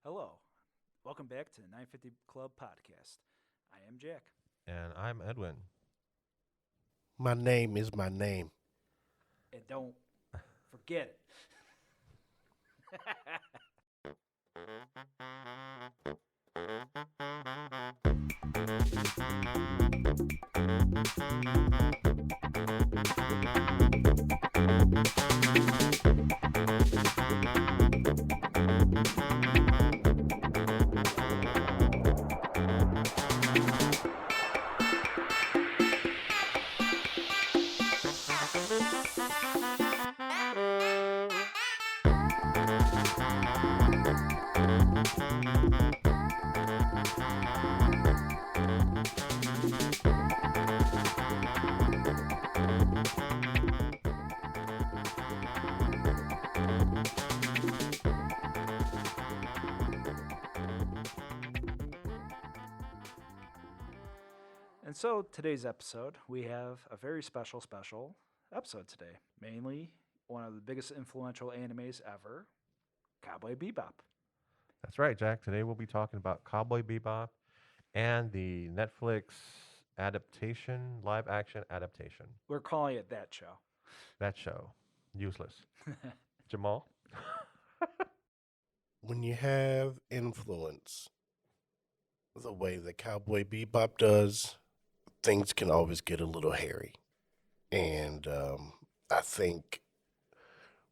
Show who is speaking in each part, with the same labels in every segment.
Speaker 1: Hello. Welcome back to the 950 Club podcast. I am Jack.
Speaker 2: And I'm Edwin.
Speaker 3: My name is my name.
Speaker 1: And don't forget it. And so, today's episode, we have a very special episode today. Mainly one of the biggest influential animes ever, Cowboy Bebop.
Speaker 2: That's right, Jack. Today we'll be talking about Cowboy Bebop and the Netflix live action adaptation.
Speaker 1: We're calling it that show.
Speaker 2: That show. Useless. Jamaal?
Speaker 3: When you have influence the way that Cowboy Bebop does, things can always get a little hairy. And I think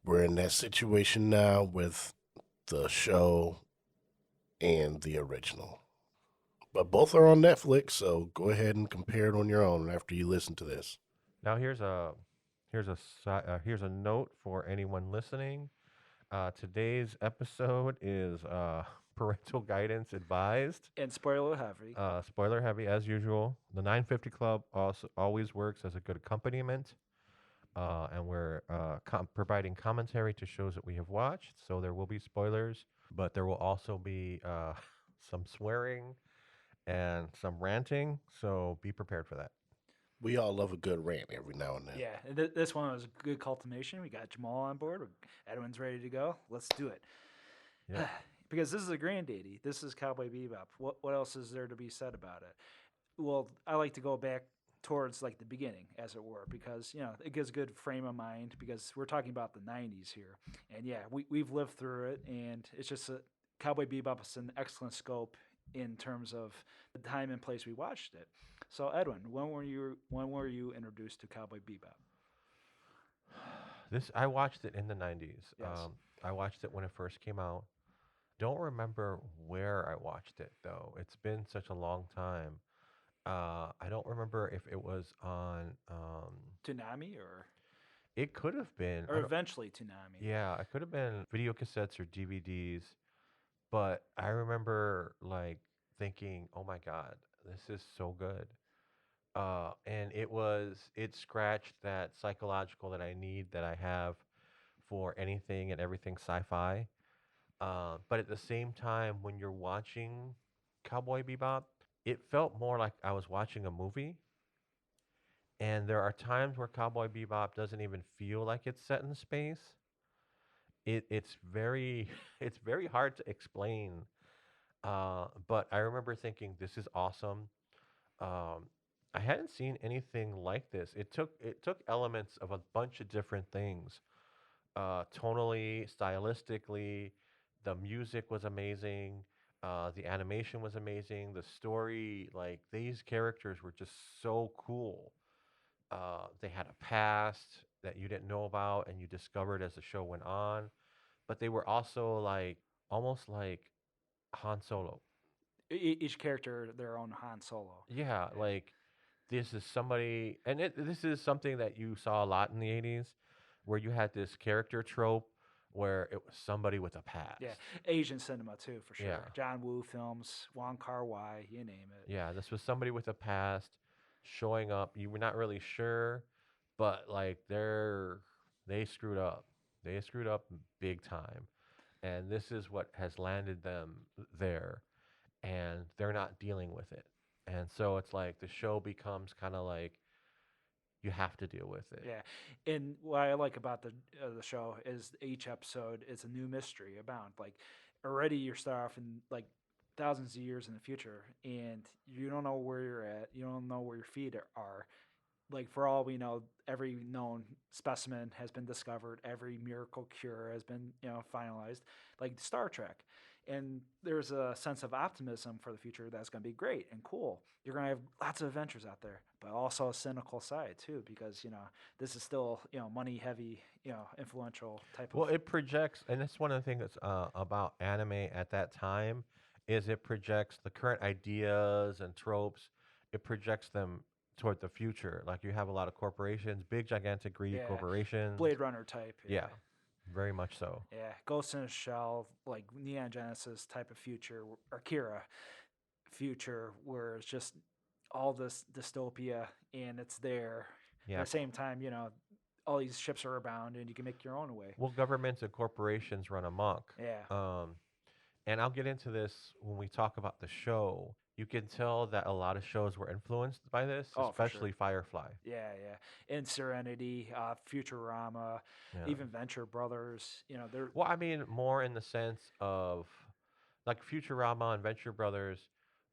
Speaker 3: we're in that situation now with the show and the original. But both are on Netflix, so go ahead and compare it on your own after you listen to this.
Speaker 2: Now here's a note for anyone listening. Today's episode is parental guidance advised.
Speaker 1: And spoiler heavy.
Speaker 2: Spoiler heavy as usual. The 950 Club also always works as a good accompaniment. And we're providing commentary to shows that we have watched. So there will be spoilers, but there will also be some swearing and some ranting. So be prepared for that.
Speaker 3: We all love a good rant every now and then.
Speaker 1: Yeah, this one was a good culmination. We got Jamal on board. Edwin's ready to go. Let's do it.
Speaker 2: Yeah.
Speaker 1: Because this is a granddaddy. This is Cowboy Bebop. What else is there to be said about it? Well, I like to go back towards like the beginning, as it were, because it gives a good frame of mind. Because we're talking about the '90s here, and yeah, we've lived through it, and it's just Cowboy Bebop is an excellent scope in terms of the time and place we watched it. So, Edwin, when were you introduced to Cowboy Bebop?
Speaker 2: This I watched it in the 90s.
Speaker 1: Yes.
Speaker 2: I watched it when it first came out. Don't remember where I watched it though. It's been such a long time. I don't remember if it was on.
Speaker 1: Toonami or
Speaker 2: It could have been.
Speaker 1: or eventually Toonami.
Speaker 2: Yeah, it could have been video cassettes or DVDs. But I remember like thinking, "Oh my God, this is so good." And it scratched that psychological that I need that I have for anything and everything sci-fi. But at the same time, when you're watching Cowboy Bebop, it felt more like I was watching a movie. And there are times where Cowboy Bebop doesn't even feel like it's set in space. It's very it's very hard to explain. But I remember thinking this is awesome. Um, I hadn't seen anything like this. It took elements of a bunch of different things. Tonally, stylistically, the music was amazing. The animation was amazing. The story, like these characters were just so cool. They had a past that you didn't know about and you discovered as the show went on. But they were also like almost like Han Solo.
Speaker 1: Each character their own Han Solo.
Speaker 2: Yeah,
Speaker 1: Yeah.
Speaker 2: like this is somebody, and this is something that you saw a lot in the 80s, where you had this character trope where it was somebody with a past.
Speaker 1: Yeah, Asian cinema too, for sure.
Speaker 2: Yeah.
Speaker 1: John Woo films, Wong Kar Wai, you name it.
Speaker 2: Yeah, this was somebody with a past showing up. You were not really sure, but like they screwed up. They screwed up big time. And this is what has landed them there, and they're not dealing with it. And so it's like the show becomes kind of like you have to deal with it.
Speaker 1: Yeah, and what I like about the show is each episode is a new mystery abound. Like already you're start off in like thousands of years in the future, and you don't know where you're at. You don't know where your feet are. Like for all we know, every known specimen has been discovered. Every miracle cure has been finalized. Like Star Trek, and there's a sense of optimism for the future that's going to be great and cool. You're going to have lots of adventures out there, but also a cynical side too, because this is still money heavy, influential type of.
Speaker 2: Well, it projects, and that's one of the things that's about anime at that time, is it projects the current ideas and tropes. It projects them toward the future. Like you have a lot of corporations, big, gigantic, greedy
Speaker 1: Yeah,
Speaker 2: corporations.
Speaker 1: Blade Runner type.
Speaker 2: Yeah, very much so.
Speaker 1: Yeah, Ghost in a Shell, like Neon Genesis type of future, or Kira future, where it's just all this dystopia and it's there. But
Speaker 2: Yeah.
Speaker 1: at the same time, all these ships are abound and you can make your own way.
Speaker 2: Well, governments and corporations run amok.
Speaker 1: Yeah.
Speaker 2: And I'll get into this when we talk about the show. You can tell that a lot of shows were influenced by this,
Speaker 1: Oh, for sure.
Speaker 2: especially Firefly.
Speaker 1: Yeah, yeah. And Serenity, Futurama,
Speaker 2: Yeah.
Speaker 1: even Venture Brothers. They're
Speaker 2: Well, I mean, more in the sense of like Futurama and Venture Brothers,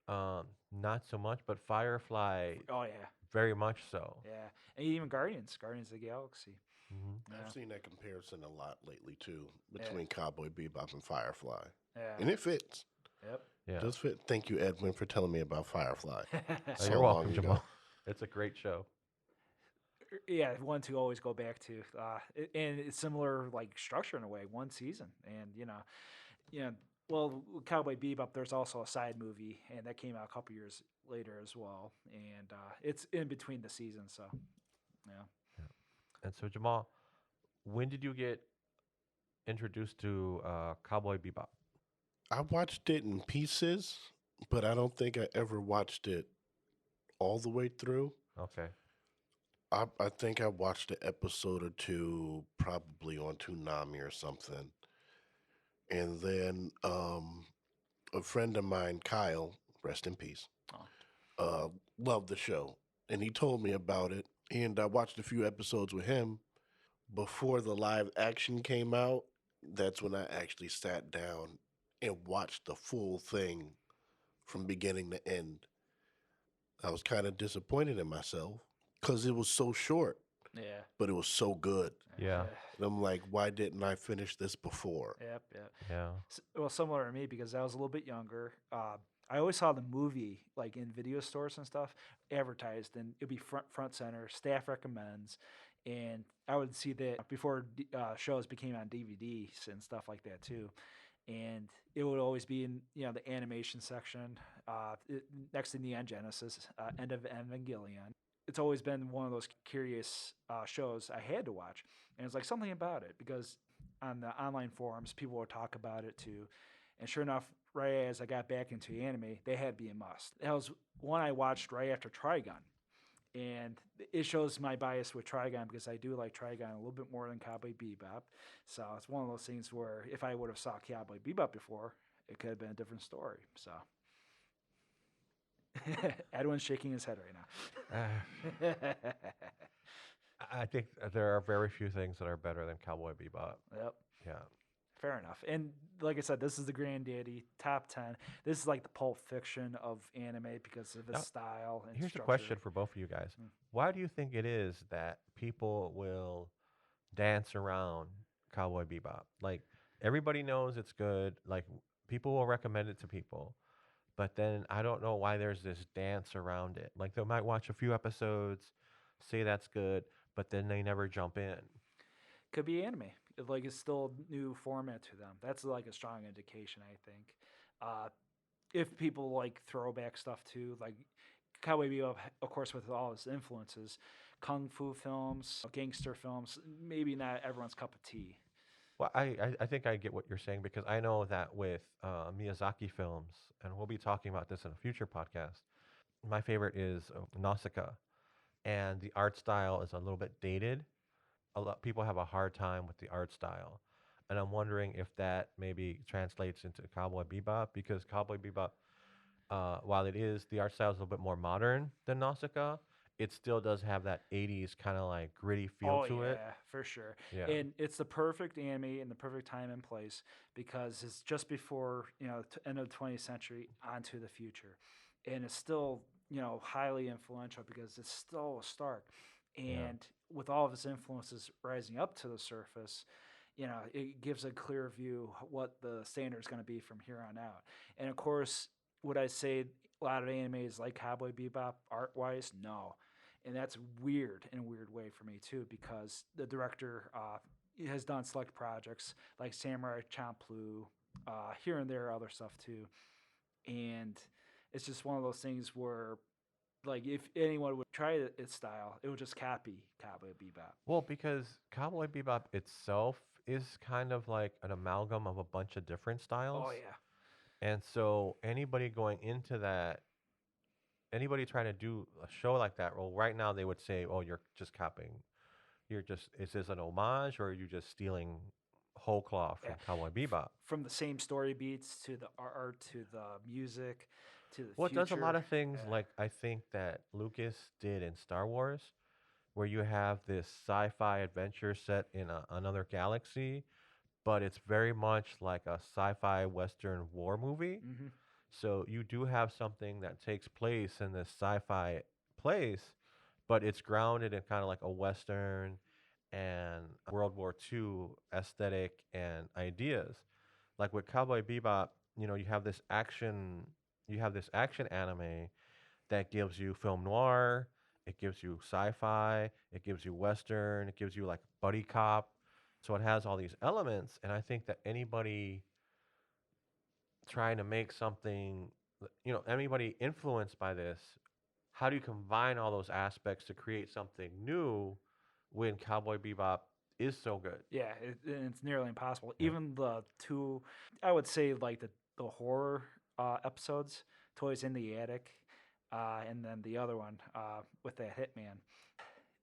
Speaker 2: not so much, but Firefly,
Speaker 1: oh yeah,
Speaker 2: very much so.
Speaker 1: yeah, and even Guardians of the Galaxy.
Speaker 2: Hmm.
Speaker 1: Yeah,
Speaker 3: I've seen that comparison a lot lately too
Speaker 1: Yeah.
Speaker 3: between Cowboy Bebop and Firefly,
Speaker 1: yeah,
Speaker 3: and it fits.
Speaker 1: yep.
Speaker 2: Yeah.
Speaker 3: It does fit. Thank you, Edwin, for telling me about Firefly. So
Speaker 2: You're welcome,
Speaker 3: long ago.
Speaker 2: Jamal. It's a great show.
Speaker 1: Yeah, one to always go back to, and it's similar like structure in a way. One season, and well, with Cowboy Bebop, there's also a side movie, and that came out a couple years later as well, and it's in between the seasons. So, yeah.
Speaker 2: Yeah. And so, Jamal, when did you get introduced to Cowboy Bebop?
Speaker 3: I watched it in pieces, but I don't think I ever watched it all the way through.
Speaker 2: Okay.
Speaker 3: I think I watched an episode or two, probably on Toonami or something. And then a friend of mine, Kyle, rest in peace,
Speaker 1: Oh.
Speaker 3: loved the show. And he told me about it. And I watched a few episodes with him. Before the live action came out, that's when I actually sat down and watched the full thing from beginning to end. I was kind of disappointed in myself because it was so short,
Speaker 1: Yeah.
Speaker 3: but it was so good.
Speaker 2: Yeah.
Speaker 3: And I'm like, why didn't I finish this before?
Speaker 1: Yep. Yep.
Speaker 2: Yeah.
Speaker 1: Well, similar to me because I was a little bit younger. I always saw the movie like in video stores and stuff advertised, and it'd be front center. Staff recommends, and I would see that before shows became on DVDs and stuff like that too. And it would always be in the animation section, next to Neon Genesis, End of Evangelion. It's always been one of those curious shows I had to watch, and it's like something about it because on the online forums people would talk about it too, and sure enough, right as I got back into anime, they had to be a must. That was one I watched right after Trigun, and it shows my bias with Trigun because I do like Trigun a little bit more than Cowboy Bebop. So it's one of those things where if I would have saw Cowboy Bebop before, it could have been a different story. So Edwin's shaking his head right now.
Speaker 2: I think there are very few things that are better than Cowboy Bebop.
Speaker 1: Yep.
Speaker 2: Yeah.
Speaker 1: Fair enough. And like I said, this is the granddaddy top 10. This is like the Pulp Fiction of anime because of its
Speaker 2: Now,
Speaker 1: style and
Speaker 2: Here's a
Speaker 1: structure.
Speaker 2: question for both of you guys.
Speaker 1: Mm.
Speaker 2: Why do you think it is that people will dance around Cowboy Bebop? Like everybody knows it's good. Like people will recommend it to people. But then I don't know why there's this dance around it. Like they might watch a few episodes, say that's good, but then they never jump in.
Speaker 1: Could be anime. Like it's still a new format to them. That's like a strong indication, I think. If people like throwback stuff too, like Cowboy Bebop, of course, with all its influences, kung fu films, gangster films, maybe not everyone's cup of tea.
Speaker 2: Well, I think I get what you're saying because I know that with Miyazaki films, and we'll be talking about this in a future podcast. My favorite is Nausicaa, and the art style is a little bit dated. A lot people have a hard time with the art style, and I'm wondering if that maybe translates into Cowboy Bebop because Cowboy Bebop, while it is the art style is a little bit more modern than Nausicaa, it still does have that 80s kind of like gritty feel
Speaker 1: Oh
Speaker 2: to it.
Speaker 1: yeah, for sure.
Speaker 2: Yeah.
Speaker 1: And it's the perfect anime and the perfect time and place because it's just before end of the 20th century onto the future, and it's still highly influential because it's still a start,
Speaker 2: Yeah.
Speaker 1: and with all of its influences rising up to the surface, it gives a clear view what the standard is going to be from here on out. And of course, would I say a lot of anime is like Cowboy Bebop art wise? No, and that's weird in a weird way for me too because the director has done select projects like Samurai Champloo, here and there other stuff too, and it's just one of those things where like if anyone would try its style, it would just copy Cowboy Bebop.
Speaker 2: Well, because Cowboy Bebop itself is kind of like an amalgam of a bunch of different styles.
Speaker 1: Oh yeah,
Speaker 2: And so anybody going into that, anybody trying to do a show like that, well, right now they would say, "Oh, you're just copying. You're just is this an homage or are you just stealing whole cloth
Speaker 1: yeah.
Speaker 2: from Cowboy Bebop?"
Speaker 1: From the same story beats to the art to the music to the
Speaker 2: Well, it does a lot
Speaker 1: future.
Speaker 2: of things
Speaker 1: Yeah.
Speaker 2: like I think that Lucas did in Star Wars, where you have this sci-fi adventure set in another galaxy, but it's very much like a sci-fi western war movie.
Speaker 1: Hmm.
Speaker 2: So you do have something that takes place in this sci-fi place, but it's grounded in kind of like a western and World War II aesthetic and ideas. Like with Cowboy Bebop, you have this action anime that gives you film noir, it gives you sci-fi, it gives you western, it gives you like buddy cop. So it has all these elements, and I think that anybody trying to make something, anybody influenced by this, how do you combine all those aspects to create something new when Cowboy Bebop is so good?
Speaker 1: Yeah, and it's nearly impossible.
Speaker 2: Yeah.
Speaker 1: Even the two, I would say, like the horror episodes, Toys in the Attic, and then the other one with that hitman.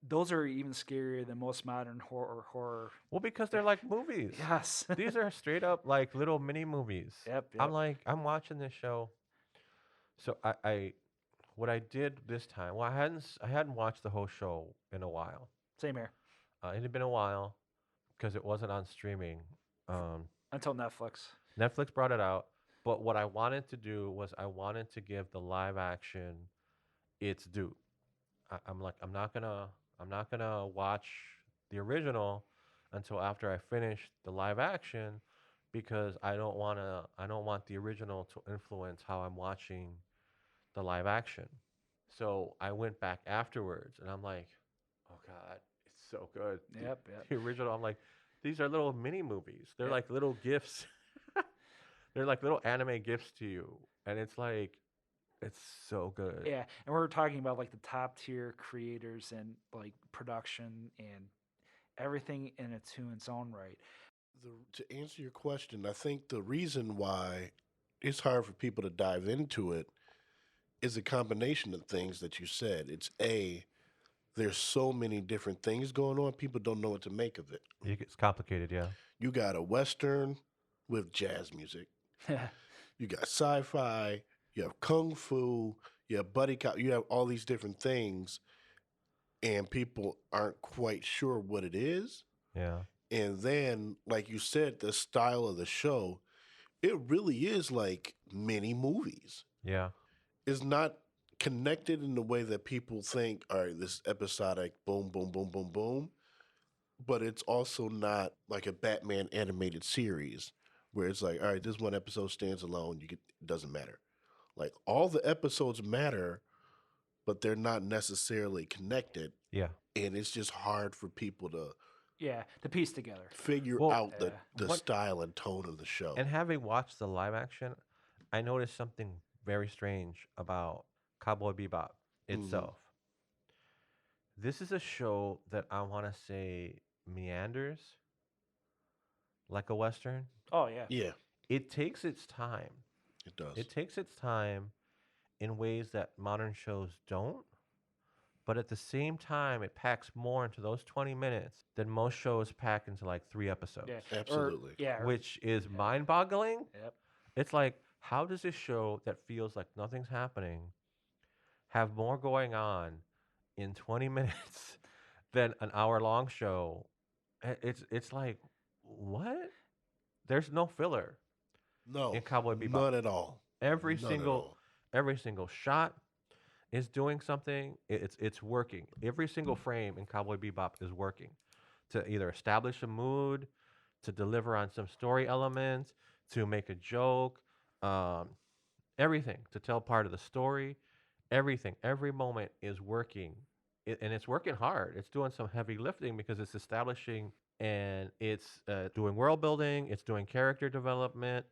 Speaker 1: Those are even scarier than most modern horror.
Speaker 2: Well, because they're like movies.
Speaker 1: Yes.
Speaker 2: These are straight up like little mini movies.
Speaker 1: Yep.
Speaker 2: I'm
Speaker 1: Yep.
Speaker 2: like, I'm watching this show. So what I did this time, well, I hadn't watched the whole show in a while.
Speaker 1: Same here.
Speaker 2: It had been a while because it wasn't on streaming. Um,
Speaker 1: Until Netflix.
Speaker 2: Netflix brought it out, but what I wanted to do was I wanted to give the live action its due. I'm like, I'm not gonna watch the original until after I finish the live action because I don't want the original to influence how I'm watching the live action. So I went back afterwards and I'm like, oh God, it's so good.
Speaker 1: Yep. Yep.
Speaker 2: The original, I'm like, these are little mini movies. They're
Speaker 1: Yep.
Speaker 2: like little gifts. They're like little anime gifts to you. And it's like, it's so good.
Speaker 1: Yeah, and we're talking about like the top tier creators and like production and everything in its own right.
Speaker 3: To answer your question, I think the reason why it's hard for people to dive into it is a combination of things that you said. It's there's so many different things going on, people don't know what to make of it.
Speaker 2: It's complicated, yeah.
Speaker 3: You got a Western with jazz music, you got sci fi, you have kung fu, you have buddy cop, you have all these different things, and people aren't quite sure what it is.
Speaker 2: Yeah.
Speaker 3: And then, like you said, the style of the show, it really is like mini movies.
Speaker 2: Yeah.
Speaker 3: It's not connected in the way that people think, all right, this episodic boom, boom, boom, boom, boom. But it's also not like a Batman animated series where it's like, all right, this one episode stands alone. It doesn't matter. Like all the episodes matter, but they're not necessarily connected.
Speaker 2: Yeah.
Speaker 3: And it's just hard for people to
Speaker 1: Yeah, to piece together.
Speaker 3: figure
Speaker 2: Well,
Speaker 3: out
Speaker 1: Yeah.
Speaker 3: the
Speaker 2: What-
Speaker 3: style and tone of the show.
Speaker 2: And having watched the live action, I noticed something very strange about Cowboy Bebop itself. This is a show that I want to say meanders like a Western.
Speaker 1: Oh yeah.
Speaker 3: Yeah,
Speaker 2: It takes its time.
Speaker 3: it does.
Speaker 2: It takes its time in ways that modern shows don't. But at the same time, it packs more into those 20 minutes than most shows pack into like 3 episodes,
Speaker 1: Yeah.
Speaker 3: Absolutely.
Speaker 2: which is mind boggling.
Speaker 1: Yep.
Speaker 2: It's like, how does this show that feels like nothing's happening have more going on in 20 minutes than an hour-long show. It's like, what? There's no filler in
Speaker 3: No,
Speaker 2: Cowboy Bebop.
Speaker 3: none at all.
Speaker 2: Every
Speaker 3: None at
Speaker 2: single
Speaker 3: all.
Speaker 2: every single shot is doing something. It's working. Every single frame in Cowboy Bebop is working to either establish a mood, to deliver on some story elements, to make a joke, um, everything to tell part of the story. Everything, every moment is working, and it's working hard. It's doing some heavy lifting because it's establishing and it's doing world building. It's doing character development.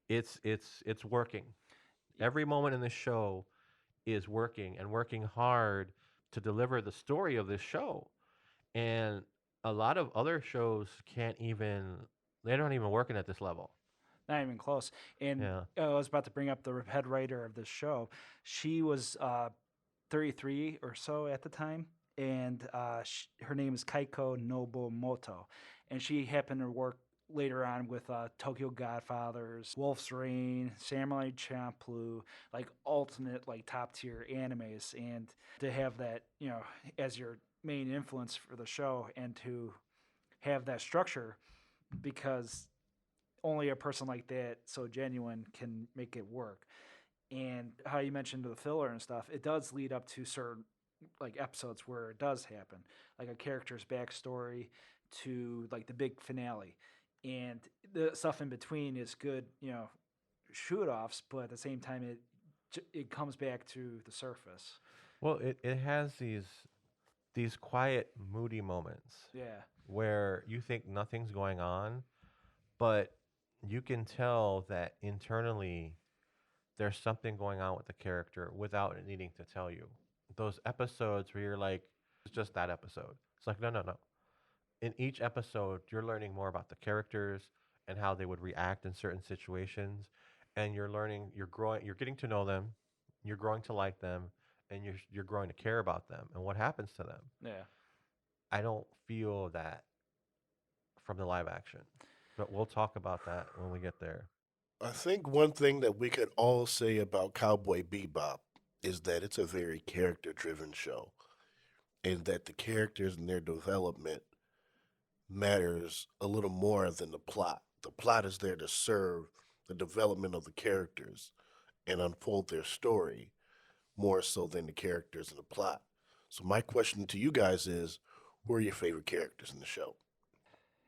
Speaker 2: It's working. Every moment in this show is working and working hard to deliver the story of this show. And a lot of other shows can't even, they're not even working at this level.
Speaker 1: Not even close. And
Speaker 2: Yeah.
Speaker 1: I was about to bring up the head writer of this show. She was 33 or so at the time, and her name is Keiko Nobomoto, and she happened to work later on with Tokyo Godfathers, Wolf's Rain, Samurai Champloo, like ultimate like top tier animes, and to have that as your main influence for the show, and to have that structure because only a person like that so genuine can make it work. And how you mentioned the filler and stuff, it does lead up to certain like episodes where it does happen, like a character's backstory to like the big finale, and the stuff in between is good, shoot offs, but at the same time it comes back to the surface.
Speaker 2: Well, it has these quiet, moody moments
Speaker 1: Yeah,
Speaker 2: where you think nothing's going on, but you can tell that internally there's something going on with the character without it needing to tell you. Those episodes where you're like, it's just that episode. It's like, no, no, no. In each episode, you're learning more about the characters and how they would react in certain situations. And you're learning, you're growing, you're getting to know them, you're growing to like them, and you're growing to care about them and what happens to them.
Speaker 1: yeah.
Speaker 2: I don't feel that from the live action, but we'll talk about that when we get there.
Speaker 3: I think one thing that we could all say about Cowboy Bebop is that it's a very character driven show, and that the characters and their development matters a little more than the plot. The plot is there to serve the development of the characters and unfold their story more so than the characters in the plot. So my question to you guys is, who are your favorite characters in the show?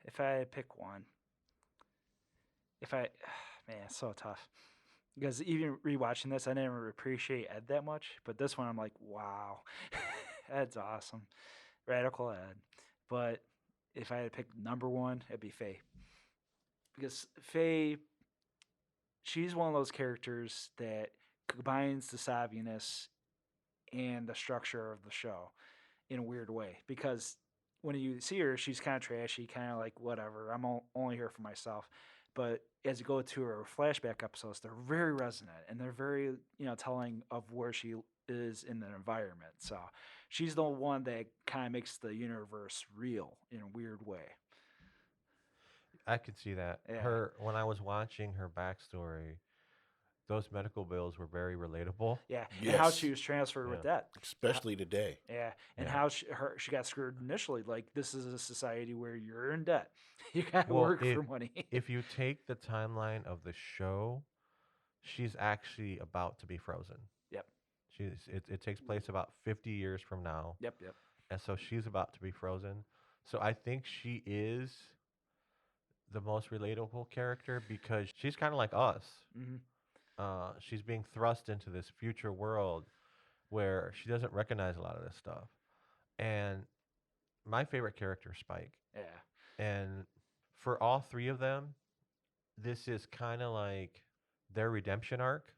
Speaker 1: If I pick one, if I, man, it's so tough. Because even rewatching this, I never appreciate Ed that much. But this one, I'm like, wow, Ed's awesome. Radical Ed. But if I had to pick number one, it'd be Faye. Because Faye, she's one of those characters that combines the savviness and the structure of the show in a weird way. Because when you see her, she's kind of trashy, kind of like whatever. I'm only here for myself. But as you go to her flashback episodes, they're very resonant and they're very telling of where she is in the environment. So she's the one that kind of makes the universe real in a weird way.
Speaker 2: I could see that.
Speaker 1: Yeah.
Speaker 2: Her when I was watching her backstory, those medical bills were very relatable.
Speaker 1: Yeah, and how
Speaker 3: Yes.
Speaker 1: she was transferred with
Speaker 2: Yeah.
Speaker 1: that.
Speaker 3: Especially today.
Speaker 1: Yeah, and
Speaker 2: Yeah.
Speaker 1: how she got screwed initially. Like, this is a society where you're in debt. You got to
Speaker 2: Well,
Speaker 1: work for money.
Speaker 2: if you take the timeline of the show, she's actually about to be frozen.
Speaker 1: Yep.
Speaker 2: It takes place about 50 years from now,
Speaker 1: Yep. Yep.
Speaker 2: and so she's about to be frozen. So I think she is the most relatable character because she's kind of like us.
Speaker 1: Hmm.
Speaker 2: She's being thrust into this future world where she doesn't recognize a lot of this stuff. And my favorite character is Spike.
Speaker 1: Yeah.
Speaker 2: And for all three of them, this is kind of like their redemption arc.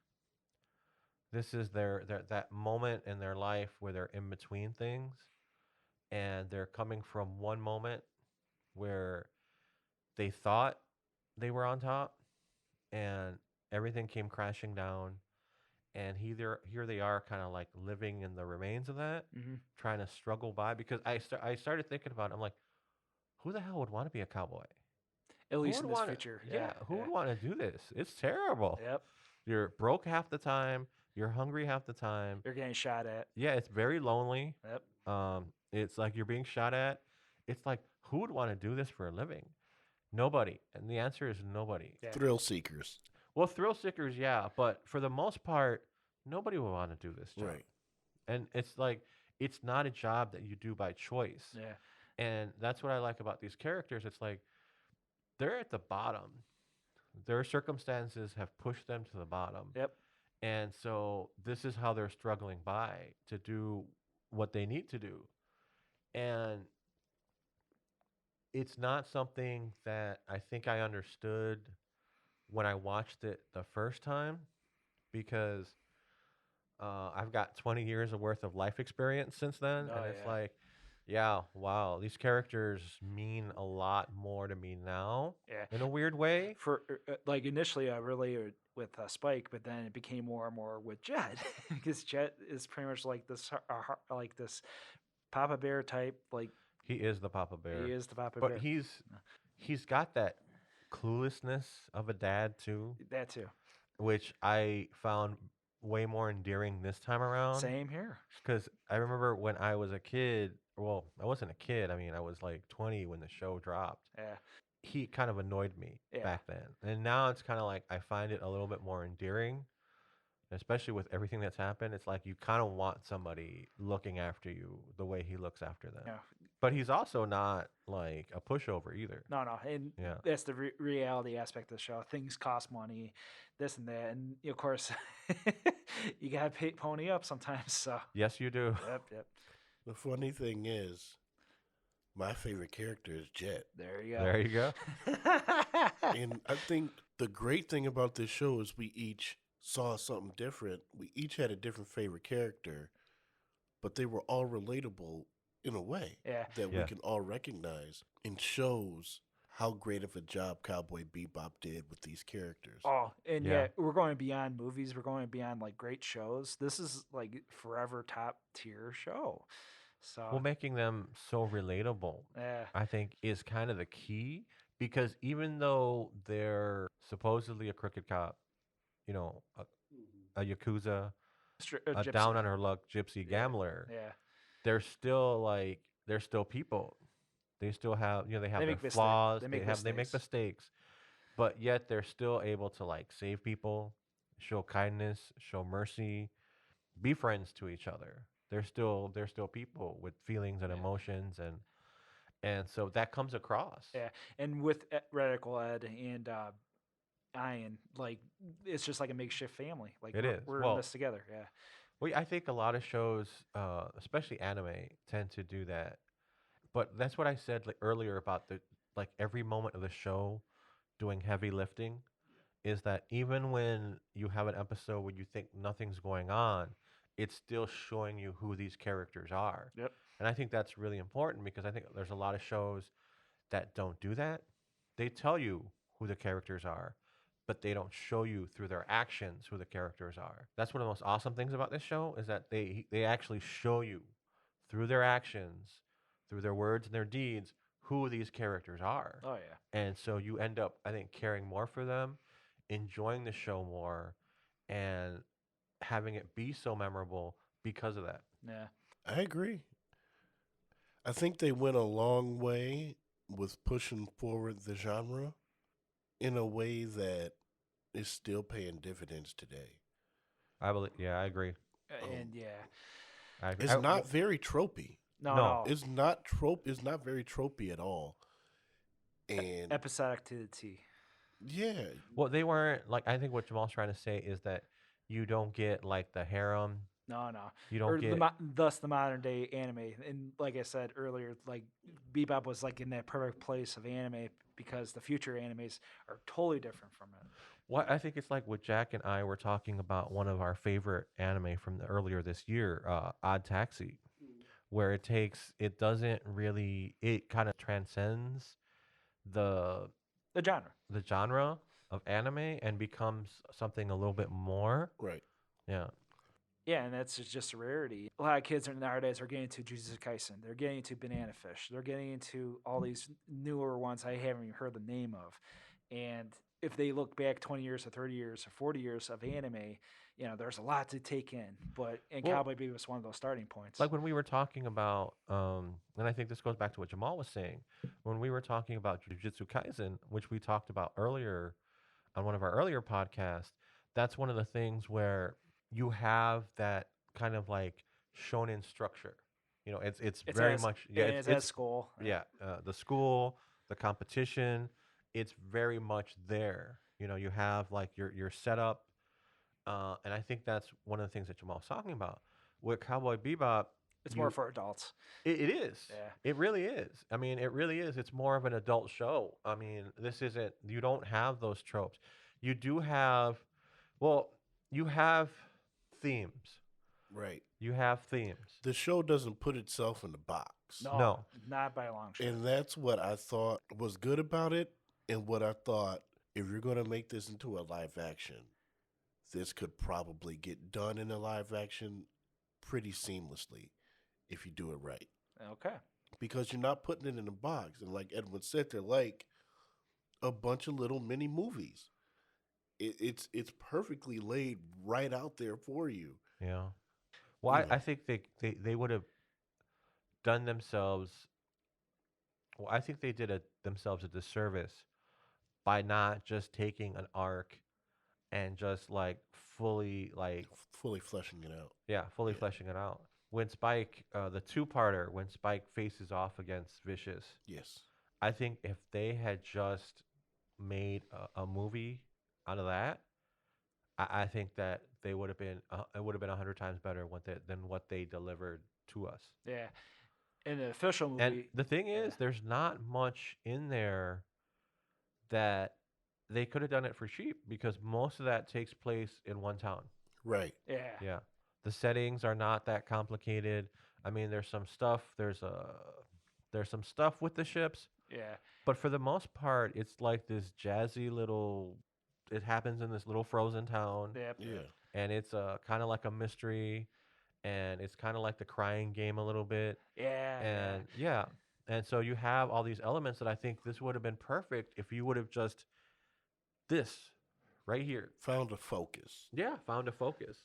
Speaker 2: This is their that moment in their life where they're in between things and they're coming from one moment where they thought they were on top and everything came crashing down and here they are kind of like living in the remains of that,
Speaker 1: Hmm.
Speaker 2: trying to struggle by because I started thinking about it. I'm like, who the hell would want to be a cowboy?
Speaker 1: At
Speaker 2: Who
Speaker 1: least
Speaker 2: would
Speaker 1: in this
Speaker 2: wanna,
Speaker 1: future.
Speaker 2: yeah, who would want to do this? It's terrible.
Speaker 1: Yep.
Speaker 2: You're broke half the time, you're hungry half the time.
Speaker 1: You're getting shot at.
Speaker 2: Yeah, it's very lonely.
Speaker 1: Yep.
Speaker 2: It's like you're being shot at. It's like, who would want to do this for a living? Nobody. And the answer is nobody.
Speaker 1: Yeah.
Speaker 3: Thrill seekers.
Speaker 2: Well, thrill seekers, yeah, but for the most part, nobody would want to do this job.
Speaker 3: Right.
Speaker 2: And it's like, it's not a job that you do by choice.
Speaker 1: Yeah.
Speaker 2: And that's what I like about these characters. It's like they're at the bottom. Their circumstances have pushed them to the bottom.
Speaker 1: Yep.
Speaker 2: And so this is how they're struggling by to do what they need to do. And it's not something that I think I understood when I watched it the first time because I've got 20 years of worth of life experience since then.
Speaker 1: Oh,
Speaker 2: And it's
Speaker 1: yeah.
Speaker 2: like, yeah, wow, these characters mean a lot more to me now
Speaker 1: Yeah.
Speaker 2: in a weird way.
Speaker 1: For like initially, I related with Spike, but then it became more and more with Jet because Jet is pretty much like this, like this Papa Bear type. Like
Speaker 2: He is the Papa Bear.
Speaker 1: he is the Papa
Speaker 2: But
Speaker 1: Bear.
Speaker 2: he's got that cluelessness of a dad too,
Speaker 1: That too.
Speaker 2: which I found way more endearing this time around.
Speaker 1: Same here.
Speaker 2: Because I remember when I was a kid, well, I wasn't a kid. I mean, I was like 20 when the show dropped.
Speaker 1: Yeah.
Speaker 2: He kind of annoyed me
Speaker 1: Yeah.
Speaker 2: back then. And now it's kind of like I find it a little bit more endearing, especially with everything that's happened. It's like you kind of want somebody looking after you the way he looks after them.
Speaker 1: Yeah.
Speaker 2: But he's also not like a pushover either.
Speaker 1: No, and
Speaker 2: Yeah.
Speaker 1: that's the reality aspect of the show. Things cost money, this and that, and of course, you gotta pony up sometimes. So
Speaker 2: Yes, you do.
Speaker 1: yep.
Speaker 3: The funny thing is, my favorite character is Jet.
Speaker 1: There you go.
Speaker 2: There you go.
Speaker 3: And I think the great thing about this show is we each saw something different. We each had a different favorite character, but they were all relatable in a way
Speaker 1: Yeah.
Speaker 3: that we
Speaker 2: Yeah.
Speaker 3: can all recognize and shows how great of a job Cowboy Bebop did with these characters.
Speaker 1: Oh, and
Speaker 2: Yeah.
Speaker 1: yeah, we're going beyond movies. We're going beyond like great shows. This is like forever top tier show. So
Speaker 2: Well, making them so relatable,
Speaker 1: yeah,
Speaker 2: I think, is kind of the key because even though they're supposedly a crooked cop, you know, a yakuza, a
Speaker 1: gypsy.
Speaker 2: down on her luck gypsy
Speaker 1: Yeah.
Speaker 2: gambler,
Speaker 1: Yeah,
Speaker 2: they're still people. They still have, they have
Speaker 1: They
Speaker 2: their
Speaker 1: make
Speaker 2: flaws.
Speaker 1: they
Speaker 2: They
Speaker 1: make
Speaker 2: make
Speaker 1: mistakes.
Speaker 2: mistakes, but yet they're still able to like save people, show kindness, show mercy, be friends to each other. They're still people with feelings and
Speaker 1: Yeah.
Speaker 2: emotions, and so that comes across.
Speaker 1: yeah. And with Radical Ed and Ian, like it's just like a makeshift family. Like
Speaker 2: It is.
Speaker 1: we're in
Speaker 2: Well,
Speaker 1: this together. Yeah,
Speaker 2: I think a lot of shows, especially anime, tend to do that. But that's what I said like earlier about the like every moment of the show doing heavy lifting is that even when you have an episode where you think nothing's going on, it's still showing you who these characters are.
Speaker 1: Yep.
Speaker 2: And I think that's really important because I think there's a lot of shows that don't do that. They tell you who the characters are, but they don't show you through their actions who the characters are. That's one of the most awesome things about this show is that they actually show you through their actions, through their words and their deeds, who these characters are.
Speaker 1: Oh yeah.
Speaker 2: And so you end up, I think, caring more for them, enjoying the show more, and having it be so memorable because of that.
Speaker 1: Yeah.
Speaker 3: I agree. I think they went a long way with pushing forward the genre in a way that is still paying dividends today.
Speaker 2: I believe, yeah, I agree.
Speaker 1: And yeah.
Speaker 2: I agree.
Speaker 3: It's not very tropey.
Speaker 1: No.
Speaker 2: No.
Speaker 3: It's not It's not very tropey at all. And
Speaker 1: Episodic to the T.
Speaker 3: yeah,
Speaker 2: Well, they weren't like. I think what Jamal's trying to say is that you don't get like the harem.
Speaker 1: No.
Speaker 2: You don't get.
Speaker 1: Thus the modern day anime. And like I said earlier, like Bebop was like in that perfect place of anime because the future animes are totally different from it.
Speaker 2: What I think it's like what Jack and I were talking about one of our favorite anime from earlier this year, Odd Taxi, where it doesn't really, it kind of transcends the
Speaker 1: The genre.
Speaker 2: genre of anime and becomes something a little bit more.
Speaker 3: right.
Speaker 2: Yeah.
Speaker 1: Yeah, and that's just a rarity. A lot of kids nowadays are getting into Jujutsu Kaisen. They're getting into Banana Fish. They're getting into all these newer ones I haven't even heard the name of. And if they look back 20 years or 30 years or 40 years of anime, there's a lot to take in. But
Speaker 2: Well,
Speaker 1: Cowboy Bebop was one of those starting points.
Speaker 2: like when we were talking about, and I think this goes back to what Jamaal was saying, when we were talking about Jujutsu Kaisen, which we talked about earlier on one of our earlier podcasts, that's one of the things where you have that kind of like shonen structure. It's
Speaker 1: It's
Speaker 2: very
Speaker 1: as
Speaker 2: much
Speaker 1: it's at school.
Speaker 2: the school, the competition, it's very much there. You have like your setup, and I think that's one of the things that Jamal's talking about with Cowboy Bebop.
Speaker 1: It's
Speaker 2: you
Speaker 1: more for adults.
Speaker 2: it is.
Speaker 1: Yeah.
Speaker 2: It really is. I mean, it really is. It's more of an adult show. I mean, this isn't, you don't have those tropes. You do have, well, you have themes.
Speaker 3: Right.
Speaker 2: You have themes.
Speaker 3: The show doesn't put itself in the box.
Speaker 1: No, not by a long shot.
Speaker 3: And that's what I thought was good about it. And what I thought, if you're going to make this into a live action, this could probably get done in a live action pretty seamlessly if you do it right.
Speaker 1: Okay.
Speaker 3: Because you're not putting it in a box. And like Edwin said, they're like a bunch of little mini movies. It's perfectly laid right out there for you.
Speaker 2: Yeah. Well, I think they would have done themselves, well, I think they did themselves a disservice by not just taking an arc and just like fully
Speaker 3: fleshing it out.
Speaker 2: Yeah, fully fleshing it out. When Spike, the two-parter, when Spike faces off against Vicious,
Speaker 3: Yes.
Speaker 2: I think if they had just made a movie out of that, I think that they would have been it would have been 100 times better than what they delivered to us.
Speaker 1: Yeah. In the official movie.
Speaker 2: And the thing is, there's not much in there that they could have done it for cheap because most of that takes place in one town.
Speaker 3: Right.
Speaker 1: Yeah.
Speaker 2: Yeah. The settings are not that complicated. I mean, there's some stuff. There's some stuff with the ships.
Speaker 1: Yeah.
Speaker 2: But for the most part, it's like this jazzy little. It happens in this little frozen town.
Speaker 1: Yep.
Speaker 3: Yeah.
Speaker 2: And it's kind of like a mystery, and it's kind of like the Crying Game a little bit.
Speaker 1: Yeah.
Speaker 2: And yeah. And so you have all these elements that I think this would have been perfect if you would have just this right here.
Speaker 3: Found a focus.
Speaker 2: Yeah, found a focus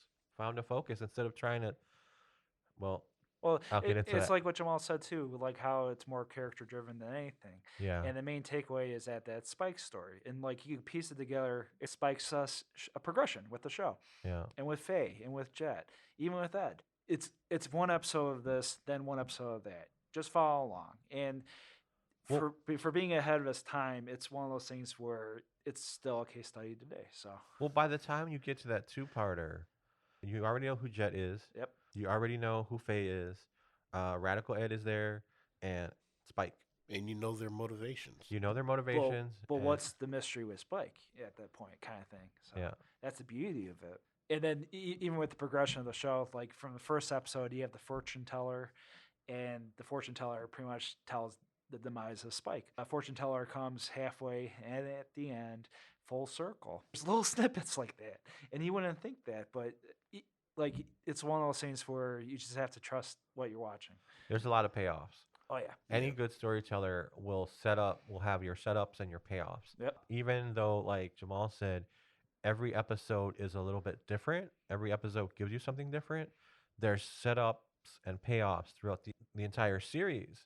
Speaker 2: instead of trying to. Well,
Speaker 1: it's
Speaker 2: that.
Speaker 1: like what Jamaal said too, like how it's more character driven than anything.
Speaker 2: Yeah.
Speaker 1: And the main takeaway is that Spike story, and like you piece it together, it spikes us a progression with the show.
Speaker 2: Yeah.
Speaker 1: And with Faye, and with Jet, even with Ed, it's one episode of this, then one episode of that. Just follow along, and for being ahead of its time, it's one of those things where it's still a case study today. So.
Speaker 2: Well, by the time you get to that two-parter, you already know who Jet is.
Speaker 1: Yep.
Speaker 2: You already know who Faye is. Radical Ed is there, and Spike.
Speaker 3: And you know their motivations.
Speaker 1: But what's the mystery with Spike at that point, kind of thing. So
Speaker 2: yeah.
Speaker 1: That's the beauty of it. And then even with the progression of the show, like from the first episode, you have the fortune teller, and the fortune teller pretty much tells the demise of Spike. A fortune teller comes halfway and at the end, full circle. There's little snippets like that, and you wouldn't think that, but like it's one of those things where you just have to trust what you're watching.
Speaker 2: There's a lot of payoffs.
Speaker 1: Oh yeah.
Speaker 2: Any good storyteller will have your setups and your payoffs.
Speaker 1: Yep.
Speaker 2: Even though, like Jamaal said, every episode is a little bit different. Every episode gives you something different. There's setups and payoffs throughout the entire series.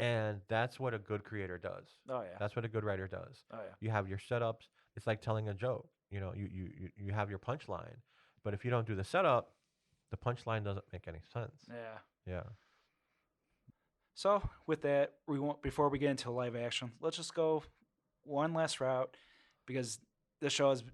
Speaker 2: And that's what a good creator does.
Speaker 1: Oh yeah.
Speaker 2: That's what a good writer does.
Speaker 1: Oh yeah.
Speaker 2: You have your setups. It's like telling a joke. You have your punchline. But if you don't do the setup, the punchline doesn't make any sense.
Speaker 1: Yeah.
Speaker 2: Yeah.
Speaker 1: So with that, before we get into live action, let's just go one last route, because the show is,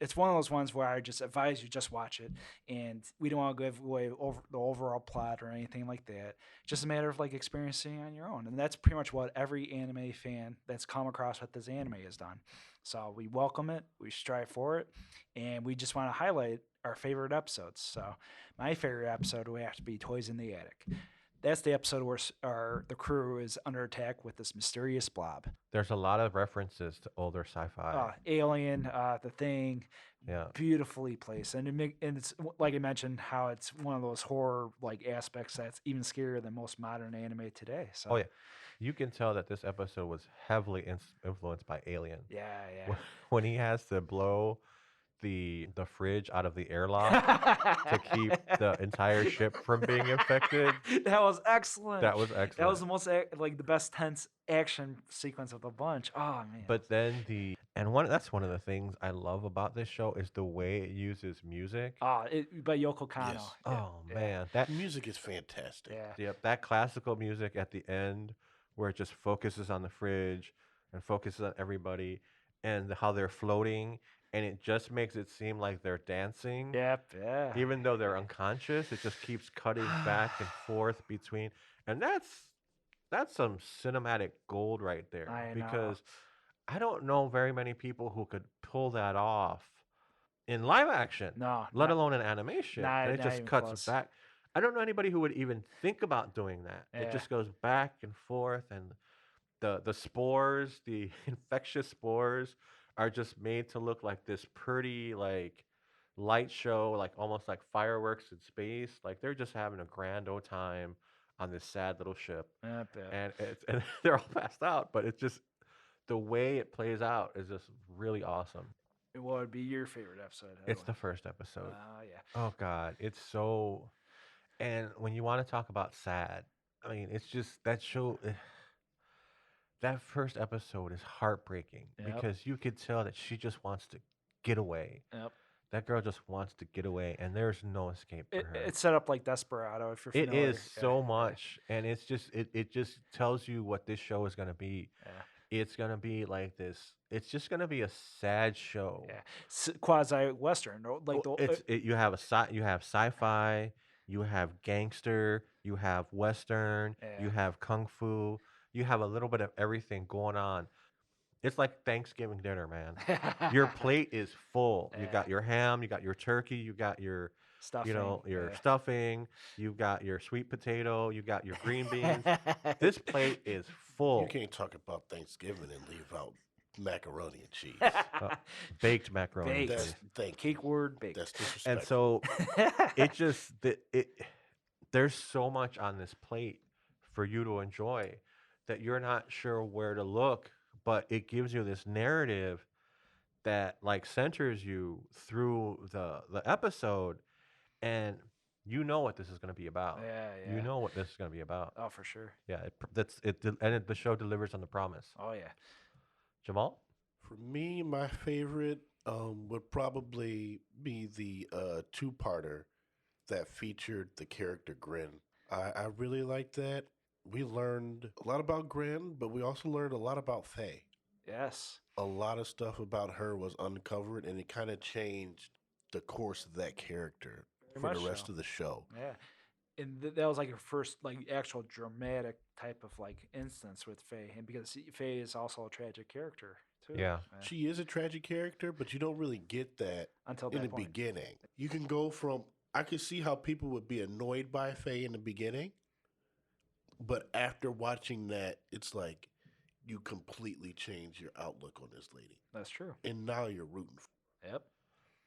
Speaker 1: it's one of those ones where I just advise you just watch it, and we don't want to give away the overall plot or anything like that. It's just a matter of like experiencing it on your own, and that's pretty much what every anime fan that's come across with this anime has done. So we welcome it, we strive for it, and we just want to highlight our favorite episodes. So my favorite episode would have to be Toys in the Attic. that's the episode where the crew is under attack with this mysterious blob.
Speaker 2: There's a lot of references to older sci-fi.
Speaker 1: Alien, The Thing,
Speaker 2: Yeah.
Speaker 1: beautifully placed, and it's like I mentioned, how it's one of those horror like aspects that's even scarier than most modern anime today. So
Speaker 2: Oh yeah, you can tell that this episode was heavily influenced by Alien.
Speaker 1: yeah.
Speaker 2: When he has to blow the fridge out of the airlock to keep the entire ship from being infected.
Speaker 1: That was excellent.
Speaker 2: That was excellent.
Speaker 1: That was the most like the best tense action sequence of the bunch. Oh man.
Speaker 2: But then that's one of the things I love about this show is the way it uses music.
Speaker 1: By Yoko Kanno.
Speaker 3: Yes.
Speaker 2: Oh man, that
Speaker 3: Music is fantastic.
Speaker 1: Yeah.
Speaker 2: yep, that classical music at the end where it just focuses on the fridge and focuses on everybody and how they're floating, and it just makes it seem like they're dancing.
Speaker 1: Yep. Yeah.
Speaker 2: Even though they're unconscious, it just keeps cutting back and forth between, and that's some cinematic gold right there.
Speaker 1: I know.
Speaker 2: Because I don't know very many people who could pull that off in live action,
Speaker 1: No.
Speaker 2: let alone in animation.
Speaker 1: not-
Speaker 2: And it
Speaker 1: not
Speaker 2: just
Speaker 1: even
Speaker 2: cuts
Speaker 1: close.
Speaker 2: back. I don't know anybody who would even think about doing that.
Speaker 1: Yeah.
Speaker 2: It just goes back and forth, and the spores, the infectious spores, are just made to look like this pretty like light show, like almost like fireworks in space. Like they're just having a grand old time on this sad little ship,
Speaker 1: Yep.
Speaker 2: and and they're all passed out. But it's just the way it plays out is just really awesome.
Speaker 1: What would be your favorite episode?
Speaker 2: It's the first episode.
Speaker 1: Yeah.
Speaker 2: Oh God, it's so. And when you want to talk about sad, I mean, it's just that show. That first episode is heartbreaking
Speaker 1: Yep.
Speaker 2: because you could tell that she just wants to get away.
Speaker 1: Yep.
Speaker 2: That girl just wants to get away, and there's no escape for her.
Speaker 1: It's set up like Desperado. If you're
Speaker 2: It
Speaker 1: familiar.
Speaker 2: is so much, and it's just it just tells you what this show is gonna be.
Speaker 1: Yeah.
Speaker 2: It's gonna be like this. It's just gonna be a sad show.
Speaker 1: Yeah. Quasi Western. Like
Speaker 2: Well,
Speaker 1: the
Speaker 2: you have you have sci-fi, you have gangster, you have western, you
Speaker 1: Yeah.
Speaker 2: have kung fu, you have a little bit of everything going on. It's like Thanksgiving dinner, man. Your plate is full. You got
Speaker 1: Yeah.
Speaker 2: your ham, you got your turkey, you got your
Speaker 1: stuffing.
Speaker 2: your
Speaker 1: yeah.
Speaker 2: stuffing, you've got your sweet potato, you got your green beans. This plate is full.
Speaker 3: You can't talk about Thanksgiving and leave out macaroni and cheese.
Speaker 2: Baked macaroni. and
Speaker 1: Baked.
Speaker 3: That's,
Speaker 2: cheese.
Speaker 3: thank
Speaker 1: Cake word baked.
Speaker 3: That's
Speaker 2: And
Speaker 3: disrespectful.
Speaker 2: so it just there's so much on this plate for you to enjoy that you're not sure where to look, but it gives you this narrative that like centers you through the episode, and you know what this is going to be about.
Speaker 1: Yeah.
Speaker 2: You know what this is going to be about.
Speaker 1: Oh, for sure.
Speaker 2: Yeah, the show delivers on the promise.
Speaker 1: Oh yeah.
Speaker 2: Jamal?
Speaker 3: For me, my favorite would probably be the two-parter that featured the character Grin. I really like that. We learned a lot about Grin, but we also learned a lot about Faye.
Speaker 1: Yes.
Speaker 3: A lot of stuff about her was uncovered, and it kind of changed the course of that character
Speaker 1: Very
Speaker 3: for
Speaker 1: much
Speaker 3: the rest
Speaker 1: so.
Speaker 3: of the show.
Speaker 1: Yeah. And that was like her first like actual dramatic type of like instance with Faye, and because Faye is also a tragic character too.
Speaker 2: Yeah.
Speaker 3: She is a tragic character, but you don't really get that
Speaker 1: Until
Speaker 3: in
Speaker 1: that
Speaker 3: the
Speaker 1: point.
Speaker 3: beginning. You can go from, I could see how people would be annoyed by Faye in the beginning, but after watching that, it's like you completely change your outlook on this lady.
Speaker 1: That's true.
Speaker 3: And now you're rooting for
Speaker 1: Yep.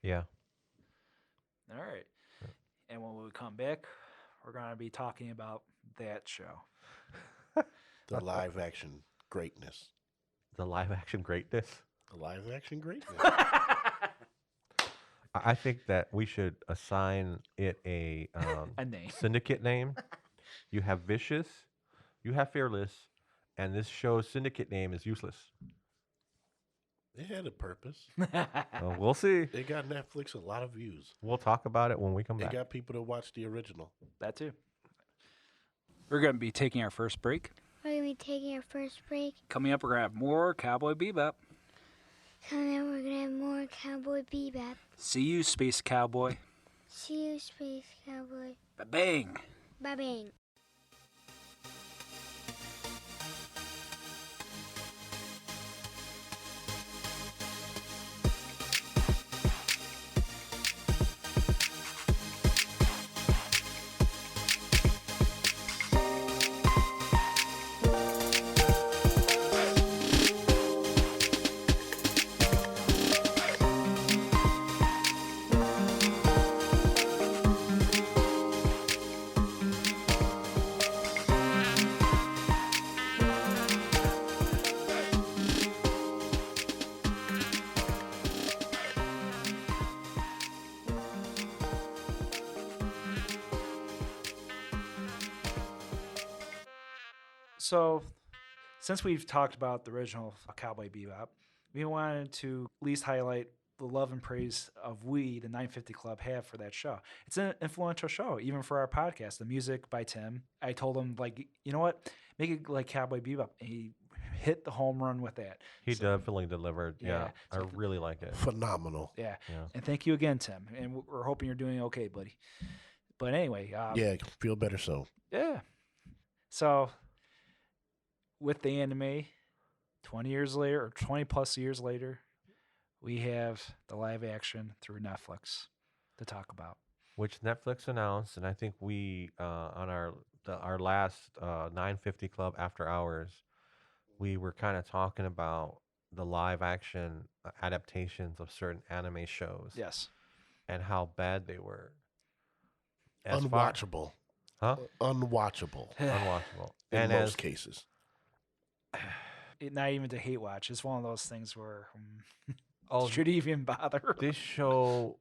Speaker 2: Yeah.
Speaker 1: All right. And when we come back, we're going to be talking about that show.
Speaker 3: the live action greatness.
Speaker 2: The live action greatness.
Speaker 3: The live action greatness.
Speaker 2: I think that we should assign it a
Speaker 1: A name.
Speaker 2: syndicate name. You have Vicious, you have Fearless, and this show's syndicate name is Useless.
Speaker 3: It had a purpose.
Speaker 2: We'll see.
Speaker 3: It got Netflix a lot of views.
Speaker 2: We'll talk about it when we come
Speaker 3: It
Speaker 2: back.
Speaker 3: got people to watch the original.
Speaker 1: That too. We're going to be taking our first break.
Speaker 4: We're going to be taking our first break.
Speaker 1: Coming up, we're going to have more Cowboy Bebop.
Speaker 4: Coming up, we're going to have more Cowboy Bebop.
Speaker 1: See you, Space Cowboy.
Speaker 4: See you, Space Cowboy.
Speaker 1: Ba-bang.
Speaker 4: Bye-bang.
Speaker 1: So, since we've talked about the original Cowboy Bebop, we wanted to at least highlight the love and praise of we, the 950 Club, have for that show. It's an influential show, even for our podcast. The music by Tim. I told him, like, you know what? Make it like Cowboy Bebop. And he hit the home run with that.
Speaker 2: He
Speaker 1: So,
Speaker 2: definitely delivered.
Speaker 1: yeah,
Speaker 2: Yeah, I
Speaker 1: so
Speaker 2: really like it.
Speaker 3: Phenomenal.
Speaker 1: yeah.
Speaker 2: Yeah.
Speaker 1: And thank you again, Tim. And we're hoping you're doing okay, buddy. But anyway.
Speaker 3: Yeah, feel better soon.
Speaker 1: Yeah. So, with the anime, 20 years later, or 20 plus years later, we have the live action through Netflix to talk about.
Speaker 2: Which Netflix announced, and I think we on our last 950 Club After Hours, we were kind of talking about the live action adaptations of certain anime shows
Speaker 1: Yes.
Speaker 2: and how bad they were. As far,
Speaker 3: Unwatchable.
Speaker 2: huh?
Speaker 3: Unwatchable
Speaker 2: Unwatchable.
Speaker 3: in
Speaker 2: And
Speaker 3: most
Speaker 2: as
Speaker 3: cases.
Speaker 1: Not even to hate watch. It's one of those things where
Speaker 2: oh,
Speaker 1: should even bother.
Speaker 2: this show,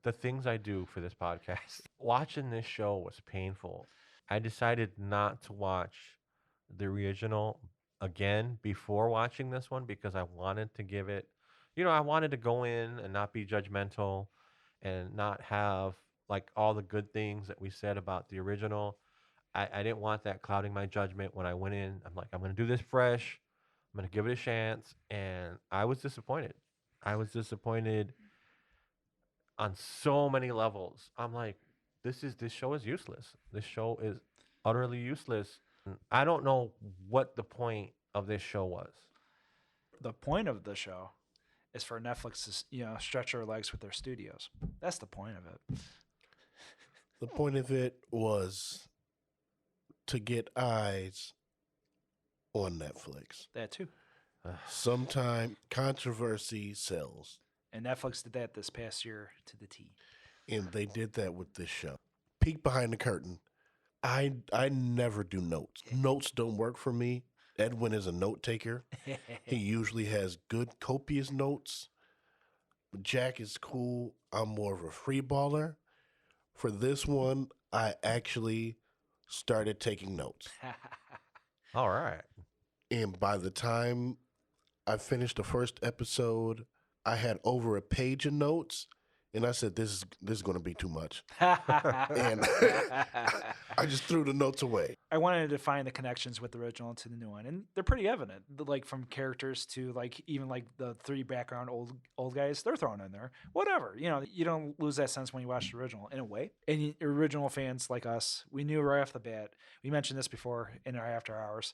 Speaker 2: the things I do for this podcast, watching this show was painful. I decided not to watch the original again before watching this one because I wanted to give it, I wanted to go in and not be judgmental and not have like all the good things that we said about the original. I didn't want that clouding my judgment when I went in. I'm like, I'm going to do this fresh. I'm going to give it a chance. And I was disappointed. I was disappointed on so many levels. I'm like, this show is useless. This show is utterly useless. I don't know what the point of this show was.
Speaker 1: The point of the show is for Netflix to, stretch their legs with their studios. That's the point of it.
Speaker 3: The point of it was to get eyes on Netflix.
Speaker 1: That too.
Speaker 3: Sometime controversy sells.
Speaker 1: And Netflix did that this past year to the T.
Speaker 3: And they did that with this show. Peek behind the curtain. I never do notes. Notes don't work for me. Edwin is a note taker. He usually has good, copious notes. Jack is cool. I'm more of a free baller. For this one, I actually started taking notes.
Speaker 2: All right.
Speaker 3: And by the time I finished the first episode, I had over a page of notes. And I said, this is going to be too much. And I just threw the notes away.
Speaker 1: I wanted to find the connections with the original to the new one, and they're pretty evident. Like from characters to like even like the three background old guys, they're thrown in there. Whatever, you don't lose that sense when you watch the original in a way. And original fans like us, we knew right off the bat. We mentioned this before in our after hours.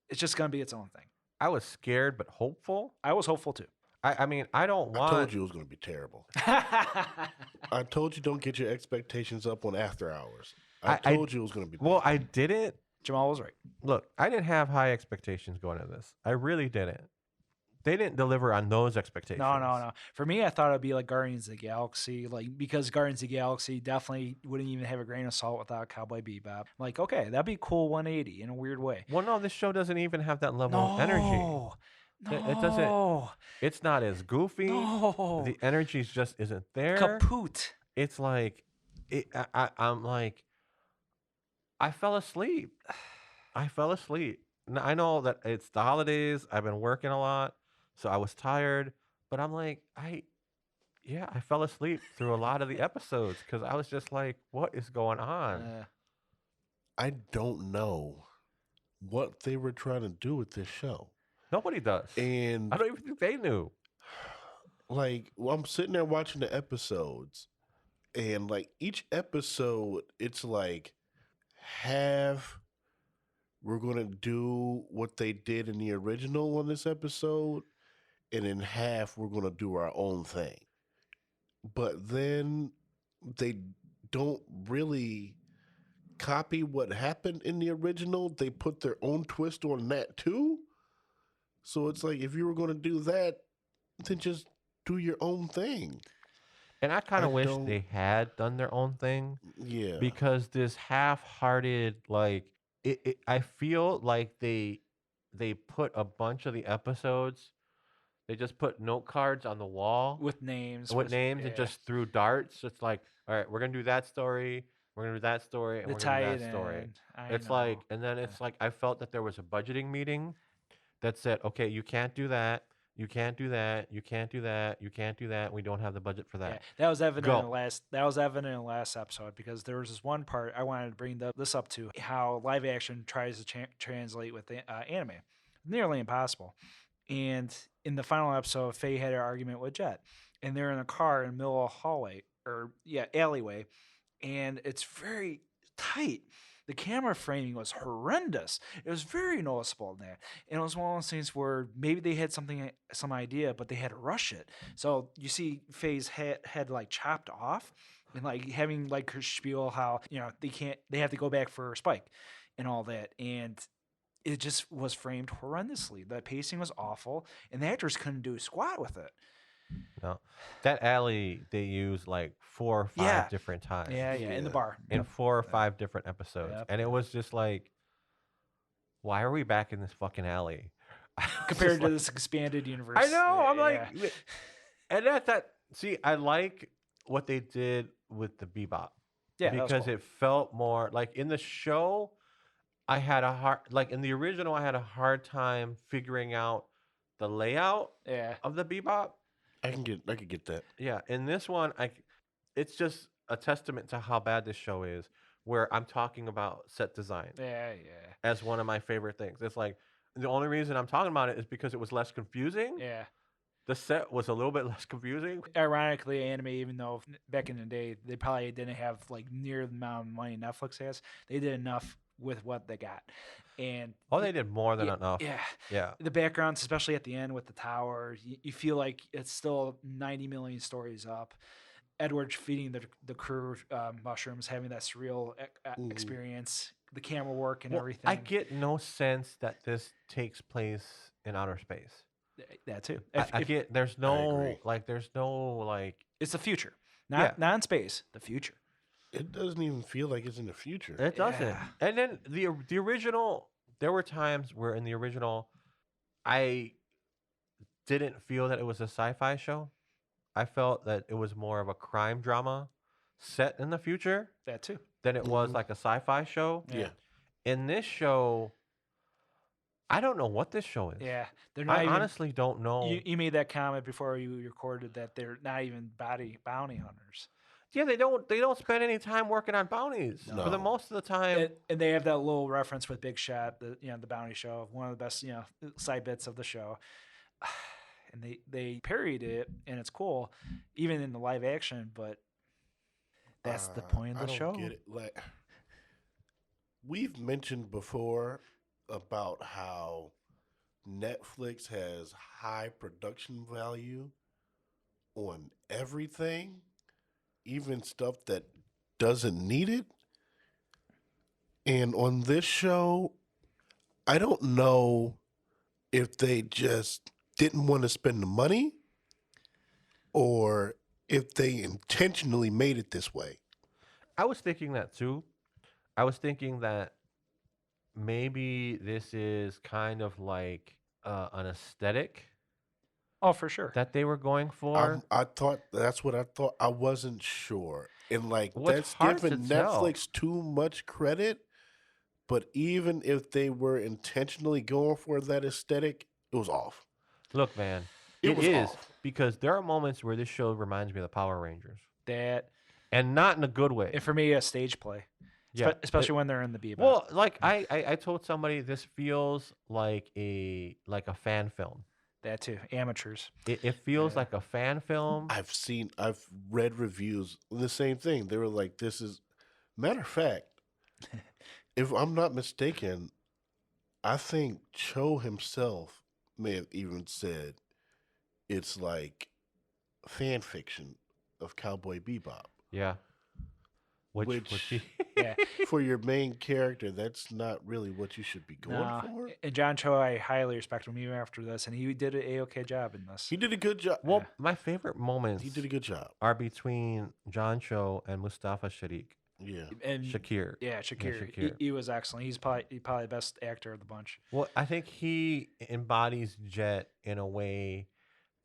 Speaker 1: It's just gonna be its own thing.
Speaker 2: I was scared but hopeful.
Speaker 1: I was hopeful too.
Speaker 2: I mean, I don't want.
Speaker 3: I told you it was going to be terrible. I told you don't get your expectations up on after hours. I told you it was going to be bad.
Speaker 2: Well, I didn't.
Speaker 1: Jamal was right.
Speaker 2: Look, I didn't have high expectations going into this. I really didn't. They didn't deliver on those expectations.
Speaker 1: No. For me, I thought it'd be like Guardians of the Galaxy, because Guardians of the Galaxy definitely wouldn't even have a grain of salt without Cowboy Bebop. Like, okay, that'd be cool 180 in a weird way.
Speaker 2: Well, no, this show doesn't even have that level of energy.
Speaker 1: No.
Speaker 2: It doesn't. It's not as goofy.
Speaker 1: No.
Speaker 2: The energy just isn't there.
Speaker 1: Kaput.
Speaker 2: It's like, I'm like, I fell asleep. I know that it's the holidays. I've been working a lot, so I was tired. But I'm like, I fell asleep through a lot of the episodes because I was just like, what is going on?
Speaker 3: I don't know what they were trying to do with this show.
Speaker 2: Nobody does.
Speaker 3: And
Speaker 2: I don't even think they knew.
Speaker 3: like, I'm sitting there watching the episodes, and like each episode, it's like half we're going to do what they did in the original on this episode, and in half we're going to do our own thing. But then they don't really copy what happened in the original. They put their own twist on that too. So it's like, if you were going to do that, then just do your own thing.
Speaker 2: And I kind
Speaker 3: I
Speaker 2: of wish
Speaker 3: don't-
Speaker 2: they had done their own thing.
Speaker 3: Yeah.
Speaker 2: Because this half-hearted, like, I feel like they put a bunch of the episodes, they just put note cards on the wall
Speaker 1: With names.
Speaker 2: and
Speaker 1: yeah.
Speaker 2: just threw darts. It's like, all right, we're gonna do that story, We're gonna do that story, and
Speaker 1: The
Speaker 2: we're gonna do
Speaker 1: tie
Speaker 2: that story.
Speaker 1: in. I
Speaker 2: It's
Speaker 1: know.
Speaker 2: like, and then it's like I felt that there was a budgeting meeting that said, okay, you can't do that, you can't do that, you can't do that, you can't do that. We don't have the budget for
Speaker 1: Yeah,
Speaker 2: that.
Speaker 1: that was evident in the
Speaker 2: Go.
Speaker 1: last. That was evident in the last episode because there was this one part I wanted to bring this up to how live action tries to translate with the, anime, nearly impossible. And in the final episode, Faye had an argument with Jet, and they're in a car in the middle of a hallway or alleyway, and it's very tight. The camera framing was horrendous. It was very noticeable in that. And it was one of those things where maybe they had some idea, but they had to rush it. So you see Faye's head like chopped off and like having like her spiel how, they have to go back for Spike and all that. And it just was framed horrendously. The pacing was awful, and the actors couldn't do squat with it.
Speaker 2: No, that alley they used like 4 or 5
Speaker 1: Yeah.
Speaker 2: different times.
Speaker 1: Yeah, in the
Speaker 3: Yeah.
Speaker 1: bar.
Speaker 2: In
Speaker 1: Yep.
Speaker 2: 4 or 5 different episodes,
Speaker 1: Yep.
Speaker 2: and it was just like, why are we back in this fucking alley? I was
Speaker 1: Compared
Speaker 2: just
Speaker 1: to
Speaker 2: like-
Speaker 1: this expanded universe.
Speaker 2: I know. I'm
Speaker 1: Yeah.
Speaker 2: like, and that's that. See, I like what they did with the Bebop
Speaker 1: yeah, that was
Speaker 2: because
Speaker 1: cool.
Speaker 2: it felt more like in the show. I had a hard, like in the original, I had a hard time figuring out the layout
Speaker 1: Yeah.
Speaker 2: of the Bebop.
Speaker 3: I could get that.
Speaker 2: Yeah, in this one, it's just a testament to how bad this show is. Where I'm talking about set design
Speaker 1: Yeah.
Speaker 2: as one of my favorite things. It's like the only reason I'm talking about it is because it was less confusing.
Speaker 1: Yeah.
Speaker 2: The set was a little bit less confusing.
Speaker 1: Ironically, anime, even though back in the day they probably didn't have like near the amount of money Netflix has, they did enough with what they got. And
Speaker 2: Oh, they did more than
Speaker 1: yeah,
Speaker 2: enough.
Speaker 1: Yeah.
Speaker 2: Yeah.
Speaker 1: The backgrounds, especially at the end with the tower, you feel like it's still 90 million stories up. Edward feeding the crew mushrooms, having that surreal experience, the camera work and
Speaker 2: Well,
Speaker 1: everything.
Speaker 2: I get no sense that this takes place in outer space.
Speaker 1: that too.
Speaker 2: I get there's no
Speaker 3: agree.
Speaker 2: like
Speaker 1: It's the future,
Speaker 2: Yeah.
Speaker 1: not in space. The future.
Speaker 3: It doesn't even feel like it's in the future.
Speaker 2: it doesn't.
Speaker 1: Yeah.
Speaker 2: And then the original, there were times where in the original, I didn't feel that it was a sci-fi show. I felt that it was more of a crime drama set in the future
Speaker 1: That too.
Speaker 2: than it was
Speaker 3: Mhm.
Speaker 2: like a sci-fi show.
Speaker 3: Yeah.
Speaker 2: In this show, I don't know what this show is.
Speaker 1: Yeah, they're not
Speaker 2: I
Speaker 1: even.
Speaker 2: honestly don't know.
Speaker 1: You made that comment before you recorded that they're not even bounty hunters.
Speaker 2: Yeah, they don't spend any time working on bounties. For the
Speaker 3: No.
Speaker 2: most of the time,
Speaker 1: And they have that little reference with Big Shot, the bounty show, one of the best side bits of the show. And they parodied it, and it's cool, even in the live action. But that's the point of
Speaker 3: I
Speaker 1: the
Speaker 3: don't
Speaker 1: show.
Speaker 3: Get it. Like we've mentioned before about how Netflix has high production value on everything, even stuff that doesn't need it. And on this show, I don't know if they just didn't want to spend the money or if they intentionally made it this way.
Speaker 2: I was thinking that too. I was thinking that maybe this is kind of like an aesthetic
Speaker 1: Oh, for sure.
Speaker 2: that they were going for.
Speaker 3: I thought that's what I thought. I wasn't sure. And like
Speaker 2: Well,
Speaker 3: that's
Speaker 2: it's hard to
Speaker 3: giving
Speaker 2: tell.
Speaker 3: Netflix too much credit. But even if they were intentionally going for that aesthetic, it was off.
Speaker 2: Look, man,
Speaker 3: It
Speaker 2: it
Speaker 3: was
Speaker 2: is
Speaker 3: off.
Speaker 2: because there are moments where this show reminds me of the Power Rangers,
Speaker 1: That,
Speaker 2: and not in a good way.
Speaker 1: and for me, a stage play,
Speaker 2: Yeah,
Speaker 1: especially when they're in the bebop.
Speaker 2: well, like I told somebody, this feels like a fan film.
Speaker 1: That too, amateurs.
Speaker 2: It feels
Speaker 1: Yeah.
Speaker 2: like a fan film.
Speaker 3: I've read reviews the same thing. They were like, "This is." Matter of fact, if I'm not mistaken, I think Cho himself may have even said it's like fan fiction of Cowboy Bebop.
Speaker 2: Yeah. Which he,
Speaker 1: Yeah.
Speaker 3: For your main character, that's not really what you should be going
Speaker 1: No,
Speaker 3: for.
Speaker 1: and John Cho, I highly respect him even after this, and he did an a-okay job in this.
Speaker 3: He did a good job.
Speaker 2: well, my favorite moments
Speaker 3: He did a good job.
Speaker 2: are between John Cho and Mustafa Shadiq.
Speaker 3: Yeah.
Speaker 1: And
Speaker 2: Shakir.
Speaker 1: yeah, Shakir,
Speaker 2: Shakir.
Speaker 1: He was excellent. He's probably the best actor of the bunch.
Speaker 2: Well, I think he embodies Jet in a way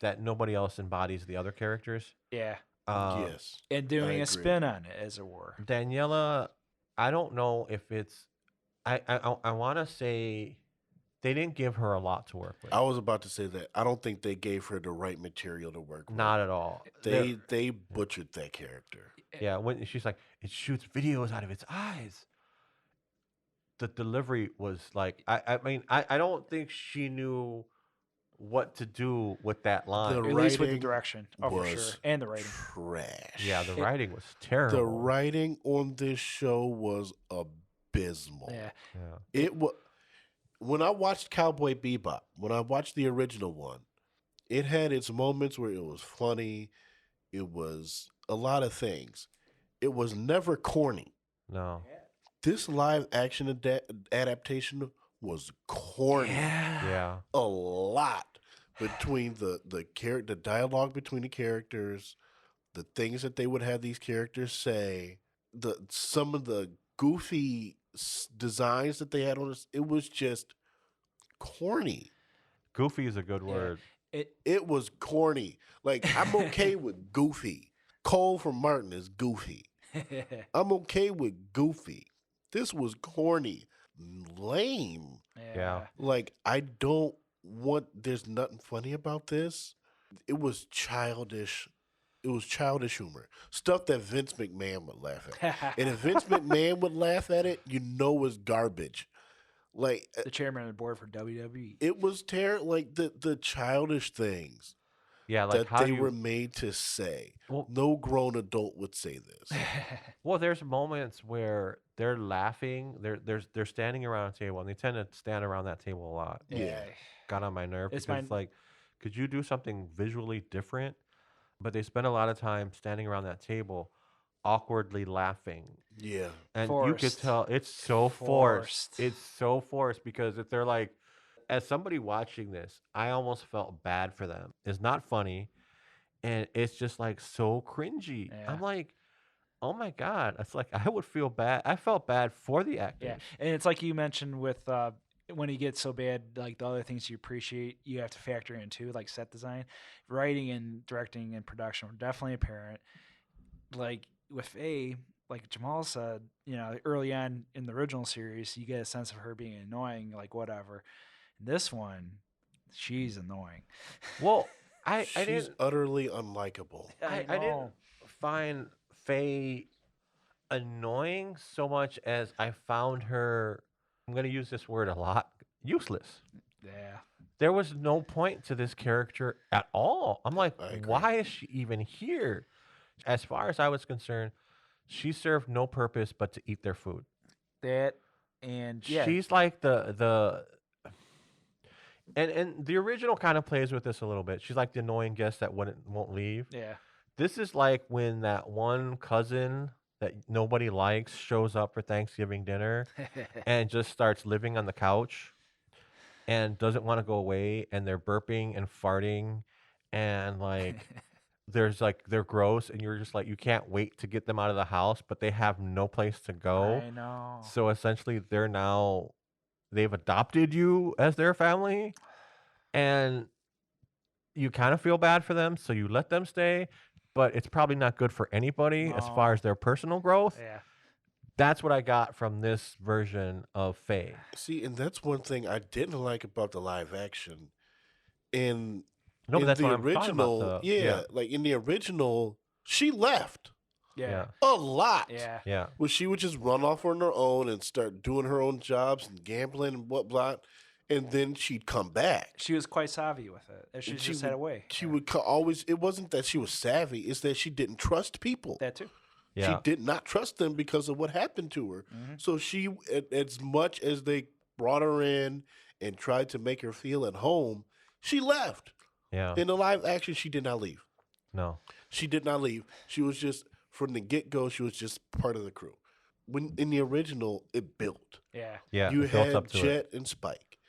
Speaker 2: that nobody else embodies the other characters.
Speaker 1: Yeah,
Speaker 3: Yes.
Speaker 1: and doing
Speaker 3: agree.
Speaker 1: a spin on it, as it were.
Speaker 2: Daniela, I don't know if it's. I want to say they didn't give her a lot to work with.
Speaker 3: I was about to say that. I don't think they gave her the right material to work with.
Speaker 2: Not at all.
Speaker 3: They butchered that character.
Speaker 2: Yeah, when she's like, it shoots videos out of its eyes. The delivery was like, I mean, I don't think she knew what to do with that line.
Speaker 3: The
Speaker 1: At least with the
Speaker 3: writing
Speaker 1: direction, for
Speaker 3: was
Speaker 1: sure, and the writing.
Speaker 3: trash.
Speaker 2: Yeah, the writing was terrible.
Speaker 3: The writing on this show was abysmal.
Speaker 1: Yeah,
Speaker 2: Yeah.
Speaker 3: It was when I watched Cowboy Bebop, when I watched the original one, it had its moments where it was funny. It was a lot of things. It was never corny.
Speaker 2: No.
Speaker 3: This live action adaptation was corny.
Speaker 2: Yeah.
Speaker 3: A lot between the dialogue between the characters, the things that they would have these characters say, some of the goofy designs that they had on this. It was just corny.
Speaker 2: Goofy is a good word.
Speaker 3: It was corny. Like, I'm okay with goofy. Cole from Martin is goofy. I'm okay with goofy. This was corny, lame.
Speaker 2: Yeah.
Speaker 3: Like, there's nothing funny about this. It was childish. It was childish humor. Stuff that Vince McMahon would laugh at. And if Vince McMahon would laugh at it, you know it's garbage. Like,
Speaker 1: the chairman of the board for WWE.
Speaker 3: it was terrible. Like, the childish things
Speaker 2: Yeah, like
Speaker 3: that
Speaker 2: how
Speaker 3: they
Speaker 2: do you,
Speaker 3: were made to say.
Speaker 2: Well-
Speaker 3: No grown adult would say this.
Speaker 2: Well, there's moments where they're laughing. They're standing around a table, and they tend to stand around that table a lot.
Speaker 3: Yeah.
Speaker 2: Got on my nerve
Speaker 1: It's
Speaker 2: because it's like, could you do something visually different? But they spend a lot of time standing around that table, awkwardly laughing,
Speaker 3: Yeah.
Speaker 2: and you could
Speaker 1: Forced.
Speaker 2: tell it's so forced.
Speaker 1: Forced.
Speaker 2: It's so forced because if they're like, as somebody watching this, I almost felt bad for them. It's not funny, and it's just like so cringy.
Speaker 1: Yeah.
Speaker 2: I'm like, oh my god, it's like I would feel bad. I felt bad for the actors.
Speaker 1: Yeah, and it's like you mentioned with when he gets so bad, like the other things you appreciate, you have to factor in too, like set design, writing, and directing and production were definitely apparent. Like with Faye, like Jamaal said, early on in the original series, you get a sense of her being annoying, like whatever. In this one, she's annoying.
Speaker 2: Well, I
Speaker 3: She's
Speaker 2: didn't
Speaker 3: utterly unlikable.
Speaker 2: I didn't find Faye annoying so much as I found her, I'm going to use this word a lot, useless.
Speaker 1: Yeah.
Speaker 2: There was no point to this character at all. I'm like,
Speaker 3: I agree.
Speaker 2: why is she even here? As far as I was concerned, she served no purpose but to eat their food.
Speaker 1: That and yeah.
Speaker 2: She's like and the original kind of plays with this a little bit. She's like the annoying guest that won't leave.
Speaker 1: Yeah.
Speaker 2: This is like when that one cousin that nobody likes shows up for Thanksgiving dinner and just starts living on the couch and doesn't want to go away, and they're burping and farting and like they're gross, and you're just like, you can't wait to get them out of the house, but they have no place to go.
Speaker 1: I know.
Speaker 2: So essentially they've adopted you as their family, and you kind of feel bad for them, so you let them stay, but it's probably not good for anybody as far
Speaker 1: No.
Speaker 2: as their personal growth.
Speaker 1: Yeah.
Speaker 2: That's what I got from this version of Faye.
Speaker 3: See, and that's one thing I didn't like about the live action. In
Speaker 2: No, but
Speaker 3: in
Speaker 2: that's
Speaker 3: the
Speaker 2: what I'm talking
Speaker 3: original,
Speaker 2: about.
Speaker 3: like in the original, she left
Speaker 1: Yeah.
Speaker 3: a lot.
Speaker 1: Yeah.
Speaker 2: Yeah.
Speaker 3: Well, she would just run off on her own and start doing her own jobs and gambling and whatnot, and then she'd come back.
Speaker 1: She was quite savvy with it. She
Speaker 3: And
Speaker 1: just had a way.
Speaker 3: She would always. It wasn't that she was savvy; it's that she didn't trust people.
Speaker 1: That too.
Speaker 2: Yeah.
Speaker 3: She did not trust them because of what happened to her.
Speaker 1: Mhm.
Speaker 3: So she, as much as they brought her in and tried to make her feel at home, she left.
Speaker 2: Yeah.
Speaker 3: In the live action, she did not leave.
Speaker 2: No.
Speaker 3: She did not leave. She was just from the get go. She was just part of the crew. When in the original, it built.
Speaker 1: Yeah.
Speaker 2: Yeah.
Speaker 3: You
Speaker 2: it built
Speaker 3: had
Speaker 2: up to it.
Speaker 3: Jet and Spike,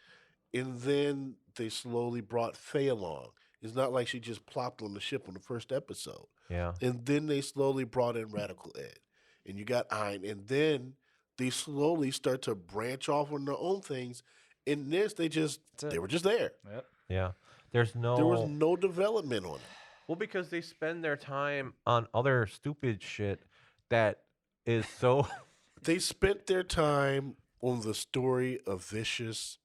Speaker 3: and then they slowly brought Faye along. It's not like she just plopped on the ship on the first episode.
Speaker 2: Yeah.
Speaker 3: And then they slowly brought in Radical Ed, and you got Ein, and then they slowly start to branch off on their own things. In this, they
Speaker 1: That's it.
Speaker 3: were just there.
Speaker 1: Yep.
Speaker 2: Yeah. There was
Speaker 3: There was no development on it.
Speaker 2: Well, because they spend their time on other stupid shit that is so.
Speaker 3: They spent their time on the story of Vicious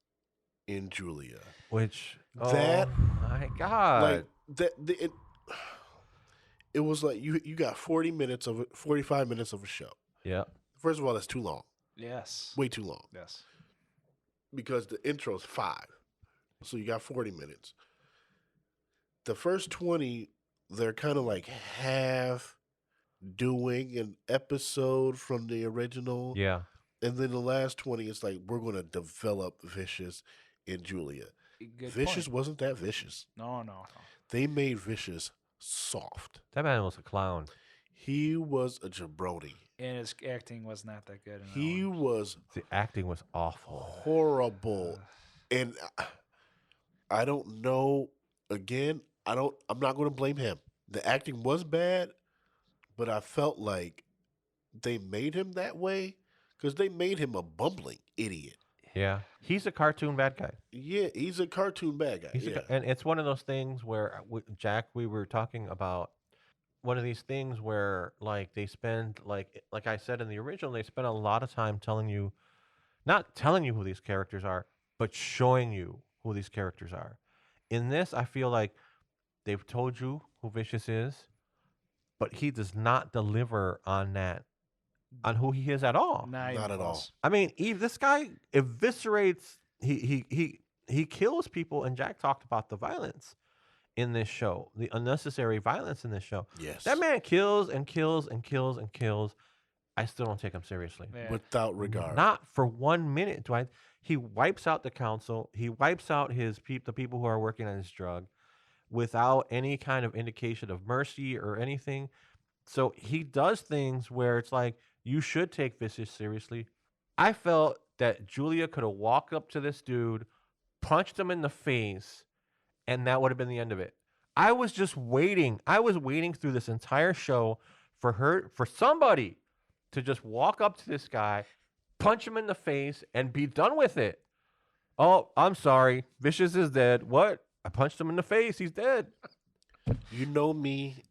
Speaker 3: and Julia.
Speaker 2: Which.
Speaker 3: That,
Speaker 2: Oh my God.
Speaker 3: Like that, it was like you got 45 minutes of a show.
Speaker 2: Yeah.
Speaker 3: First of all, that's too long,
Speaker 1: Yes.
Speaker 3: way too long,
Speaker 1: Yes.
Speaker 3: because the intro's 5, so you got 40 minutes. The first 20, they're kind of like half doing an episode from the original,
Speaker 2: Yeah.
Speaker 3: and then the last 20 is like we're going to develop Vicious and Julia.
Speaker 1: Good
Speaker 3: Vicious
Speaker 1: point.
Speaker 3: wasn't that vicious.
Speaker 1: No, no.
Speaker 3: They made Vicious soft.
Speaker 2: That man was a clown.
Speaker 3: He was a jabroni.
Speaker 1: And his acting was not that good. In that
Speaker 3: He
Speaker 1: one.
Speaker 3: was
Speaker 2: The acting was awful.
Speaker 3: horrible. And I don't know. Again, I'm not going to blame him. The acting was bad, but I felt like they made him that way because they made him a bumbling idiot.
Speaker 2: Yeah. He's a cartoon bad guy.
Speaker 3: Yeah, he's a cartoon bad guy.
Speaker 2: He's
Speaker 3: Yeah.
Speaker 2: and it's one of those things where, Jack, we were talking about one of these things where, like, they spend, like I said in the original, they spend a lot of time not telling you who these characters are, but showing you who these characters are. In this, I feel like they've told you who Vicious is, but he does not deliver on that, on who he is at all.
Speaker 1: Not
Speaker 3: Not at all.
Speaker 1: close.
Speaker 2: I mean, this guy eviscerates. He kills people, and Jack talked about the violence in this show, the unnecessary violence in this show.
Speaker 3: Yes.
Speaker 2: That man kills and kills and kills and kills. I still don't take him seriously.
Speaker 1: Yeah.
Speaker 3: Without regard.
Speaker 2: Not for 1 minute do I. He wipes out the council. He wipes out the people who are working on his drug, without any kind of indication of mercy or anything. So he does things where it's like, you should take Vicious seriously. I felt that Julia could have walked up to this dude, punched him in the face, and that would have been the end of it. I was just waiting. I was waiting through this entire show for somebody to just walk up to this guy, punch him in the face, and be done with it. Oh, I'm sorry. Vicious is dead. What? I punched him in the face. He's dead.
Speaker 3: You know me,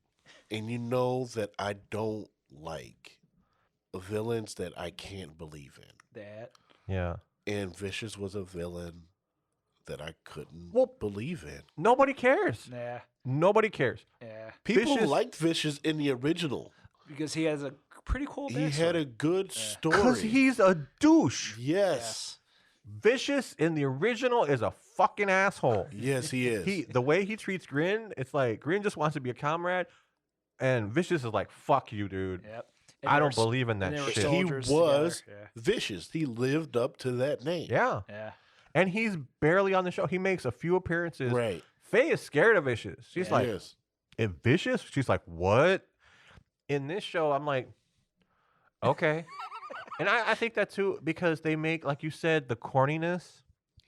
Speaker 3: and you know that I don't like villains that I can't believe in.
Speaker 1: That.
Speaker 2: Yeah.
Speaker 3: And Vicious was a villain that I couldn't
Speaker 2: Well,
Speaker 3: believe in.
Speaker 2: Nobody cares.
Speaker 1: Nah.
Speaker 2: Nobody cares.
Speaker 1: Yeah.
Speaker 3: People
Speaker 2: Vicious-
Speaker 3: liked Vicious in the original.
Speaker 1: Because he has a pretty cool
Speaker 3: He had a
Speaker 1: backstory.
Speaker 3: good
Speaker 1: Yeah.
Speaker 3: story.
Speaker 2: Because he's a douche.
Speaker 3: Yes.
Speaker 2: Vicious in the original is a fucking asshole.
Speaker 3: Yes, he is.
Speaker 2: The way he treats Grin, it's like Grin just wants to be a comrade, and Vicious is like, "Fuck you, dude.
Speaker 1: Yep.
Speaker 2: I don't believe in that
Speaker 1: and they were
Speaker 2: shit."
Speaker 3: He
Speaker 1: soldiers
Speaker 3: was
Speaker 1: together.
Speaker 3: Vicious. He lived up to that name.
Speaker 2: Yeah,
Speaker 1: Yeah.
Speaker 2: and he's barely on the show. He makes a few appearances.
Speaker 3: Right.
Speaker 2: Faye is scared of Vicious. She's
Speaker 1: Yeah.
Speaker 2: like,
Speaker 3: Yes.
Speaker 2: "If Vicious?" She's like, "What?" In this show, I'm like, okay. And I think that too, because they make, like you said, the corniness.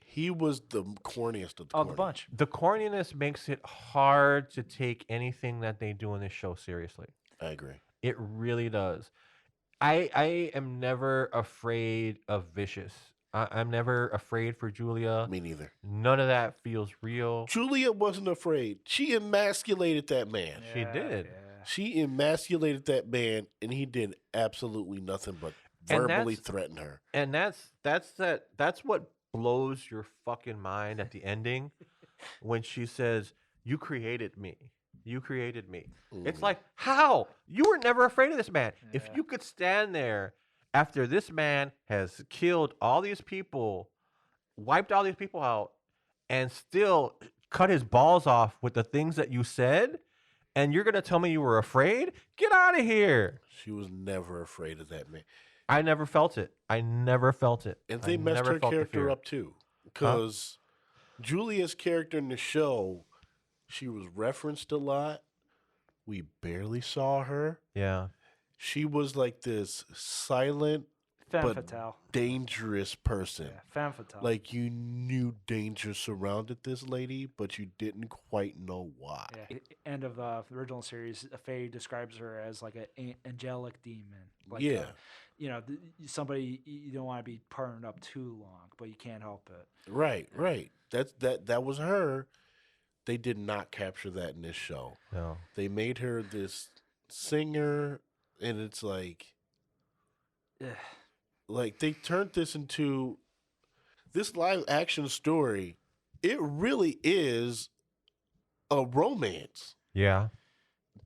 Speaker 3: He was the corniest of the
Speaker 1: Of the
Speaker 3: corny.
Speaker 1: bunch.
Speaker 2: The corniness makes it hard to take anything that they do in this show seriously.
Speaker 3: I agree.
Speaker 2: It really does. I am never afraid of Vicious. I'm never afraid for Julia.
Speaker 3: Me neither.
Speaker 2: None of that feels real.
Speaker 3: Julia wasn't afraid. She emasculated that man.
Speaker 2: She
Speaker 1: Yeah,
Speaker 2: did.
Speaker 1: Yeah.
Speaker 3: She emasculated that man, and he did absolutely nothing but
Speaker 2: And
Speaker 3: verbally
Speaker 2: that's-
Speaker 3: threaten her.
Speaker 2: And that's what blows your fucking mind at the ending when she says, "You created me. You created me." It's
Speaker 3: Mhm.
Speaker 2: like, how? You were never afraid of this man. If
Speaker 1: Yeah.
Speaker 2: you could stand there after this man has killed all these people, wiped all these people out, and still cut his balls off with the things that you said, and you're going to tell me you were afraid? Get out of here.
Speaker 3: She was never afraid of that man.
Speaker 2: I never felt it. I never felt it.
Speaker 3: And
Speaker 2: I
Speaker 3: they messed
Speaker 2: never
Speaker 3: her
Speaker 2: felt the
Speaker 3: character
Speaker 2: fear.
Speaker 3: up too. Because Julia's character in the show, she was referenced a lot. We barely saw her.
Speaker 2: Yeah.
Speaker 3: She was like this silent,
Speaker 1: Femme
Speaker 3: but
Speaker 1: fatale.
Speaker 3: dangerous person.
Speaker 1: Yeah. Femme fatale.
Speaker 3: Like you knew danger surrounded this lady, but you didn't quite know why.
Speaker 1: Yeah. End of the original series, Faye describes her as like an angelic demon. Like,
Speaker 3: Yeah.
Speaker 1: somebody you don't want to be partnered up too long, but you can't help it.
Speaker 3: Right, right. That was her. They did not capture that in this show.
Speaker 2: No.
Speaker 3: They made her this singer, and it's
Speaker 1: Ugh.
Speaker 3: like they turned this into this live action story. It really is a romance.
Speaker 2: Yeah,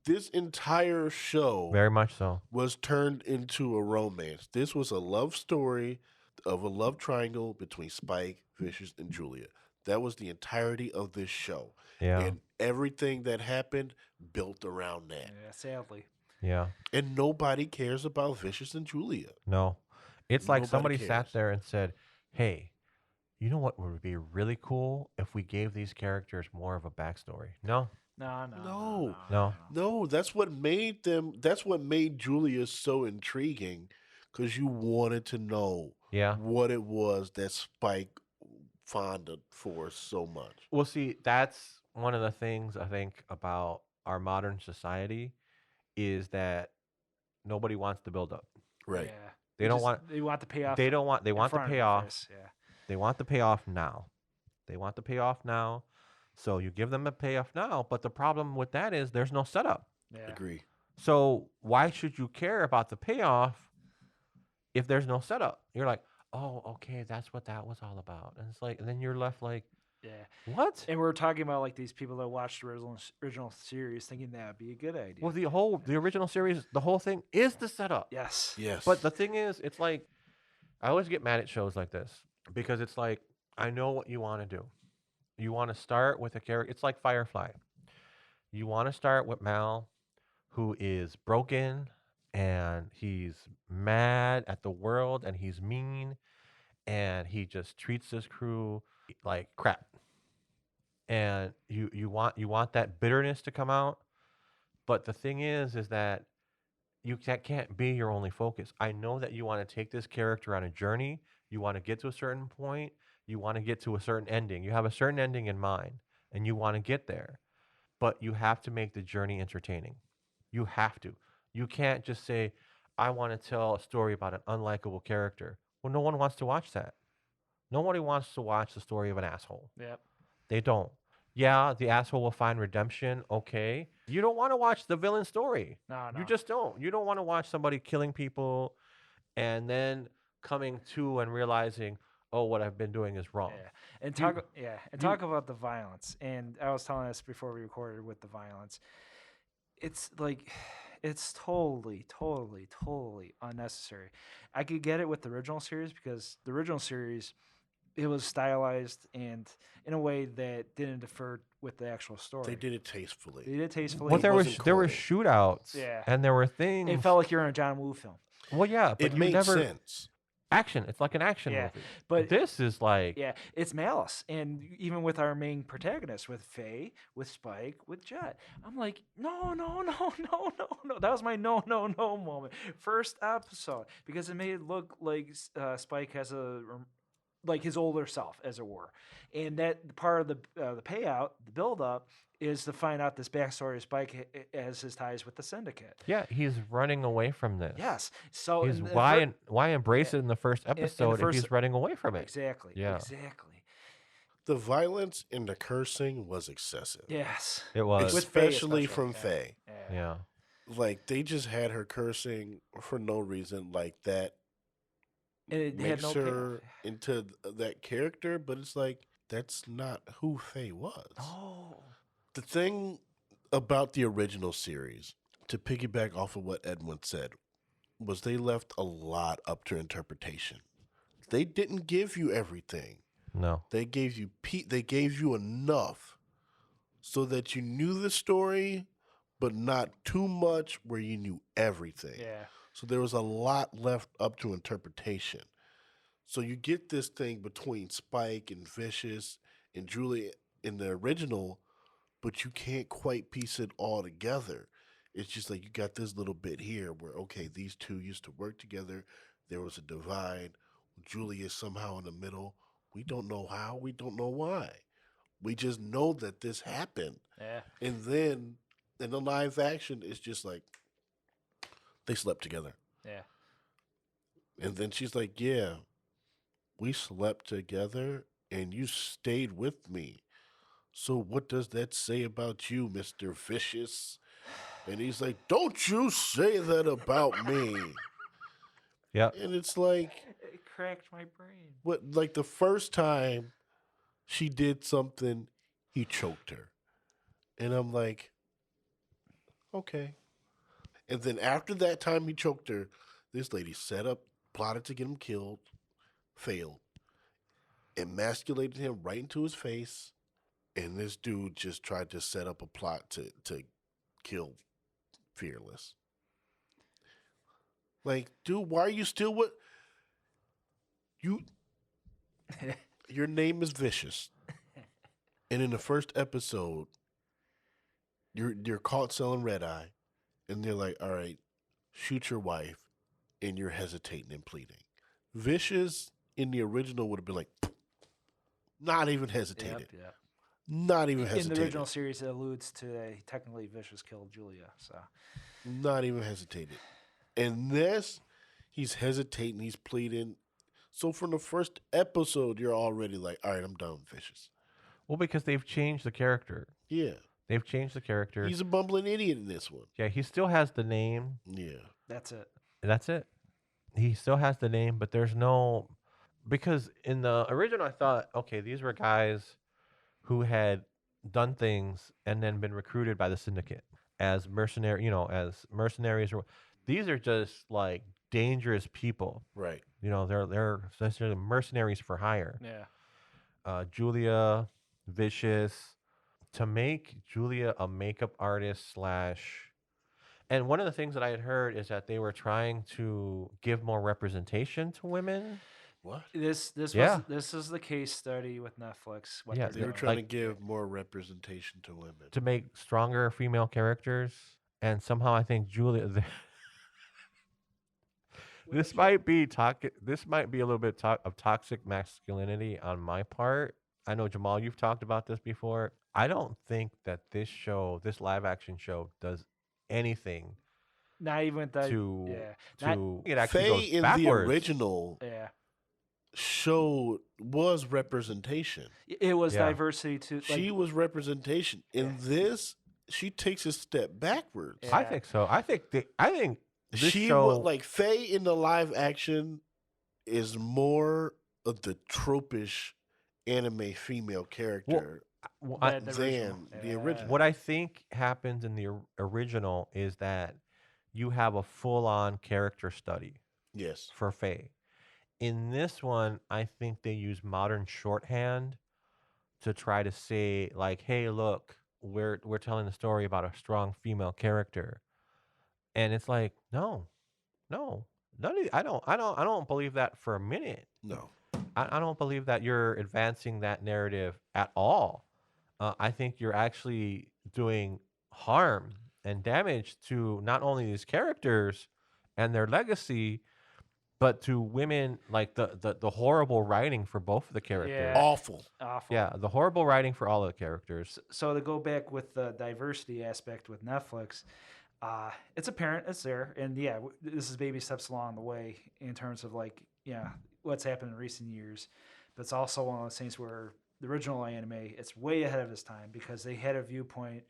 Speaker 3: This entire show
Speaker 2: very much so.
Speaker 3: was turned into a romance. This was a love story of a love triangle between Spike, Vicious, and Julia. That was the entirety of this show.
Speaker 2: Yeah,
Speaker 3: And everything that happened built around that.
Speaker 1: Yeah, sadly.
Speaker 2: yeah.
Speaker 3: And nobody cares about Vicious and Julia.
Speaker 2: No, it's like
Speaker 3: Nobody
Speaker 2: somebody sat
Speaker 3: cares.
Speaker 2: there and said, "Hey, you know what would be really cool if we gave these characters more of a backstory?" No,
Speaker 3: No. No, that's what made Julia so intriguing, because you wanted to know
Speaker 2: yeah.
Speaker 3: what it was that Spike fonded for so much.
Speaker 2: Well, see, that's one of the things I think about our modern society is that nobody wants to build up.
Speaker 3: Right.
Speaker 1: Yeah.
Speaker 2: They don't want.
Speaker 1: They want the payoff.
Speaker 2: They don't want. They
Speaker 1: in
Speaker 2: want the
Speaker 1: front of
Speaker 2: payoff.
Speaker 1: this, Yeah.
Speaker 2: They want the payoff now. They want the payoff now. So you give them a payoff now, but the problem with that is there's no setup.
Speaker 1: Yeah.
Speaker 3: Agree.
Speaker 2: So why should you care about the payoff if there's no setup? You're like, oh, okay, that's what that was all about. And it's like, and then you're left like,
Speaker 1: Yeah.
Speaker 2: what?
Speaker 1: And we're talking about like these people that watched the original series, thinking that would be a good idea.
Speaker 2: Well, the original series, the whole thing is the setup.
Speaker 1: Yes.
Speaker 3: Yes.
Speaker 2: But the thing is, it's like, I always get mad at shows like this because it's like, I know what you want to do. You want to start with a character. It's like Firefly. You want to start with Mal, who is broken and he's mad at the world and he's mean and he just treats his crew like crap. And you want that bitterness to come out. But the thing is that that can't be your only focus. I know that you want to take this character on a journey. You want to get to a certain point. You want to get to a certain ending. You have a certain ending in mind, and you want to get there. But you have to make the journey entertaining. You have to. You can't just say, I want to tell a story about an unlikable character. Well, no one wants to watch that. Nobody wants to watch the story of an asshole.
Speaker 1: Yep.
Speaker 2: They don't. Yeah, the asshole will find redemption. Okay. You don't want to watch the villain story.
Speaker 1: No.
Speaker 2: You just don't. You don't want to watch somebody killing people and then coming to and realizing, oh, what I've been doing is wrong.
Speaker 1: Yeah. And talk about the violence. And I was telling us before we recorded with the violence. It's like it's totally unnecessary. I could get it with the original series because the original series it was stylized and in a way that didn't differ with the actual story.
Speaker 3: They did it tastefully.
Speaker 1: They did it tastefully.
Speaker 2: Well, there were
Speaker 3: wasn't
Speaker 2: shootouts.
Speaker 1: Yeah.
Speaker 2: And there were things.
Speaker 1: It felt like you're in a John Woo film.
Speaker 2: Well, yeah, but
Speaker 3: It
Speaker 2: you
Speaker 3: made
Speaker 2: never
Speaker 3: sense.
Speaker 2: action. It's like an action
Speaker 1: Yeah,
Speaker 2: movie.
Speaker 1: but
Speaker 2: this is like
Speaker 1: yeah, it's malice, and even with our main protagonist, with Faye, with Spike, with Jet, I'm like, no. That was my no moment. First episode, because it made it look like Spike has like his older self, as it were, and that part of the payout, the build up, is to find out this backstory of Spike as his ties with the Syndicate.
Speaker 2: yeah, he's running away from this.
Speaker 1: Yes, so
Speaker 2: He's
Speaker 1: in the
Speaker 2: why embrace it in the first episode if he's running away from it?
Speaker 1: exactly,
Speaker 2: Yeah.
Speaker 1: exactly.
Speaker 3: The violence and the cursing was excessive.
Speaker 1: Yes,
Speaker 2: It was.
Speaker 1: With Faye
Speaker 3: Especially from
Speaker 1: yeah.
Speaker 3: Faye.
Speaker 2: Yeah.
Speaker 3: Like, they just had her cursing for no reason like that.
Speaker 1: And it had
Speaker 3: Makes
Speaker 1: no
Speaker 3: her
Speaker 1: payoff.
Speaker 3: into that character, but it's like, that's not who Faye was.
Speaker 1: Oh.
Speaker 3: The thing about the original series, to piggyback off of what Edwin said, was they left a lot up to interpretation. They didn't give you everything.
Speaker 2: No.
Speaker 3: They gave you enough so that you knew the story, but not too much where you knew everything.
Speaker 1: Yeah.
Speaker 3: So there was a lot left up to interpretation. So you get this thing between Spike and Vicious and Julia in the original, but you can't quite piece it all together. It's just like you got this little bit here where, okay, these two used to work together. There was a divide. Julia is somehow in the middle. We don't know how. We don't know why. We just know that this happened.
Speaker 1: Yeah.
Speaker 3: And then in the live action, it's just like they slept together.
Speaker 1: Yeah.
Speaker 3: And then she's like, yeah, we slept together and you stayed with me. so what does that say about you, Mr. Vicious? And he's like, don't you say that about me.
Speaker 2: Yep.
Speaker 3: And it's like,
Speaker 1: It cracked my brain.
Speaker 3: what? Like the first time she did something, he choked her. And I'm like, okay. And then after that time he choked her, this lady set up, plotted to get him killed, failed, emasculated him right into his face, and this dude just tried to set up a plot to kill Fearless. Like, dude, why are you still with you? Your name is Vicious, and in the first episode, you're caught selling red eye, and they're like, all right, shoot your wife, and you're hesitating and pleading. Vicious in the original would have been like, not even hesitated.
Speaker 1: Yep.
Speaker 3: Not even
Speaker 1: In
Speaker 3: hesitated.
Speaker 1: the original series, it alludes to technically Vicious killed Julia. So
Speaker 3: Not even hesitated. And this, he's hesitating, he's pleading. So from the first episode, you're already like, all right, I'm done with Vicious.
Speaker 2: Well, because they've changed the character.
Speaker 3: Yeah.
Speaker 2: They've changed the character.
Speaker 3: He's a bumbling idiot in this one.
Speaker 2: Yeah, he still has the name.
Speaker 3: Yeah.
Speaker 1: that's it.
Speaker 2: That's it. He still has the name, but there's no, because in the original, I thought, okay, these were guys who had done things and then been recruited by the syndicate as as mercenaries. Or these are just like dangerous people.
Speaker 3: Right.
Speaker 2: They're essentially mercenaries for hire.
Speaker 1: Yeah.
Speaker 2: Julia, Vicious, to make Julia a makeup artist / and one of the things that I had heard is that they were trying to give more representation to women.
Speaker 3: What?
Speaker 1: This
Speaker 2: Yeah.
Speaker 1: this is the case study with Netflix. What
Speaker 2: Yeah,
Speaker 1: they're
Speaker 3: They were
Speaker 1: doing.
Speaker 3: trying
Speaker 2: Like-
Speaker 3: to give more representation to women.
Speaker 2: To make stronger female characters, and somehow I think Julia. This might be This might be a little bit of toxic masculinity on my part. I know Jamaal, you've talked about this before. I don't think that this live action show, does anything
Speaker 1: Not even with that.
Speaker 2: to
Speaker 1: yeah.
Speaker 2: it actually
Speaker 3: Faye
Speaker 2: goes
Speaker 3: in
Speaker 2: backwards.
Speaker 3: the original
Speaker 1: Yeah.
Speaker 3: show was representation.
Speaker 1: It was
Speaker 2: Yeah.
Speaker 1: diversity too.
Speaker 3: She was representation. In this, she takes a step backwards.
Speaker 2: I
Speaker 1: Yeah.
Speaker 2: think so. I think this
Speaker 3: She
Speaker 2: show,
Speaker 3: was like Faye in the live action is more of the tropish anime female character
Speaker 2: I-
Speaker 1: The
Speaker 3: than the original.
Speaker 2: what I think happens in the original is that you have a full-on character study
Speaker 3: Yes.
Speaker 2: for Faye. In this one, I think they use modern shorthand to try to say like, "Hey, look, we're telling a story about a strong female character," and it's like, no, none of, I don't believe that for a minute.
Speaker 3: No.
Speaker 2: I don't believe that you're advancing that narrative at all. I think you're actually doing harm and damage to not only these characters and their legacy, but to women. Like the horrible writing for both of the characters.
Speaker 1: Yeah.
Speaker 3: Awful.
Speaker 1: awful.
Speaker 2: Yeah, the horrible writing for all of the characters.
Speaker 1: So to go back with the diversity aspect with Netflix, it's apparent, it's there, and yeah, this is baby steps along the way in terms of like what's happened in recent years, but it's also one of those things where the original anime, it's way ahead of its time because they had a viewpoint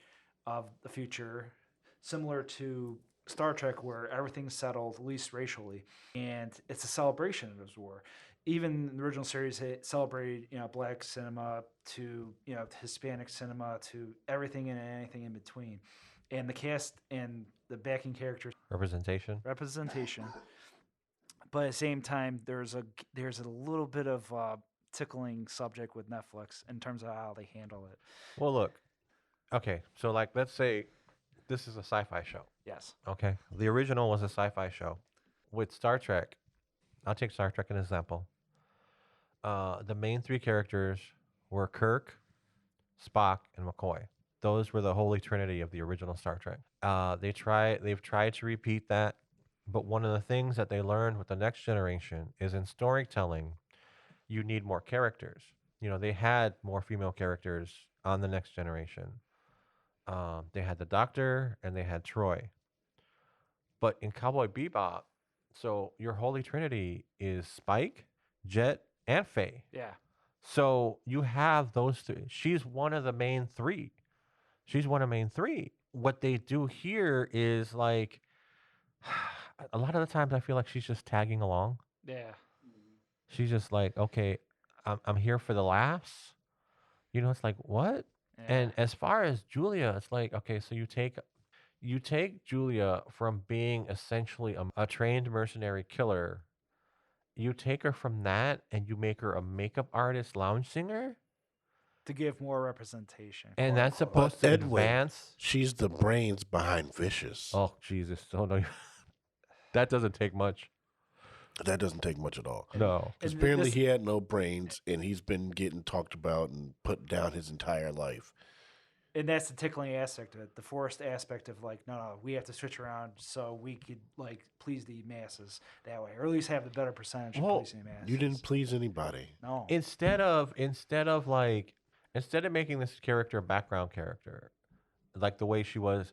Speaker 1: of the future similar to Star Trek, where everything's settled, at least racially, and it's a celebration of this war. Even the original series, it celebrated black cinema to Hispanic cinema to everything and anything in between, and the cast and the backing characters
Speaker 2: Representation.
Speaker 1: but at the same time there's a little bit of tickling subject with Netflix in terms of how they handle it.
Speaker 2: Well, look. Okay, so like, let's say this is a sci-fi show.
Speaker 1: Yes.
Speaker 2: Okay, the original was a sci-fi show. With Star Trek, I'll take Star Trek as an example. The main three characters were Kirk, Spock, and McCoy. Those were the holy trinity of the original Star Trek. They've tried to repeat that, but one of the things that they learned with the next generation is in storytelling, you need more characters. They had more female characters on the next generation. They had the Doctor and they had Troy. But in Cowboy Bebop, so your holy trinity is Spike, Jet, and Faye.
Speaker 1: Yeah.
Speaker 2: So you have those three. She's one of the main three. She's one of the main three. What they do here is like a lot of the times I feel like she's just tagging along.
Speaker 1: Yeah.
Speaker 2: She's just like, okay, I'm here for the laughs. You know, it's like what?
Speaker 1: Yeah.
Speaker 2: And as far as Julia, it's like, okay, so you take Julia from being essentially a trained mercenary killer. You take her from that and you make her a makeup artist, lounge singer,
Speaker 1: to give more representation.
Speaker 2: and
Speaker 1: quote
Speaker 2: that's
Speaker 1: unquote.
Speaker 2: supposed to
Speaker 3: Edwin,
Speaker 2: advance.
Speaker 3: she's the brains behind Vicious.
Speaker 2: Oh Jesus! Oh no, that doesn't take much.
Speaker 3: That doesn't take much at all.
Speaker 2: No.
Speaker 3: Because
Speaker 1: And
Speaker 3: apparently
Speaker 1: this-
Speaker 3: he had no brains, and he's been getting talked about and put down his entire life.
Speaker 1: And that's the tickling aspect of it, the forced aspect of like, no, we have to switch around so we could like please the masses that way, or at least have the better percentage of
Speaker 2: Well,
Speaker 1: pleasing the masses.
Speaker 3: You didn't please anybody.
Speaker 1: No.
Speaker 2: Instead of making this character a background character, like the way she was,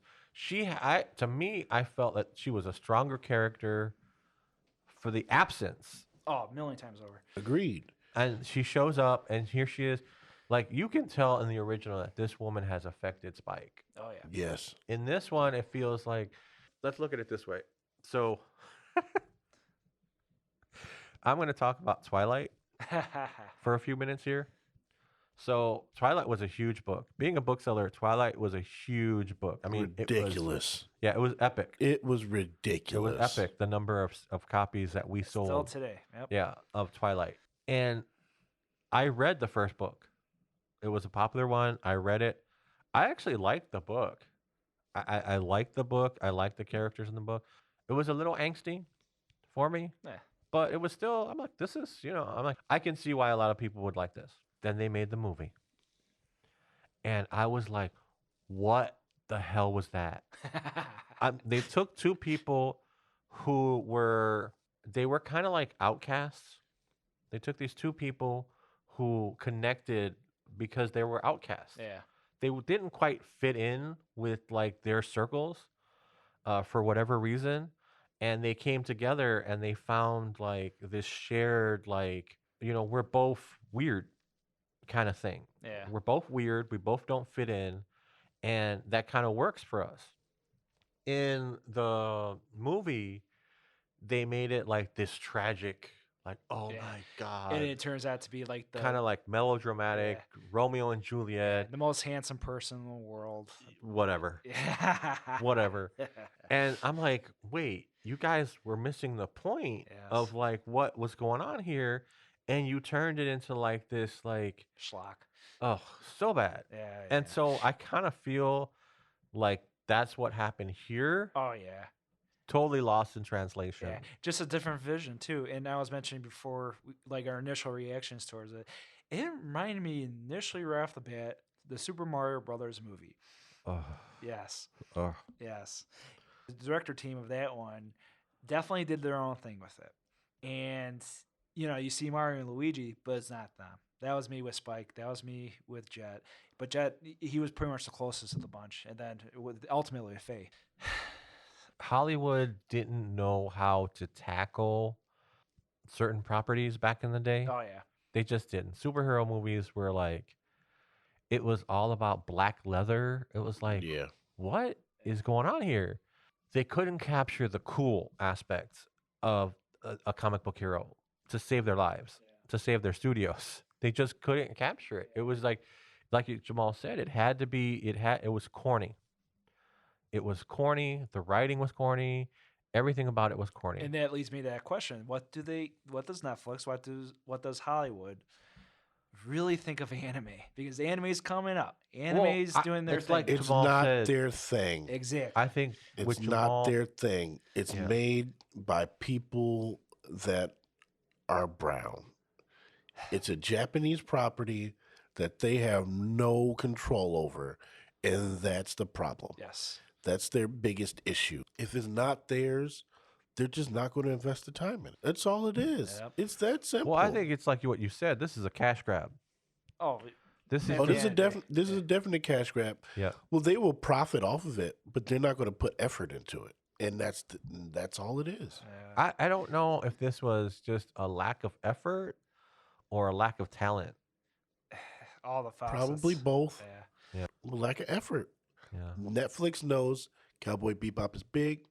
Speaker 2: to me, I felt that she was a stronger character for the absence.
Speaker 1: Oh, a million times over.
Speaker 3: Agreed.
Speaker 2: And she shows up, and here she is. Like, you can tell in the original that this woman has affected Spike.
Speaker 1: Oh yeah.
Speaker 3: Yes.
Speaker 2: In this one, it feels like, let's look at it this way. So, I'm going to talk about Twilight for a few minutes here. So, Twilight was a huge book. Being a bookseller, Twilight was a huge book. I mean,
Speaker 3: Ridiculous.
Speaker 2: it was epic.
Speaker 3: It was
Speaker 2: It
Speaker 3: ridiculous.
Speaker 2: was epic, the number of copies that we
Speaker 1: Still
Speaker 2: sold.
Speaker 1: today. Yep.
Speaker 2: Yeah, of Twilight. And I read the first book. It was a popular one. I read it. I actually liked the book. I liked the book. I liked the characters in the book. It was a little angsty for me,
Speaker 1: Yeah.
Speaker 2: but it was still, I'm like, this is, I'm like, I can see why a lot of people would like this. Then they made the movie. And I was like, what the hell was that? They took two people who were kind of like outcasts. They took these two people who connected because they were outcasts.
Speaker 1: Yeah.
Speaker 2: They didn't quite fit in with like their circles for whatever reason. And they came together and they found like this shared, like, we're both weird kind of thing.
Speaker 1: Yeah.
Speaker 2: We're both weird. We both don't fit in. And that kind of works for us. In the movie, they made it like this tragic, like, oh
Speaker 1: Yeah.
Speaker 2: my God.
Speaker 1: And it turns out to be like the
Speaker 2: Kind of like melodramatic, Romeo and Juliet,
Speaker 1: the most handsome person in the world.
Speaker 2: whatever.
Speaker 1: Yeah.
Speaker 2: Whatever. And I'm like, wait, you guys were missing the point of
Speaker 1: Yes.
Speaker 2: like what was going on here. And you turned it into like this, like,
Speaker 1: Schlock.
Speaker 2: oh, so bad.
Speaker 1: Yeah.
Speaker 2: And
Speaker 1: yeah.
Speaker 2: so I kind of feel like that's what happened here.
Speaker 1: Oh yeah.
Speaker 2: Totally lost in translation.
Speaker 1: Yeah, just a different vision too. And I was mentioning before, like our initial reactions towards it, it reminded me initially right off the bat the Super Mario Brothers movie.
Speaker 2: Ugh.
Speaker 1: Yes,
Speaker 2: Ugh.
Speaker 1: yes. The director team of that one definitely did their own thing with it. And you see Mario and Luigi, but it's not them. That was me with Spike. That was me with Jet. But Jet, he was pretty much the closest of the bunch. And then ultimately with Faye.
Speaker 2: Hollywood didn't know how to tackle certain properties back in the day.
Speaker 1: Oh yeah.
Speaker 2: They just didn't. Superhero movies were like, it was all about black leather. It was like,
Speaker 3: Yeah.
Speaker 2: what is going on here? They couldn't capture the cool aspects of a comic book hero to save their lives, to save their studios. They just couldn't capture it. It was like Jamaal said, it was corny. It was corny. The writing was corny. Everything about it was corny.
Speaker 1: And that leads me to that question: what does Netflix, what does Hollywood really think of anime? Because anime's coming up. Anime's doing their
Speaker 2: it's
Speaker 1: thing.
Speaker 2: like
Speaker 3: It's
Speaker 2: Jamaal
Speaker 3: not
Speaker 2: said,
Speaker 3: their thing.
Speaker 1: Exactly.
Speaker 2: I think
Speaker 3: It's
Speaker 2: with
Speaker 3: not
Speaker 2: Jamaal,
Speaker 3: their thing. It's
Speaker 2: Yeah.
Speaker 3: made by people that are brown. It's a Japanese property that they have no control over, and that's the problem.
Speaker 1: Yes.
Speaker 3: That's their biggest issue. If it's not theirs, they're just not going to invest the time in it. That's all it is.
Speaker 1: Yep.
Speaker 3: It's that simple.
Speaker 2: Well, I think it's like what you said. This is a cash grab.
Speaker 1: Oh,
Speaker 2: This is
Speaker 1: Yeah,
Speaker 3: Oh, this is a
Speaker 1: yeah,
Speaker 3: this is a definite cash grab.
Speaker 2: yeah.
Speaker 3: Well, they will profit off of it, but they're not going to put effort into it, and that's all it is.
Speaker 2: I don't know if this was just a lack of effort or a lack of talent.
Speaker 1: All the faucets.
Speaker 3: Probably both.
Speaker 1: Yeah.
Speaker 3: Lack of effort.
Speaker 2: Yeah.
Speaker 3: Netflix knows Cowboy Bebop is big.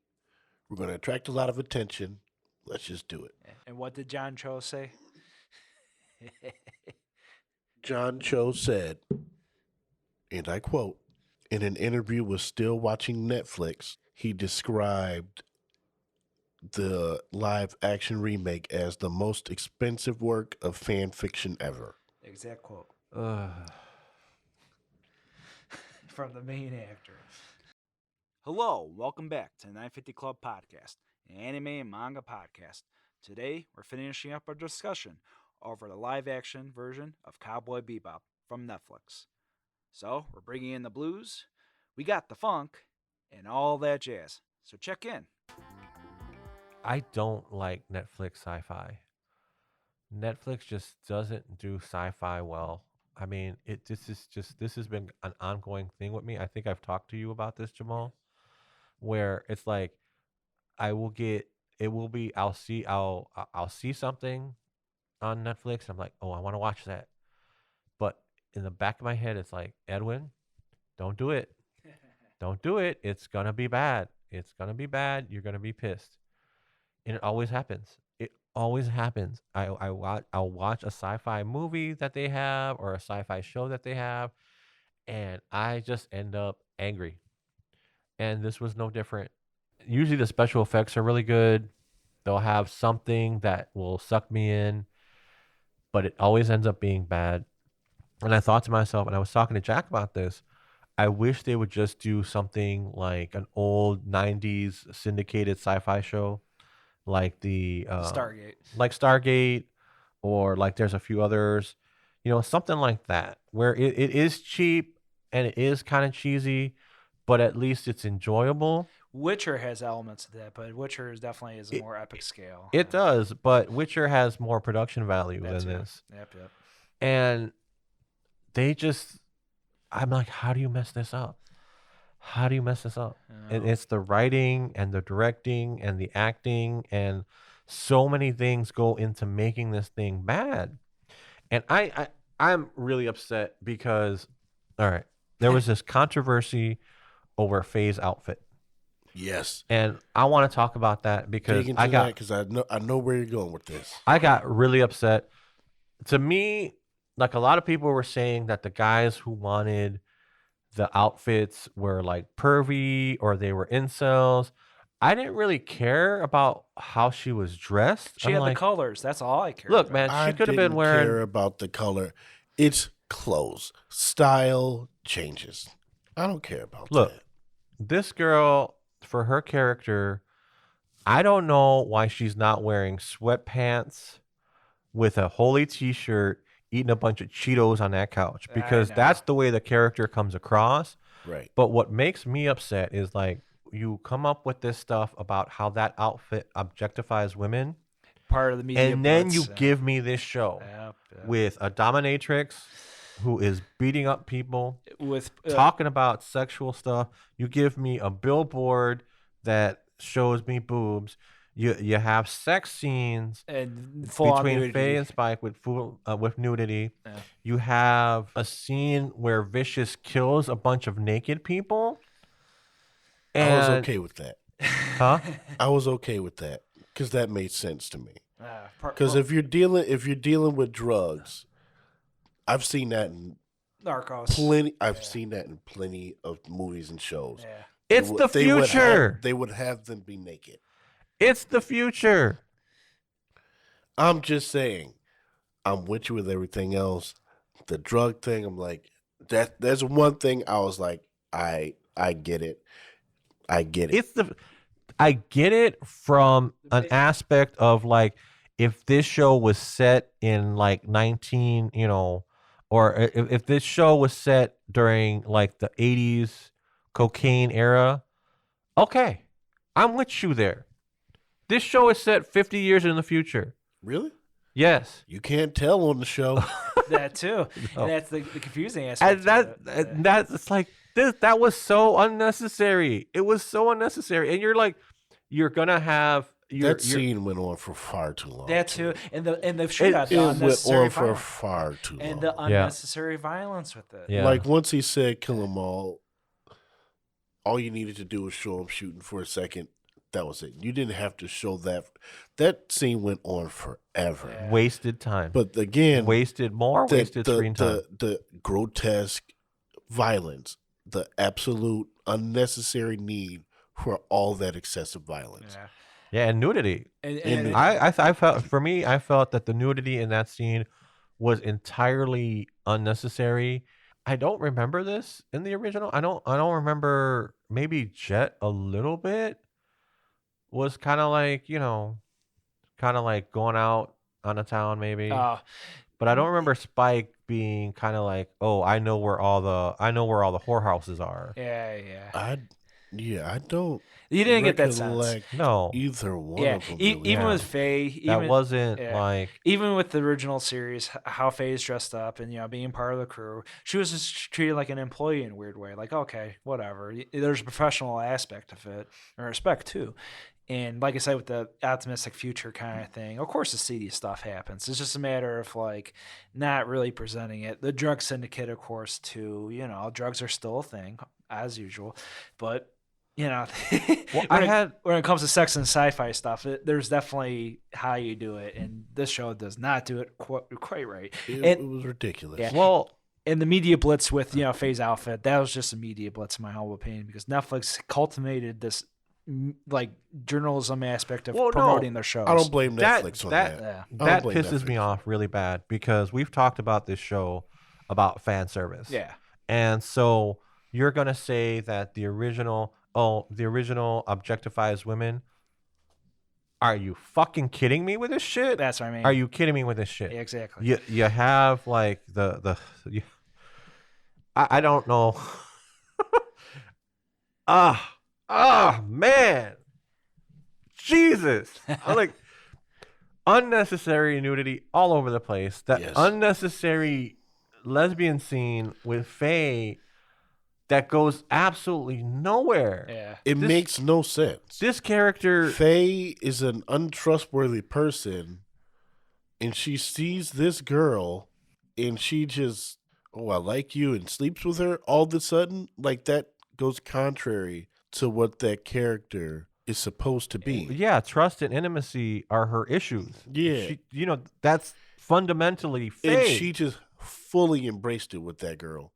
Speaker 3: We're going to attract a lot of attention. Let's just do it.
Speaker 1: And what did John Cho say?
Speaker 3: John Cho said, and I quote, in an interview with Still Watching Netflix, he described the live action remake as the most expensive work of fan fiction ever.
Speaker 1: Exact quote
Speaker 2: Ugh.
Speaker 1: from the main actor. Hello, welcome back to the 950 Club Podcast, an anime and manga podcast. Today, we're finishing up our discussion over the live-action version of Cowboy Bebop from Netflix. So, we're bringing in the blues, we got the funk, and all that jazz. So check in.
Speaker 2: I don't like Netflix sci-fi. Netflix just doesn't do sci-fi well. I mean, this has been an ongoing thing with me. I think I've talked to you about this, Jamaal, where it's like I'll see something on Netflix. I'm like, oh, I want to watch that. But in the back of my head, it's like, Edwin, don't do it. Don't do it. It's going to be bad. It's going to be bad. You're going to be pissed. And it always happens. It always happens. I'll watch a sci-fi movie that they have or a sci-fi show that they have, and I just end up angry. And this was no different. Usually the special effects are really good. They'll have something that will suck me in, but it always ends up being bad. And I thought to myself, and I was talking to Jack about this, I wish they would just do something like an old 90s syndicated sci-fi show, like the Stargate, or like there's a few others, something like that, where it is cheap and it is kind of cheesy, but at least it's enjoyable.
Speaker 1: Witcher has elements of that, but Witcher is definitely a more epic scale.
Speaker 2: It does, but Witcher has more production value than this.
Speaker 1: Yep.
Speaker 2: And I'm like, how do you mess this up? How do you mess this up? And it's the writing and the directing and the acting, and so many things go into making this thing bad. And I'm really upset because, all right, there was this controversy over Faye's outfit.
Speaker 3: Yes.
Speaker 2: And I want to talk about that because I
Speaker 3: know where you're going with this.
Speaker 2: I got really upset. To me, like, a lot of people were saying that the guys who wanted the outfits were like pervy or they were incels. I didn't really care about how she was dressed.
Speaker 1: She had the colors. That's all I cared
Speaker 2: Look,
Speaker 1: about.
Speaker 2: man, she could have been wearing.
Speaker 3: I didn't care about the color. It's clothes. Style changes. I don't care about that.
Speaker 2: Look, this girl, for her character, I don't know why she's not wearing sweatpants with a holy t-shirt, eating a bunch of Cheetos on that couch, because that's the way the character comes across.
Speaker 3: Right.
Speaker 2: But what makes me upset is, like, you come up with this stuff about how that outfit objectifies women,
Speaker 1: part of the media,
Speaker 2: and then you give me this show with a dominatrix who is beating up people,
Speaker 1: with
Speaker 2: talking about sexual stuff. You give me a billboard that shows me boobs. You have sex scenes
Speaker 1: and
Speaker 2: between Faye and Spike with nudity. Yeah. You have a scene where Vicious kills a bunch of naked people. And
Speaker 3: I was okay with that.
Speaker 2: Huh?
Speaker 3: I was okay with that because that made sense to me. Because if you're dealing with drugs, I've seen that in
Speaker 1: Narcos.
Speaker 3: I've seen that in plenty of movies and shows.
Speaker 2: Yeah. It's the future.
Speaker 3: They would have them be naked.
Speaker 2: It's the future.
Speaker 3: I'm just saying, I'm with you with everything else. The drug thing, I'm like, there's one thing I was like, I get it. I get it.
Speaker 2: I get it from an aspect of, like, if this show was set in like or if this show was set during like the 80s cocaine era, okay, I'm with you there. This show is set 50 years in the future.
Speaker 3: Really?
Speaker 2: Yes.
Speaker 3: You can't tell on the show.
Speaker 1: That too. No. And that's the confusing aspect.
Speaker 2: And that's like, that was so unnecessary. It was so unnecessary. And you're like, you're going to have
Speaker 3: That scene went on for far too long.
Speaker 1: That too, and the shootout,
Speaker 3: It
Speaker 1: the
Speaker 3: went
Speaker 1: unnecessary
Speaker 3: on for
Speaker 1: violence,
Speaker 3: far too
Speaker 1: and
Speaker 3: long.
Speaker 1: the unnecessary violence with it.
Speaker 2: Yeah.
Speaker 3: Like once he said kill them all you needed to do was show him shooting for a second. That was it. You didn't have to show that. That scene went on forever.
Speaker 1: Yeah.
Speaker 2: Wasted time.
Speaker 3: But again,
Speaker 2: wasted screen time.
Speaker 3: The grotesque violence, the absolute unnecessary need for all that excessive violence.
Speaker 2: Yeah, and nudity.
Speaker 1: And
Speaker 2: I felt that the nudity in that scene was entirely unnecessary. I don't remember this in the original. I don't remember. Maybe Jet a little bit was kind of like, going out on a town maybe. But I don't remember Spike being kind of like, "Oh, I know where all the whorehouses are."
Speaker 1: Yeah.
Speaker 3: I don't.
Speaker 1: You didn't get that sense.
Speaker 2: No.
Speaker 3: Either one
Speaker 1: Yeah,
Speaker 3: of them.
Speaker 1: even with Faye,
Speaker 2: That wasn't like
Speaker 1: even with the original series, how Faye's dressed up and being part of the crew, she was just treated like an employee in a weird way. Like, okay, whatever. There's a professional aspect of it, and respect too. And like I said, with the optimistic future kind of thing, of course the seedy stuff happens. It's just a matter of like not really presenting it. The drug syndicate, of course, too. Drugs are still a thing as usual, but
Speaker 2: well,
Speaker 1: when it comes to sex and sci-fi stuff, there's definitely how you do it, and this show does not do it quite right.
Speaker 3: It was ridiculous.
Speaker 1: Yeah.
Speaker 2: Well,
Speaker 1: and the media blitz with Faye's outfit, that was just a media blitz in my humble opinion, because Netflix cultivated this like journalism aspect of promoting their shows.
Speaker 3: I don't blame Netflix on that.
Speaker 2: That pisses me off really bad, because we've talked about this show about fan service.
Speaker 1: Yeah.
Speaker 2: And so you're gonna say that the original objectifies women. Are you fucking kidding me with this shit?
Speaker 1: That's what I mean.
Speaker 2: Are you kidding me with this shit?
Speaker 1: Yeah, exactly.
Speaker 2: You have like I don't know. Man. Jesus. Like unnecessary nudity all over the place. That unnecessary lesbian scene with Faye that goes absolutely nowhere.
Speaker 1: Yeah.
Speaker 3: It makes no sense.
Speaker 2: This character,
Speaker 3: Faye, is an untrustworthy person, and she sees this girl, and she just, I like you, and sleeps with her all of a sudden. Like, that goes contrary to what that character is supposed to be.
Speaker 2: Yeah, trust and intimacy are her issues.
Speaker 3: Yeah.
Speaker 2: She, that's fundamentally Faye.
Speaker 3: And she just fully embraced it with that girl.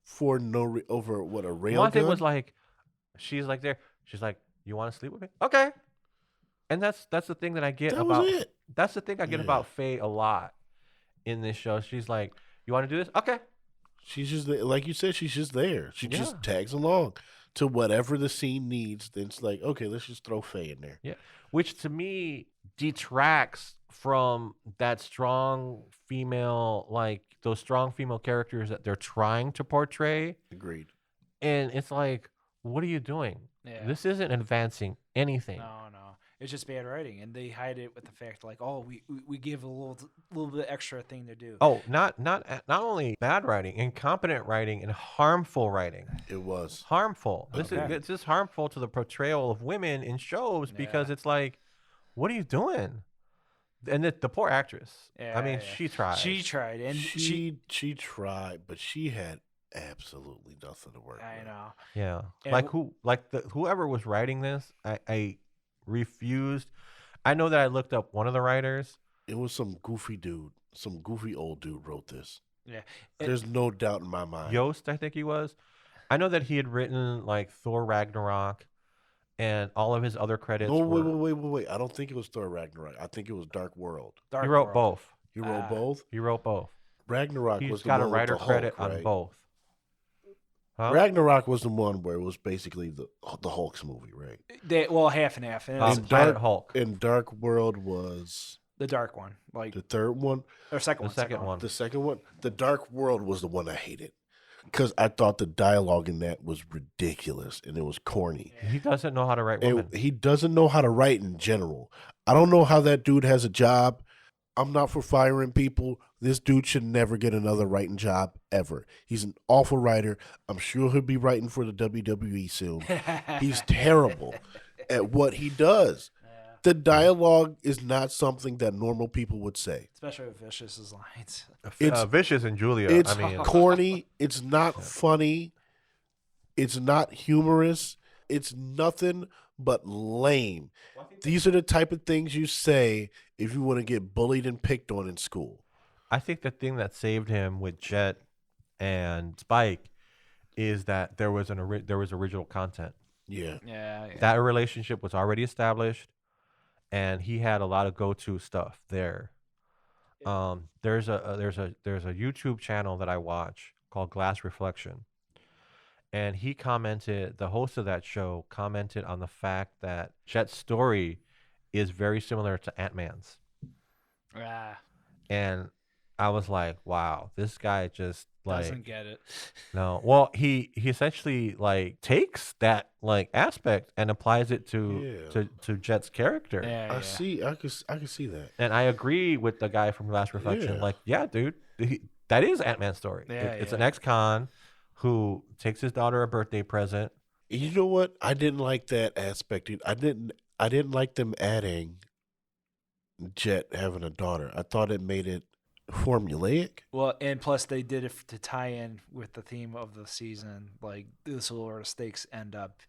Speaker 3: For over what, a rail
Speaker 2: One thing
Speaker 3: gun?
Speaker 2: was like, she's like there. She's like, "You want to sleep with me? Okay." And that's the thing that I get
Speaker 3: That
Speaker 2: about.
Speaker 3: was it.
Speaker 2: That's the thing I get about Faye a lot in this show. She's like, "You want to do this? Okay."
Speaker 3: She's just like you said. She's just there. She just tags along to whatever the scene needs. Then it's like, okay, let's just throw Faye in there.
Speaker 2: Yeah, which to me detracts from that strong female, like those strong female characters that they're trying to portray.
Speaker 3: Agreed.
Speaker 2: And it's like, what are you doing?
Speaker 1: Yeah.
Speaker 2: This isn't advancing anything.
Speaker 1: No. It's just bad writing, and they hide it with the fact like, oh, we give a little bit extra thing to do.
Speaker 2: Oh, not only bad writing, incompetent writing, and harmful writing.
Speaker 3: It was
Speaker 2: harmful.
Speaker 1: Okay.
Speaker 2: This is harmful to the portrayal of women in shows, because it's like, what are you doing? And the poor actress. I mean, she tried.
Speaker 1: She tried, and
Speaker 3: she tried, but she had absolutely nothing to work with.
Speaker 1: I know.
Speaker 2: Yeah,
Speaker 1: And
Speaker 2: whoever was writing this, I refused. I know that I looked up one of the writers.
Speaker 3: It was some goofy dude, some goofy old dude wrote this.
Speaker 1: Yeah,
Speaker 3: There's no doubt in my mind.
Speaker 2: Yost, I think he was. I know that he had written like Thor Ragnarok, and all of his other credits.
Speaker 3: No,
Speaker 2: were...
Speaker 3: wait. I don't think it was Thor Ragnarok. I think it was Dark World.
Speaker 2: He wrote both.
Speaker 3: You wrote both?
Speaker 2: He wrote both.
Speaker 3: Ragnarok
Speaker 2: He's
Speaker 3: was the
Speaker 2: got
Speaker 3: one
Speaker 2: a writer
Speaker 3: with the
Speaker 2: credit
Speaker 3: Hulk,
Speaker 2: on
Speaker 3: right?
Speaker 2: both. Huh?
Speaker 3: Ragnarok was the one where it was basically the Hulk's movie, right?
Speaker 1: Half and half. And it's
Speaker 2: Planet Hulk.
Speaker 3: And Dark World was
Speaker 1: the dark one, like
Speaker 3: the third one.
Speaker 1: or second
Speaker 2: The
Speaker 1: one.
Speaker 2: second one.
Speaker 3: The second one. The Dark World was the one I hated. Because I thought the dialogue in that was ridiculous and it was corny.
Speaker 2: He doesn't know how to write women.
Speaker 3: He doesn't know how to write in general. I don't know how that dude has a job. I'm not for firing people. This dude should never get another writing job ever. He's an awful writer. I'm sure he'll be writing for the WWE soon. He's terrible at what he does. The dialogue is not something that normal people would say.
Speaker 1: Especially with Vicious's lines.
Speaker 3: It's
Speaker 2: Vicious and Julia.
Speaker 3: It's
Speaker 2: I mean,
Speaker 3: corny. It's not funny. It's not humorous. It's nothing but lame. These are the type of things you say if you want to get bullied and picked on in school.
Speaker 2: I think the thing that saved him with Jet and Spike is that there was original content.
Speaker 3: Yeah.
Speaker 1: Yeah.
Speaker 2: That relationship was already established, and he had a lot of go-to stuff there. There's a YouTube channel that I watch called Glass Reflection, and the host of that show commented on the fact that Jet's story is very similar to Ant-Man's. And I was like, wow, this guy just
Speaker 1: doesn't get it.
Speaker 2: No. Well, he essentially like takes that like aspect and applies it to Jet's character.
Speaker 1: Yeah,
Speaker 3: I can see that.
Speaker 2: And I agree with the guy from Glass Reflection.
Speaker 3: Yeah.
Speaker 2: Like, yeah, dude, that is Ant-Man's story. It's an ex-con who takes his daughter a birthday present.
Speaker 3: You know what? I didn't like that aspect. I didn't like them adding Jet having a daughter. I thought it made it formulaic.
Speaker 1: Well, and plus they did it to tie in with the theme of the season. Like, this is where the stakes end up.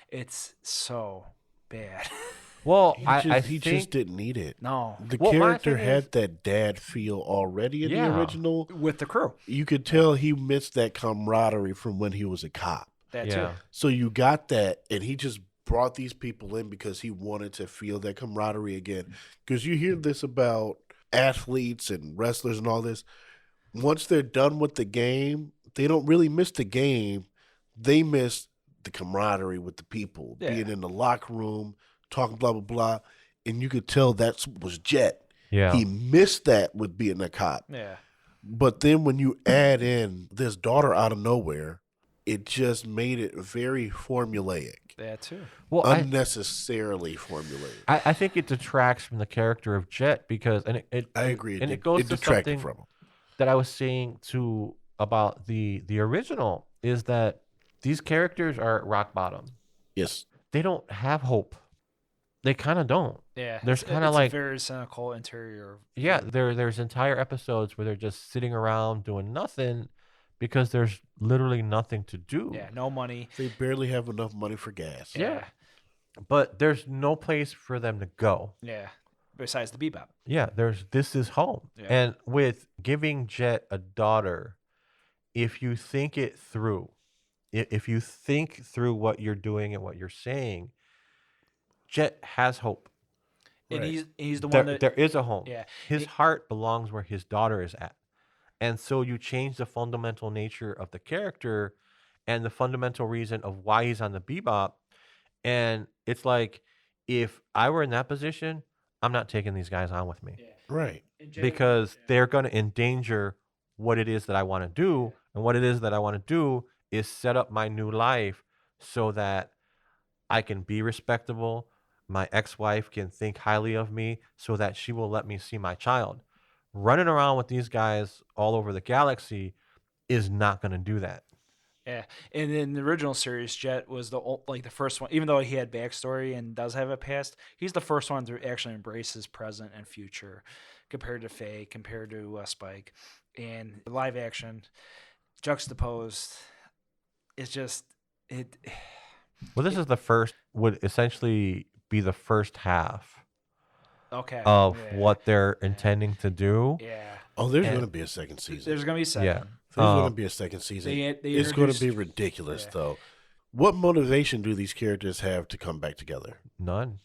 Speaker 1: It's so bad.
Speaker 2: Well,
Speaker 3: He just didn't need it.
Speaker 1: No.
Speaker 3: The
Speaker 2: Well, my
Speaker 3: character
Speaker 2: thing
Speaker 3: had
Speaker 2: is-
Speaker 3: that dad feel already in the original.
Speaker 1: With the crew.
Speaker 3: You could tell he missed that camaraderie from when he was a cop.
Speaker 1: That
Speaker 2: Yeah.
Speaker 1: too.
Speaker 3: So you got that, and he just brought these people in because he wanted to feel that camaraderie again. Because you hear this about athletes and wrestlers and all this. Once they're done with the game, they don't really miss the game. They miss the camaraderie with the people, being in the locker room, talking blah, blah, blah. And you could tell that was Jet.
Speaker 2: Yeah.
Speaker 3: He missed that with being a cop.
Speaker 1: Yeah.
Speaker 3: But then when you add in this daughter out of nowhere, it just made it very formulaic.
Speaker 1: That too.
Speaker 2: Well,
Speaker 3: Unnecessarily formulaic.
Speaker 2: I think it detracts from the character of Jet because, and
Speaker 3: I agree.
Speaker 2: and it goes to
Speaker 3: detracted
Speaker 2: something
Speaker 3: from him.
Speaker 2: that I was saying too about the original is that these characters are at rock bottom.
Speaker 3: Yes.
Speaker 2: They don't have hope. They kind of don't.
Speaker 1: Yeah.
Speaker 2: There's
Speaker 1: it's
Speaker 2: kind of like
Speaker 1: a very cynical interior.
Speaker 2: yeah, there's entire episodes where they're just sitting around doing nothing because there's literally nothing to do.
Speaker 1: Yeah. No money.
Speaker 3: They barely have enough money for gas.
Speaker 2: Yeah. But there's no place for them to go.
Speaker 1: Yeah. Besides the Bebop.
Speaker 2: Yeah, this is home.
Speaker 1: Yeah.
Speaker 2: And with giving Jet a daughter, if you think it through, if you think through what you're doing and what you're saying, Jet has hope.
Speaker 1: And
Speaker 3: Right.
Speaker 1: he's the one that
Speaker 2: There is a home.
Speaker 1: Yeah.
Speaker 2: His heart belongs where his daughter is at. And so you change the fundamental nature of the character and the fundamental reason of why he's on the Bebop. And it's like, if I were in that position, I'm not taking these guys on with me
Speaker 3: Right.
Speaker 2: because they're going to endanger what it is that I want to do. And what it is that I want to do is set up my new life so that I can be respectable. My ex-wife can think highly of me so that she will let me see my child. Running around with these guys all over the galaxy is not going to do that.
Speaker 1: Yeah, and in the original series, Jet was the first one. Even though he had backstory and does have a past, he's the first one to actually embrace his present and future, compared to Faye, compared to Spike, and live action juxtaposed. It's just it.
Speaker 2: Well, this is the first, would essentially be the first half
Speaker 1: Okay.
Speaker 2: of
Speaker 1: yeah,
Speaker 2: what they're intending to do.
Speaker 1: Yeah.
Speaker 3: Oh, there's
Speaker 2: And-
Speaker 3: going to be a second season.
Speaker 1: There's gonna be seven.
Speaker 2: Yeah.
Speaker 3: There's going to be a second season.
Speaker 1: They
Speaker 3: It's going to
Speaker 1: introduced-
Speaker 3: be ridiculous,
Speaker 1: yeah.
Speaker 3: though. What motivation do these characters have to come back together?
Speaker 2: None.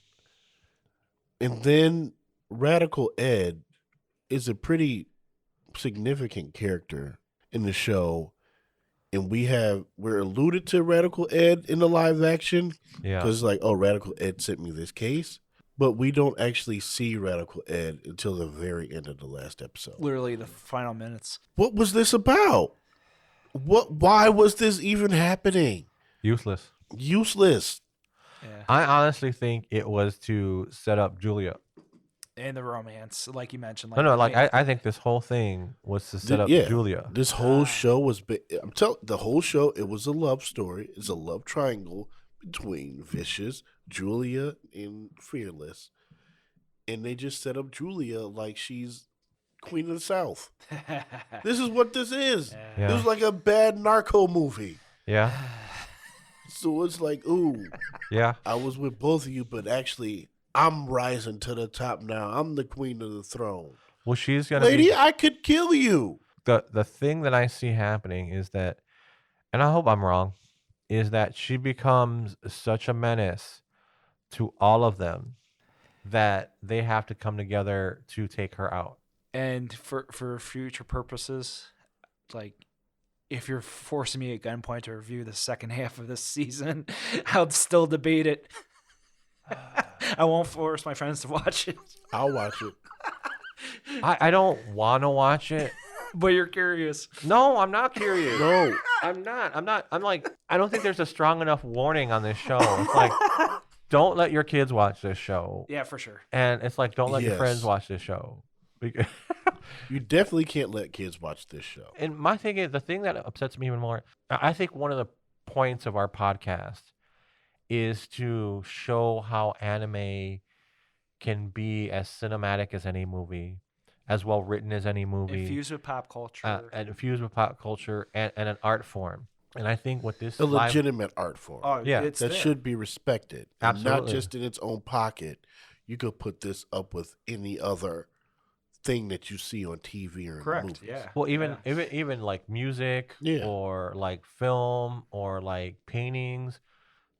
Speaker 3: And then Radical Ed is a pretty significant character in the show. And we're alluded to Radical Ed in the live action
Speaker 2: Yeah.
Speaker 3: because like, oh, Radical Ed sent me this case. But we don't actually see Radical Ed until the very end of the last episode.
Speaker 1: Literally the final minutes.
Speaker 3: What was this about? Why was this even happening?
Speaker 2: Useless.
Speaker 3: Useless.
Speaker 1: Yeah.
Speaker 2: I honestly think it was to set up Julia.
Speaker 1: And the romance, like you mentioned.
Speaker 2: I think this whole thing was to set up Julia.
Speaker 3: This whole show was the whole show, it was a love story. It's a love triangle between Vicious, Julia, and Fearless. and they just set up Julia like she's Queen of the South. This is what this is.
Speaker 2: Yeah.
Speaker 3: This is like a bad narco movie.
Speaker 2: Yeah.
Speaker 3: So it's like, ooh,
Speaker 2: Yeah.
Speaker 3: I was with both of you, but actually, I'm rising to the top now. I'm the queen of the throne.
Speaker 2: Well, she's gonna
Speaker 3: Lady,
Speaker 2: be
Speaker 3: I could kill you.
Speaker 2: the thing that I see happening is that, and I hope I'm wrong, is that she becomes such a menace to all of them that they have to come together to take her out.
Speaker 1: And for future purposes, like if you're forcing me at gunpoint to review the second half of this season, I'll still debate it. I won't force my friends to watch it,
Speaker 3: I'll watch it.
Speaker 2: I don't want to watch it.
Speaker 1: but you're curious.
Speaker 2: No, I'm not curious.
Speaker 3: No.
Speaker 2: I'm not. I'm like, I don't think there's a strong enough warning on this show. It's like, don't let your kids watch this show.
Speaker 1: Yeah, for sure.
Speaker 2: And it's like, don't let your friends
Speaker 3: Yes.
Speaker 2: watch this show. Because
Speaker 3: You definitely can't let kids watch this show.
Speaker 2: and my thing is, the thing that upsets me even more, I think one of the points of our podcast is to show how anime can be as cinematic as any movie, as well written as any movie,
Speaker 1: Infused with pop culture.
Speaker 2: and infused with pop culture and an art form. And I think what this
Speaker 3: A
Speaker 2: live,
Speaker 3: legitimate art form.
Speaker 1: Oh,
Speaker 2: Yeah.
Speaker 1: it's
Speaker 3: that
Speaker 1: there.
Speaker 3: should be respected. And not
Speaker 2: Absolutely.
Speaker 3: just in its own pocket. You could put this up with any other thing that you see on TV or in
Speaker 1: Correct.
Speaker 3: movies.
Speaker 1: Yeah.
Speaker 2: well, even
Speaker 1: Yeah.
Speaker 2: even like music,
Speaker 3: Yeah.
Speaker 2: or like film, or like paintings.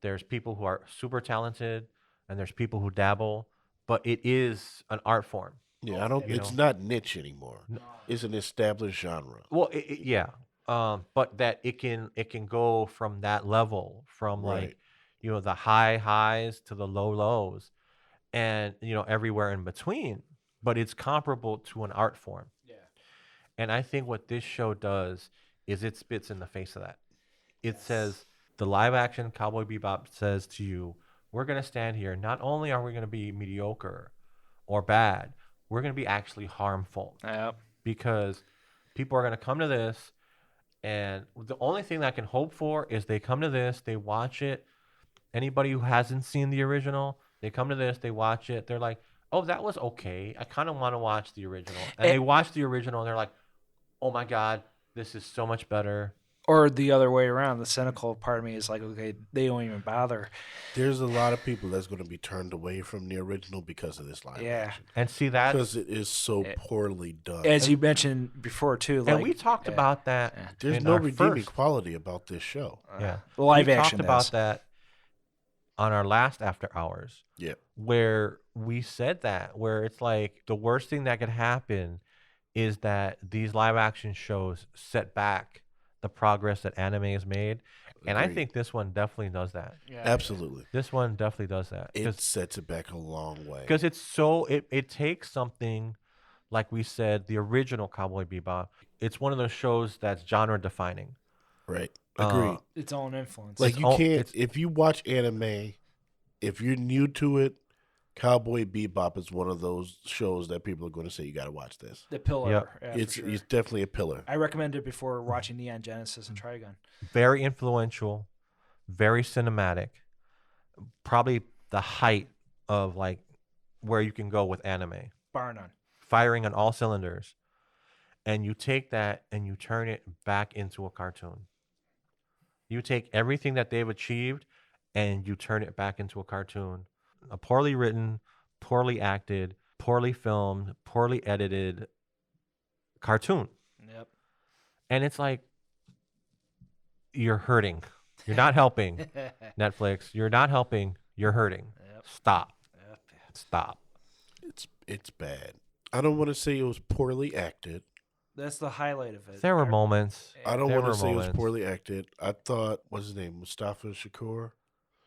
Speaker 2: There's people who are super talented, and there's people who dabble, but it is an art form.
Speaker 3: Yeah, I don't.
Speaker 2: You
Speaker 3: It's
Speaker 2: know.
Speaker 3: not niche anymore. It's an established genre.
Speaker 2: Well, yeah, but that it can go from that level, from
Speaker 3: Right.
Speaker 2: like, the high highs to the low lows, and everywhere in between. But it's comparable to an art form.
Speaker 1: Yeah.
Speaker 2: And I think what this show does is it spits in the face of that. It
Speaker 1: Yes.
Speaker 2: says, the live action Cowboy Bebop says to you, we're going to stand here. Not only are we going to be mediocre or bad, we're going to be actually harmful,
Speaker 1: Yep.
Speaker 2: because people are going to come to this, and the only thing that I can hope for is they come to this, they watch it. Anybody who hasn't seen the original, they come to this, they watch it. They're like, oh, that was okay. I kind of want to watch the original. And they watch the original, and they're like, oh my God, this is so much better.
Speaker 1: Or the other way around. The cynical part of me is like, okay, they don't even bother.
Speaker 3: There's a lot of people that's going to be turned away from the original because of this live
Speaker 1: Yeah.
Speaker 3: action.
Speaker 2: And see that,
Speaker 3: Because it is so poorly done.
Speaker 1: As you mentioned before, too. Like,
Speaker 2: and we talked about that.
Speaker 3: There's
Speaker 2: in
Speaker 3: no
Speaker 2: our
Speaker 3: redeeming
Speaker 2: first-
Speaker 3: quality about this show.
Speaker 2: Yeah,
Speaker 1: the live
Speaker 2: we
Speaker 1: action
Speaker 2: talked about
Speaker 1: does.
Speaker 2: that on our last After Hours,
Speaker 3: Yeah.
Speaker 2: where we said that, where it's like the worst thing that could happen is that these live action shows set back the progress that anime has made. And I
Speaker 3: Agreed.
Speaker 2: think this one definitely does that.
Speaker 1: Yeah.
Speaker 3: Absolutely.
Speaker 2: This one definitely does that.
Speaker 3: It sets it back a long way.
Speaker 2: Because it's so, it takes something, like we said, the original Cowboy Bebop. It's one of those shows that's genre defining.
Speaker 3: Right. Agreed.
Speaker 1: Its own influence.
Speaker 3: Like
Speaker 2: it's
Speaker 3: you
Speaker 2: all-
Speaker 3: can't,
Speaker 2: it's-
Speaker 3: if you watch anime, if you're new to it, Cowboy Bebop is one of those shows that people are going to say you got to watch this.
Speaker 1: the pillar.
Speaker 2: Yep.
Speaker 1: Yeah, for
Speaker 3: It's
Speaker 1: sure.
Speaker 3: it's definitely a pillar.
Speaker 1: I recommend it before watching Neon Genesis and Trigun.
Speaker 2: Very influential, very cinematic, probably the height of like where you can go with anime,
Speaker 1: Bar none.
Speaker 2: firing on all cylinders. And you take that and you turn it back into a cartoon. You take everything that they've achieved and you turn it back into a cartoon. A poorly written, poorly acted, poorly filmed, poorly edited cartoon.
Speaker 1: Yep.
Speaker 2: And it's like, you're hurting. You're not helping. Netflix, you're not helping. You're hurting.
Speaker 1: Yep.
Speaker 2: Stop.
Speaker 1: Yep.
Speaker 2: Stop.
Speaker 3: It's bad. I don't want to say it was poorly acted.
Speaker 1: That's the highlight of it.
Speaker 2: There were moments.
Speaker 3: I don't
Speaker 2: There
Speaker 3: want to
Speaker 2: were
Speaker 3: say it was
Speaker 2: moments.
Speaker 3: poorly acted. I thought, what's his name, Mustafa Shakur?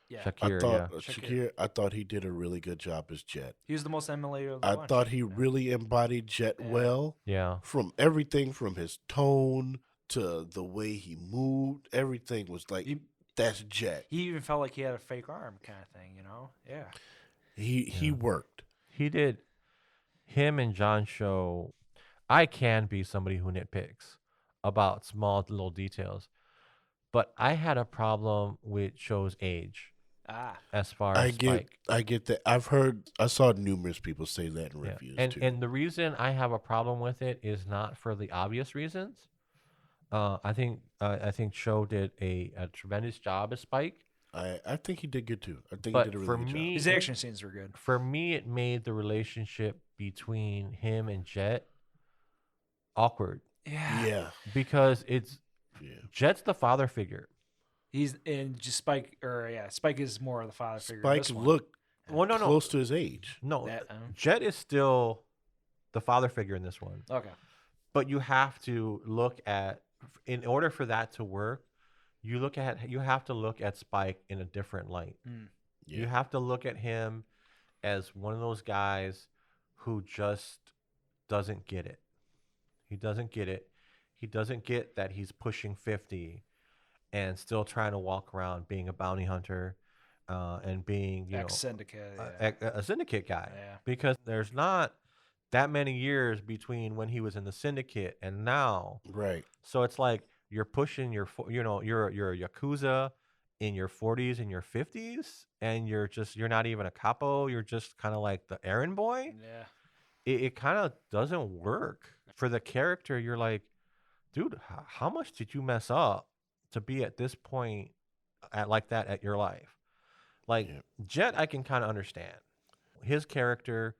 Speaker 1: Yeah.
Speaker 2: Shakir,
Speaker 3: I thought
Speaker 1: Shakir.
Speaker 3: Shakir. I thought he did a really good job as Jet.
Speaker 1: He was the most emulated of the
Speaker 3: I
Speaker 1: bunch.
Speaker 3: thought he really embodied Jet
Speaker 1: Yeah.
Speaker 3: well.
Speaker 2: yeah.
Speaker 3: From everything, from his tone to the way he moved, everything was like that's Jet.
Speaker 1: He even felt like he had a fake arm kind of thing, you know? Yeah.
Speaker 3: He worked.
Speaker 2: He did. Him and John show. I can be somebody who nitpicks about small little details, but I had a problem with show's age. as far
Speaker 3: I
Speaker 2: as Spike.
Speaker 3: get that. I saw numerous people say that in
Speaker 2: Yeah.
Speaker 3: reviews
Speaker 2: And
Speaker 3: too.
Speaker 2: and the reason I have a problem with it is not for the obvious reasons. I think Cho did a tremendous job as Spike.
Speaker 3: I think he did good too. I think he
Speaker 2: But
Speaker 3: did a
Speaker 2: for
Speaker 3: really good
Speaker 2: me,
Speaker 1: His action scenes were good.
Speaker 2: For me, it made the relationship between him and Jet awkward
Speaker 3: job.
Speaker 1: Yeah.
Speaker 3: Yeah.
Speaker 2: because it's
Speaker 3: Yeah.
Speaker 2: Jet's the father figure.
Speaker 1: He's in just Spike, Spike is more of the father figure. in
Speaker 3: Spike
Speaker 1: this one.
Speaker 3: looked
Speaker 2: Well, no,
Speaker 3: close to his age.
Speaker 2: no.
Speaker 1: That,
Speaker 2: Jet is still the father figure in this one,
Speaker 1: okay.
Speaker 2: but you have to look at, in order for that to work, you have to look at Spike in a different light.
Speaker 3: Yeah.
Speaker 2: You have to look at him as one of those guys who just doesn't get it. He doesn't get it. He doesn't get that he's pushing 50 and still trying to walk around being a bounty hunter and being,
Speaker 1: Ex-syndicate.
Speaker 2: a syndicate guy.
Speaker 1: Yeah.
Speaker 2: Because there's not that many years between when he was in the syndicate and now.
Speaker 3: Right.
Speaker 2: So it's like you're pushing you're a Yakuza in your 40s and your 50s, and you're not even a capo. You're just kind of like the errand boy.
Speaker 1: Yeah.
Speaker 2: It kind of doesn't work for the character. You're like, dude, how much did you mess up to be at this point at your life? Like
Speaker 3: Yeah.
Speaker 2: Jet, I can kind of understand his character.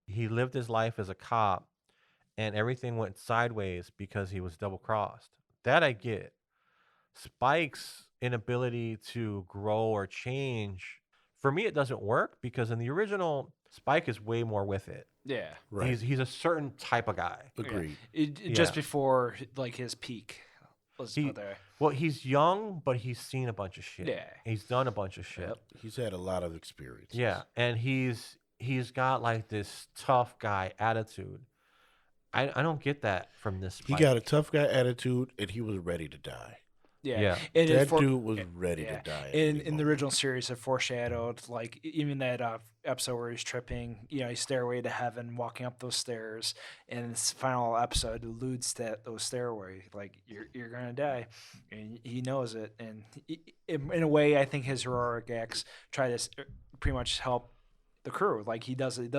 Speaker 2: He lived his life as a cop, and everything went sideways because he was double crossed. That I get. Spike's inability to grow or change, for me, it doesn't work because in the original, Spike is way more with it.
Speaker 1: Yeah.
Speaker 3: Right.
Speaker 2: He's a certain type of guy.
Speaker 3: Agreed.
Speaker 1: Just
Speaker 2: Yeah.
Speaker 1: before like his peak. Let's put there.
Speaker 2: Well, he's young, but he's seen a bunch of shit.
Speaker 1: Yeah.
Speaker 2: He's done a bunch of shit.
Speaker 1: Yep.
Speaker 3: He's had a lot of experience.
Speaker 2: Yeah, and he's got like this tough guy attitude. I don't get that from this
Speaker 3: He
Speaker 2: Spike.
Speaker 3: got a tough guy attitude, and he was ready to die.
Speaker 1: Yeah.
Speaker 2: Yeah.
Speaker 1: And it
Speaker 3: That dude was ready
Speaker 1: yeah.
Speaker 3: to die. at
Speaker 1: In
Speaker 3: any
Speaker 1: the
Speaker 3: moment.
Speaker 1: original series, it foreshadowed like even that episode where he's tripping, his stairway to heaven, walking up those stairs, and this final episode alludes to those stairway, like you're gonna die, and he knows it. And in a way, I think his heroic acts try to pretty much help the crew. Like he doesn't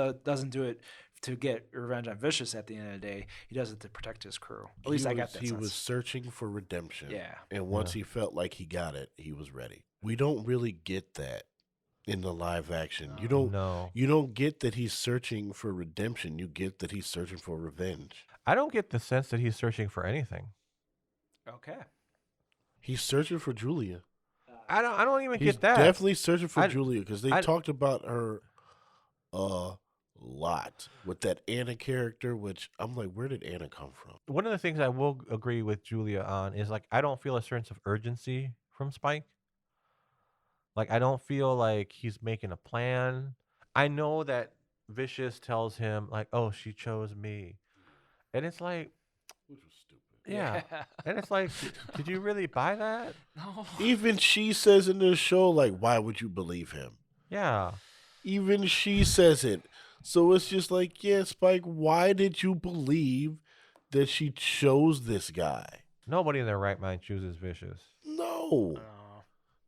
Speaker 1: do it to get revenge on Vicious at the end of the day. He does it to protect his crew. At least I got that
Speaker 3: He
Speaker 1: sense.
Speaker 3: was searching for redemption.
Speaker 1: Yeah.
Speaker 3: And once he felt like he got it, he was ready. We don't really get that in the live action. You don't
Speaker 2: No.
Speaker 3: you don't get that he's searching for redemption. You get that he's searching for revenge.
Speaker 2: I don't get the sense that he's searching for anything.
Speaker 1: Okay.
Speaker 3: He's searching for Julia.
Speaker 2: I don't even
Speaker 3: He's
Speaker 2: get that.
Speaker 3: definitely searching for
Speaker 2: I-
Speaker 3: Julia because they
Speaker 2: I-
Speaker 3: talked about her a lot with that Anna character, which I'm like, where did Anna come from?
Speaker 2: One of the things I will agree with Julia on is like I don't feel a sense of urgency from Spike. Like I don't feel like he's making a plan. I know that Vicious tells him like, "Oh, she chose me," and it's like,
Speaker 3: Which was stupid.
Speaker 2: yeah, and it's like, did you really buy that?
Speaker 1: No.
Speaker 3: Even she says in the show, like, why would you believe him?
Speaker 2: Yeah,
Speaker 3: Even she says it. So it's just like, yeah, Spike, why did you believe that she chose this guy?
Speaker 2: nobody in their right mind chooses Vicious.
Speaker 3: No.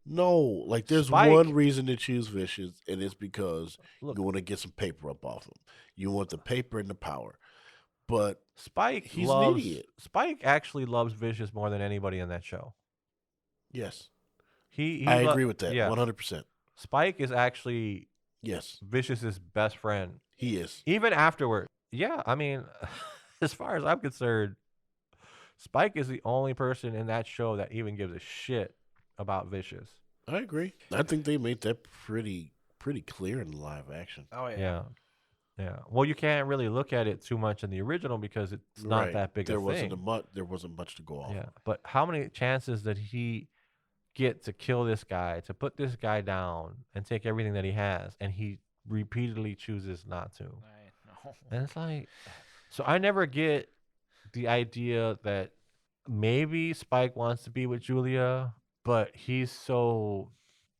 Speaker 3: No. Like, there's
Speaker 2: Spike-
Speaker 3: one reason to choose Vicious, and it's because
Speaker 2: Look.
Speaker 3: you want to get some paper up off him. You want the paper and the power. But
Speaker 2: Spike
Speaker 3: He's
Speaker 2: loves.
Speaker 3: an idiot.
Speaker 2: Spike actually loves Vicious more than anybody in that show.
Speaker 3: yes,
Speaker 2: He
Speaker 3: I
Speaker 2: lo-
Speaker 3: agree with that.
Speaker 2: Yeah,
Speaker 3: 100%.
Speaker 2: Spike is actually
Speaker 3: Yes,
Speaker 2: Vicious's best friend.
Speaker 3: he is.
Speaker 2: Even afterward. Yeah, I mean, as far as I'm concerned, Spike is the only person in that show that even gives a shit about Vicious.
Speaker 3: I agree. I think they made that pretty clear in the live action.
Speaker 1: Oh yeah.
Speaker 2: Yeah. Yeah. Well, you can't really look at it too much in the original because it's not
Speaker 3: Right.
Speaker 2: that big
Speaker 3: there
Speaker 2: a
Speaker 3: wasn't
Speaker 2: thing.
Speaker 3: there wasn't much to go off.
Speaker 2: Yeah. But how many chances did he get to kill this guy, to put this guy down and take everything that he has, and he repeatedly chooses not to?
Speaker 1: I know.
Speaker 2: And it's like, so I never get the idea that maybe Spike wants to be with Julia, but he's so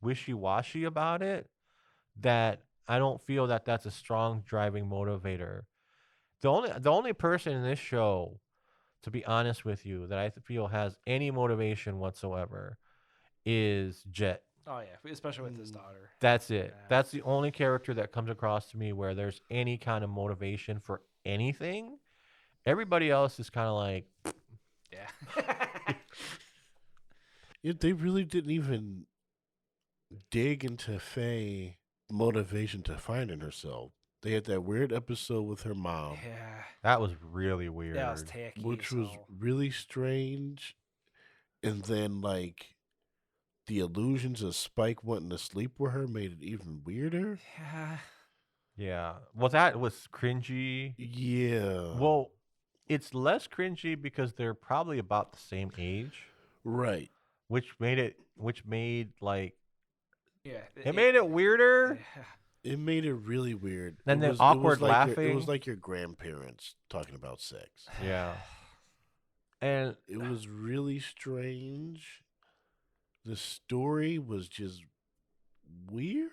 Speaker 2: wishy-washy about it that I don't feel that that's a strong driving motivator. The only person in this show, to be honest with you, that I feel has any motivation whatsoever is Jet.
Speaker 1: Oh yeah, especially with his daughter.
Speaker 2: That's it.
Speaker 1: Yeah.
Speaker 2: That's the only character that comes across to me where there's any kind of motivation for anything. Everybody else is kind of like,
Speaker 1: Yeah.
Speaker 3: They really didn't even dig into Faye motivation to finding herself. They had that weird episode with her mom,
Speaker 1: Yeah.
Speaker 2: that was really weird.
Speaker 1: That was tacky.
Speaker 3: which was
Speaker 1: so-
Speaker 3: really strange. And then like the illusions of Spike wanting to sleep with her made it even weirder.
Speaker 1: Yeah.
Speaker 2: Yeah. Well, that was cringy.
Speaker 3: Yeah.
Speaker 2: Well, it's less cringy because they're probably about the same age,
Speaker 3: right.
Speaker 2: which made like,
Speaker 1: Yeah.
Speaker 2: it made it weirder.
Speaker 1: Yeah.
Speaker 3: It made it really weird.
Speaker 2: Then
Speaker 3: it
Speaker 2: the
Speaker 3: was,
Speaker 2: awkward
Speaker 3: it was like It
Speaker 2: laughing.
Speaker 3: was like your grandparents talking about sex.
Speaker 2: Yeah. And
Speaker 3: It was really strange. The story was just weird.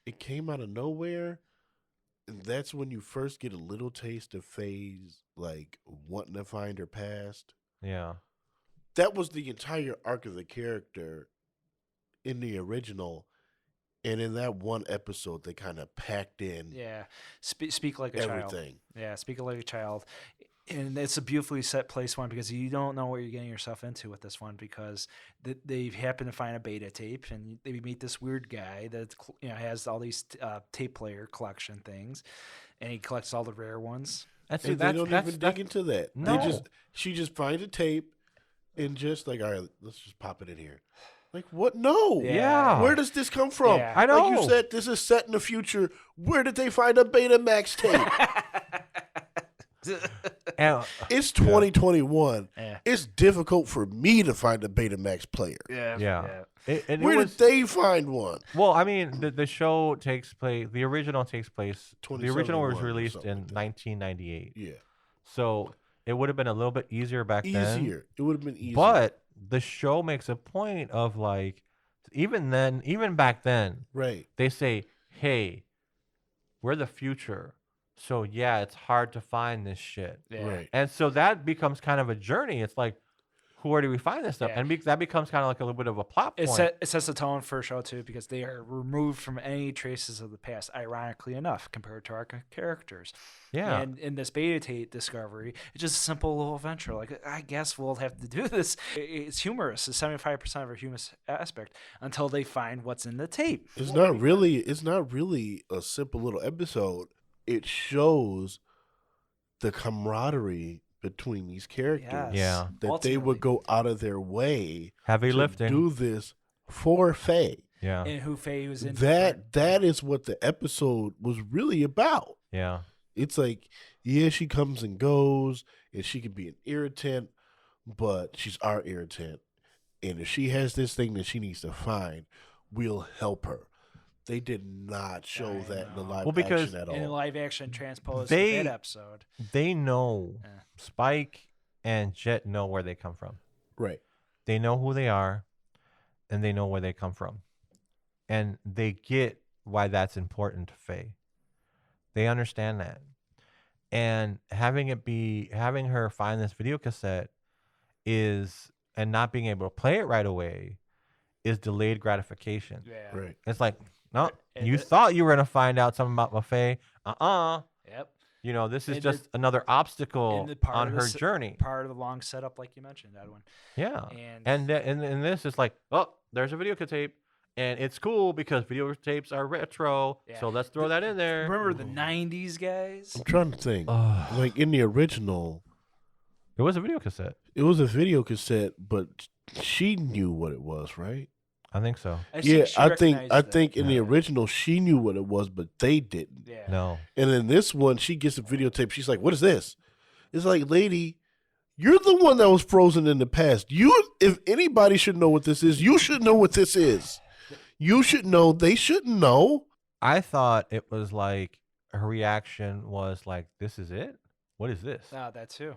Speaker 3: It came out of nowhere. And that's when you first get a little taste of Faye's like wanting to find her past.
Speaker 2: yeah.
Speaker 3: That was the entire arc of the character in the original. And in that one episode, they kind of packed in
Speaker 1: Yeah. Speak like a child.
Speaker 3: everything.
Speaker 1: Yeah, speak like a child. And it's a beautifully set place one because you don't know what you're getting yourself into with this one because they happen to find a beta tape and they meet this weird guy that has all these tape player collection things, and he collects all the rare ones.
Speaker 2: That's
Speaker 3: And they don't even dig into that.
Speaker 2: No.
Speaker 3: She just finds a tape and just like, all right, let's just pop it in here. Like, what? No.
Speaker 2: Yeah.
Speaker 3: Where does this come from?
Speaker 1: Yeah.
Speaker 2: I
Speaker 3: Like
Speaker 2: know.
Speaker 3: you said, this is set in the future. Where did they find a Betamax tape?
Speaker 2: And,
Speaker 3: It's 2021.
Speaker 1: Yeah.
Speaker 3: It's difficult for me to find a Betamax player.
Speaker 2: yeah. And
Speaker 3: Where
Speaker 2: it was,
Speaker 3: did they find one?
Speaker 2: well, I mean, the show takes place. The original takes place. The original was
Speaker 3: 2071 or
Speaker 2: released
Speaker 3: something
Speaker 2: in
Speaker 3: like that.
Speaker 2: 1998.
Speaker 3: Yeah.
Speaker 2: So it would have been a little bit easier back then.
Speaker 3: Easier. It would have been easier.
Speaker 2: But the show makes a point of like, even back then,
Speaker 3: right.
Speaker 2: they say, "Hey, we're the future, so yeah, it's hard to find this shit."
Speaker 1: Yeah.
Speaker 3: Right.
Speaker 2: And so that becomes kind of a journey. It's like, where do we find this stuff?
Speaker 1: Yeah.
Speaker 2: And that becomes kind of like a little bit of a plot point.
Speaker 1: It sets the tone for a show too because they are removed from any traces of the past. Ironically enough, compared to our characters.
Speaker 2: yeah.
Speaker 1: And in this beta tape discovery, it's just a simple little adventure. Like, I guess we'll have to do this. It's humorous. It's 75% of a humorous aspect until they find what's in the tape.
Speaker 3: It's not really a simple little episode. It shows the camaraderie between these characters.
Speaker 1: Yes.
Speaker 2: Yeah.
Speaker 3: That they would go out of their way
Speaker 2: Heavy
Speaker 3: to
Speaker 2: lifting.
Speaker 3: do this for Faye.
Speaker 2: yeah.
Speaker 1: And who Faye was in.
Speaker 3: That is what the episode was really about.
Speaker 2: Yeah.
Speaker 3: It's like, yeah, she comes and goes, and she can be an irritant, but she's our irritant. And if she has this thing that she needs to find, we'll help her. They did not show
Speaker 1: I
Speaker 3: that in the
Speaker 1: know.
Speaker 3: live
Speaker 2: Well, because
Speaker 3: action at
Speaker 1: in the
Speaker 3: all.
Speaker 1: live action transposed
Speaker 2: They-
Speaker 1: that episode.
Speaker 2: They know
Speaker 1: Yeah.
Speaker 2: Spike and Jet know where they come from.
Speaker 3: Right.
Speaker 2: They know who they are, and they know where they come from, and they get why that's important to Faye. They understand that, and having her find this video cassette and not being able to play it right away is delayed gratification.
Speaker 1: Yeah.
Speaker 3: Right.
Speaker 2: It's like, no,
Speaker 1: And
Speaker 2: you
Speaker 1: it-
Speaker 2: thought you were gonna find out something about Faye.
Speaker 1: Yep.
Speaker 2: This is
Speaker 1: And
Speaker 2: just another obstacle
Speaker 1: and the part
Speaker 2: on
Speaker 1: of
Speaker 2: her
Speaker 1: this-
Speaker 2: journey.
Speaker 1: Part of the long setup, like you mentioned, Edwin.
Speaker 2: Yeah.
Speaker 1: And
Speaker 2: And this is like, oh, there's a video tape, and it's cool because video tapes are retro.
Speaker 1: Yeah.
Speaker 2: So let's throw that in there.
Speaker 1: remember the 90s, guys?
Speaker 3: I'm trying to think.
Speaker 2: Ugh.
Speaker 3: Like in the original,
Speaker 2: It was a video cassette.
Speaker 3: it was a video cassette, but she knew what it was, right?
Speaker 2: I think so.
Speaker 1: I
Speaker 3: Yeah,
Speaker 1: she
Speaker 3: I
Speaker 1: recognized
Speaker 3: think in the
Speaker 2: Yeah.
Speaker 3: original she knew what it was, but they didn't.
Speaker 1: Yeah.
Speaker 2: No.
Speaker 3: And in this one, she gets a videotape. She's like, "What is this?" It's like, lady, you're the one that was frozen in the past. If anybody should know what this is, you should know what this is. You should know. They shouldn't know.
Speaker 2: I thought it was like her reaction was like, "This is it? What is this?
Speaker 1: Ah, that too.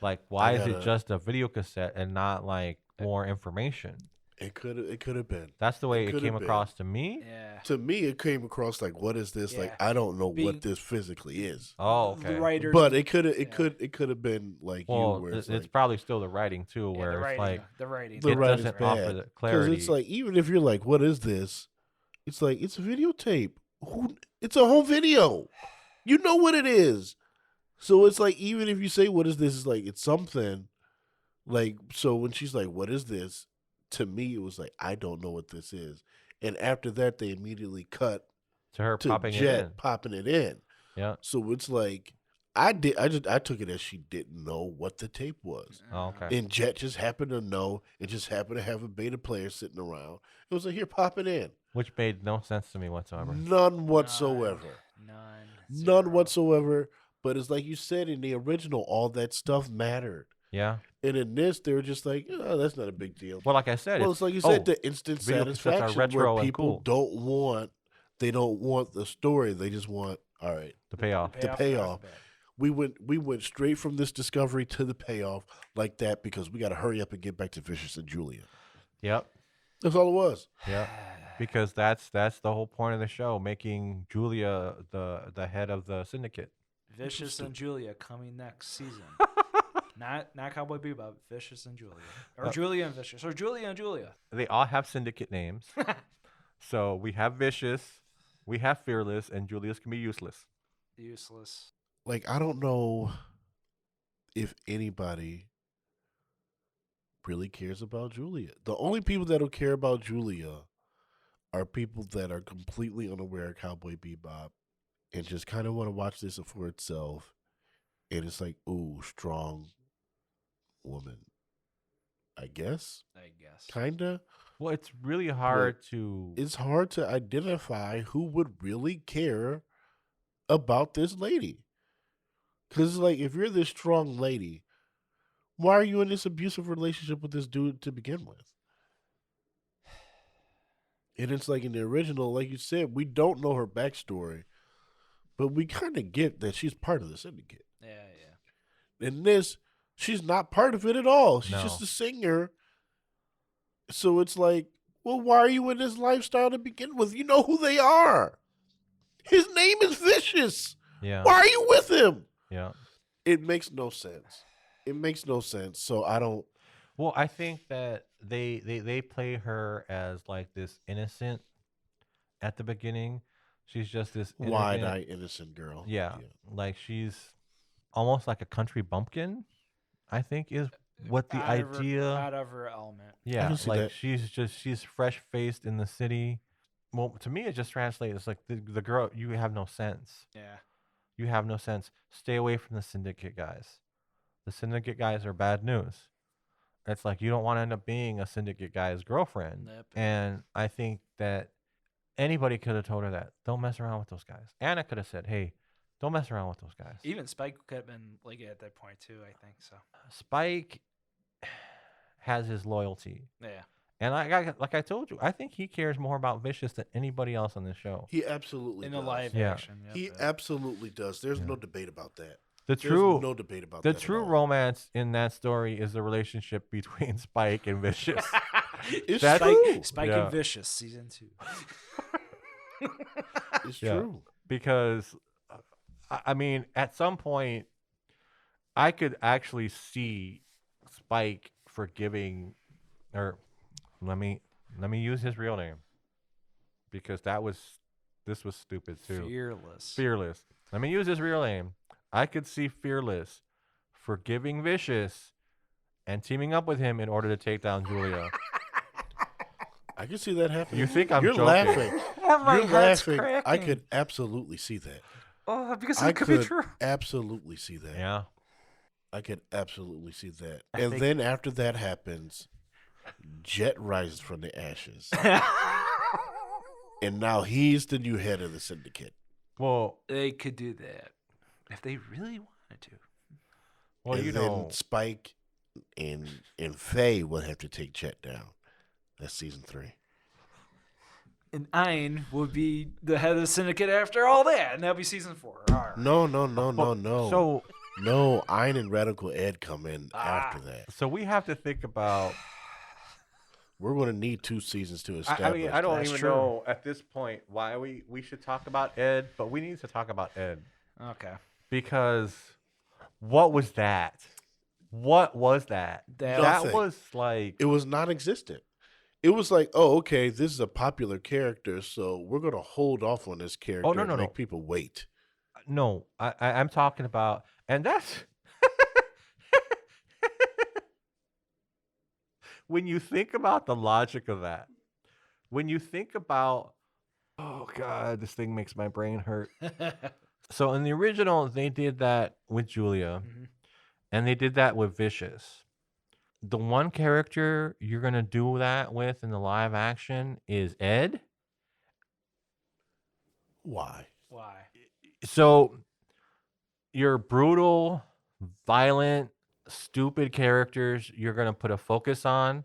Speaker 2: Like, why is
Speaker 3: gotta-
Speaker 2: it just a video cassette and not like more information?"
Speaker 3: It could have been.
Speaker 2: That's the way it
Speaker 3: could've
Speaker 2: came
Speaker 3: been.
Speaker 2: across to me.
Speaker 1: Yeah.
Speaker 3: To me, it came across like, what is this? Like,
Speaker 1: Yeah.
Speaker 3: I don't know
Speaker 1: Being-
Speaker 3: what this physically is.
Speaker 2: Oh,
Speaker 1: The
Speaker 2: okay.
Speaker 1: writers.
Speaker 3: But it could have been like you,
Speaker 2: Well,
Speaker 3: where
Speaker 2: it's
Speaker 3: it's like,
Speaker 2: probably still the writing too,
Speaker 1: yeah,
Speaker 2: where
Speaker 1: the
Speaker 2: it's
Speaker 1: writing.
Speaker 2: like
Speaker 1: The writing.
Speaker 3: the
Speaker 2: it
Speaker 3: writing's
Speaker 2: doesn't offer
Speaker 3: bad.
Speaker 2: the
Speaker 3: because
Speaker 2: clarity.
Speaker 3: it's like, even if you're like, what is this? It's like, it's a videotape. It's a home video. You know what it is. So it's like, even if you say, what is this? It's like, it's something. Like, so when she's like, what is this? To me, it was like, I don't know what this is. And after that, they immediately cut
Speaker 2: to her
Speaker 3: to
Speaker 2: popping it
Speaker 3: Jet
Speaker 2: in.
Speaker 3: popping it in.
Speaker 2: Yeah.
Speaker 3: So it's like, I took it as she didn't know what the tape was.
Speaker 2: Oh, okay.
Speaker 3: And Jet just happened to know and just happened to have a beta player sitting around. It was like, here, pop it in.
Speaker 2: Which made no sense to me whatsoever.
Speaker 3: None whatsoever.
Speaker 1: None.
Speaker 3: None
Speaker 1: Zero.
Speaker 3: whatsoever. But it's like you said, in the original, all that stuff mattered.
Speaker 2: Yeah.
Speaker 3: And in this, they were just like, oh, that's not a big deal.
Speaker 2: Well, like I said,
Speaker 3: Well, it's like you said,
Speaker 2: oh,
Speaker 3: the instant
Speaker 2: video cassettes are
Speaker 3: satisfaction
Speaker 2: retro
Speaker 3: where
Speaker 2: and
Speaker 3: people
Speaker 2: cool.
Speaker 3: they don't want the story. They just want, all right,
Speaker 2: the payoff.
Speaker 3: the payoff. We went straight from this discovery to the payoff like that because we got to hurry up and get back to Vicious and Julia.
Speaker 2: Yep.
Speaker 3: That's all it was.
Speaker 2: Yep. Because that's the whole point of the show, making Julia the head of the syndicate.
Speaker 1: Vicious and Julia coming next season. Not Cowboy Bebop. Vicious and Julia, or Julia and Vicious, or Julia and Julia.
Speaker 2: They all have syndicate names. So we have Vicious, we have Fearless, and Julius can be useless.
Speaker 1: Useless.
Speaker 3: Like, I don't know if anybody really cares about Julia. The only people that'll care about Julia are people that are completely unaware of Cowboy Bebop and just kind of want to watch this for itself. And it's like, ooh, strong woman. I guess. Kinda.
Speaker 2: Well, it's really hard to.
Speaker 3: It's hard to identify who would really care about this lady. Because, like, if you're this strong lady, why are you in this abusive relationship with this dude to begin with? And it's like in the original, like you said, we don't know her backstory, but we kind of get that she's part of the syndicate.
Speaker 1: Yeah.
Speaker 3: In this, she's not part of it at all. She's
Speaker 2: No.
Speaker 3: just a singer. So it's like, well, why are you in this lifestyle to begin with? You know who they are. His name is Vicious.
Speaker 2: Yeah.
Speaker 3: Why are you with him?
Speaker 2: Yeah.
Speaker 3: It makes no sense. It makes no sense. So I don't.
Speaker 2: Well, I think that they play her as like this innocent at the beginning. She's just this
Speaker 3: Wide-eyed, innocent girl.
Speaker 2: Yeah, like she's almost like a country bumpkin, I think is what the idea.
Speaker 1: Out of her element.
Speaker 2: Yeah,
Speaker 3: can see
Speaker 2: like
Speaker 3: that.
Speaker 2: she's fresh faced in the city. Well, to me, it just translates. It's like the girl. You have no sense.
Speaker 1: Yeah.
Speaker 2: You have no sense. Stay away from the syndicate guys. The syndicate guys are bad news. It's like you don't want to end up being a syndicate guy's girlfriend.
Speaker 1: Yep.
Speaker 2: And I think that anybody could have told her that. Don't mess around with those guys. Anna could have said, hey, don't mess around with those guys.
Speaker 1: Even Spike could have been like at that point too. I think so.
Speaker 2: Spike has his loyalty.
Speaker 1: Yeah.
Speaker 2: And like I told you, I think he cares more about Vicious than anybody else on this show.
Speaker 3: He absolutely
Speaker 1: In
Speaker 3: does.
Speaker 1: a live
Speaker 2: Yeah.
Speaker 1: action. Yep,
Speaker 3: He
Speaker 1: yep.
Speaker 3: absolutely does. There's no debate about that.
Speaker 2: The
Speaker 3: There's
Speaker 2: true
Speaker 3: no debate about
Speaker 2: the
Speaker 3: that. at
Speaker 2: true
Speaker 3: all.
Speaker 2: romance in that story is the relationship between Spike and Vicious.
Speaker 3: It's
Speaker 2: That's-
Speaker 3: true.
Speaker 1: Spike
Speaker 2: Yeah.
Speaker 1: and Vicious season 2.
Speaker 3: It's
Speaker 2: Yeah.
Speaker 3: true.
Speaker 2: Because I mean, at some point, I could actually see Spike forgiving, or let me use his real name, because this was stupid too.
Speaker 1: Fearless.
Speaker 2: Fearless. Let me use his real name. I could see Fearless forgiving Vicious and teaming up with him in order to take down Julia.
Speaker 3: I can see that happening.
Speaker 2: You think I'm
Speaker 3: You're
Speaker 2: joking?
Speaker 3: laughing.
Speaker 1: my
Speaker 3: You're
Speaker 1: head's
Speaker 3: laughing. I
Speaker 1: cracking.
Speaker 3: could absolutely see that.
Speaker 1: Oh, because
Speaker 3: I
Speaker 1: it could be
Speaker 3: could
Speaker 1: true.
Speaker 3: absolutely see that.
Speaker 2: Yeah.
Speaker 3: I could absolutely see that.
Speaker 1: I
Speaker 3: And
Speaker 1: think-
Speaker 3: then after that happens, Jet rises from the ashes. And now he's the new head of the syndicate.
Speaker 2: Well,
Speaker 1: They could do that if they really wanted to.
Speaker 2: well,
Speaker 3: and
Speaker 2: you
Speaker 3: then
Speaker 2: know,
Speaker 3: Spike and Faye will have to take Jet down. That's season 3.
Speaker 1: And Ein would be the head of the syndicate after all that, and that'll be season 4. All right.
Speaker 3: No.
Speaker 2: so
Speaker 3: No, Ein and Radical Ed come in after that.
Speaker 2: so we have to think about
Speaker 3: We're going to need 2 seasons to
Speaker 2: I
Speaker 3: establish.
Speaker 2: mean, I don't
Speaker 1: That's
Speaker 2: even
Speaker 1: true.
Speaker 2: know at this point why we should talk about Ed, but we need to talk about Ed
Speaker 1: Okay.
Speaker 2: because what was that? What was that? That
Speaker 3: Nothing.
Speaker 2: was like
Speaker 3: It was non-existent. It was like, oh, okay, this is a popular character, so we're going to hold off on this character
Speaker 2: no,
Speaker 3: and
Speaker 2: no.
Speaker 3: make people wait.
Speaker 2: no. I'm talking about, and that's when you think about the logic of that. When you think about, oh god, this thing makes my brain hurt. So in the original, they did that with Julia,
Speaker 1: Mhm.
Speaker 2: and they did that with Vicious. The one character you're gonna do that with in the live action is Ed.
Speaker 3: Why?
Speaker 1: Why?
Speaker 2: So your brutal, violent, stupid characters you're gonna put a focus on,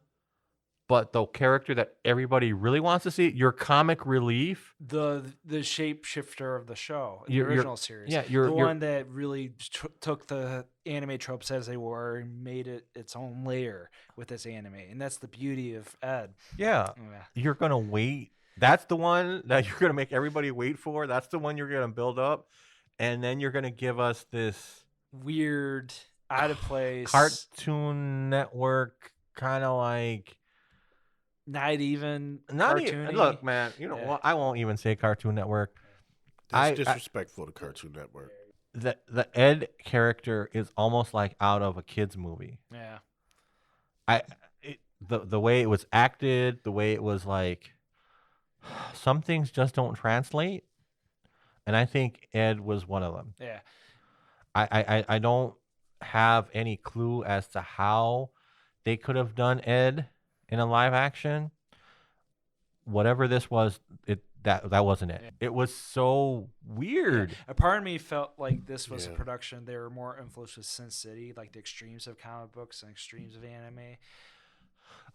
Speaker 2: but the character that everybody really wants to see, your comic relief.
Speaker 1: The shapeshifter of the show, the
Speaker 2: You're-
Speaker 1: original series.
Speaker 2: Yeah,
Speaker 1: The
Speaker 2: you're
Speaker 1: one that really took the anime tropes as they were and made it its own layer with this anime. And that's the beauty of Ed.
Speaker 2: yeah.
Speaker 1: Yeah.
Speaker 2: You're gonna wait. That's the one that you're gonna make everybody wait for. That's the one you're gonna build up, and then you're gonna give us this
Speaker 1: Weird, out of place.
Speaker 2: Cartoon Network kind of like.
Speaker 1: Not even
Speaker 2: Not
Speaker 1: cartoony.
Speaker 2: look, man. You know
Speaker 1: Yeah.
Speaker 2: what? I won't even say Cartoon Network.
Speaker 3: That's
Speaker 2: I-
Speaker 3: disrespectful to Cartoon Network.
Speaker 2: The Ed character is almost like out of a kids movie.
Speaker 1: Yeah.
Speaker 2: The way it was acted, the way it was like, some things just don't translate, and I think Ed was one of them.
Speaker 1: Yeah.
Speaker 2: I don't have any clue as to how they could have done Ed in a live action. Whatever this was, that wasn't it. It was so weird.
Speaker 1: A part of me felt like this was a
Speaker 3: Yeah.
Speaker 1: production. They were more influenced with Sin City, like the extremes of comic books and extremes of anime.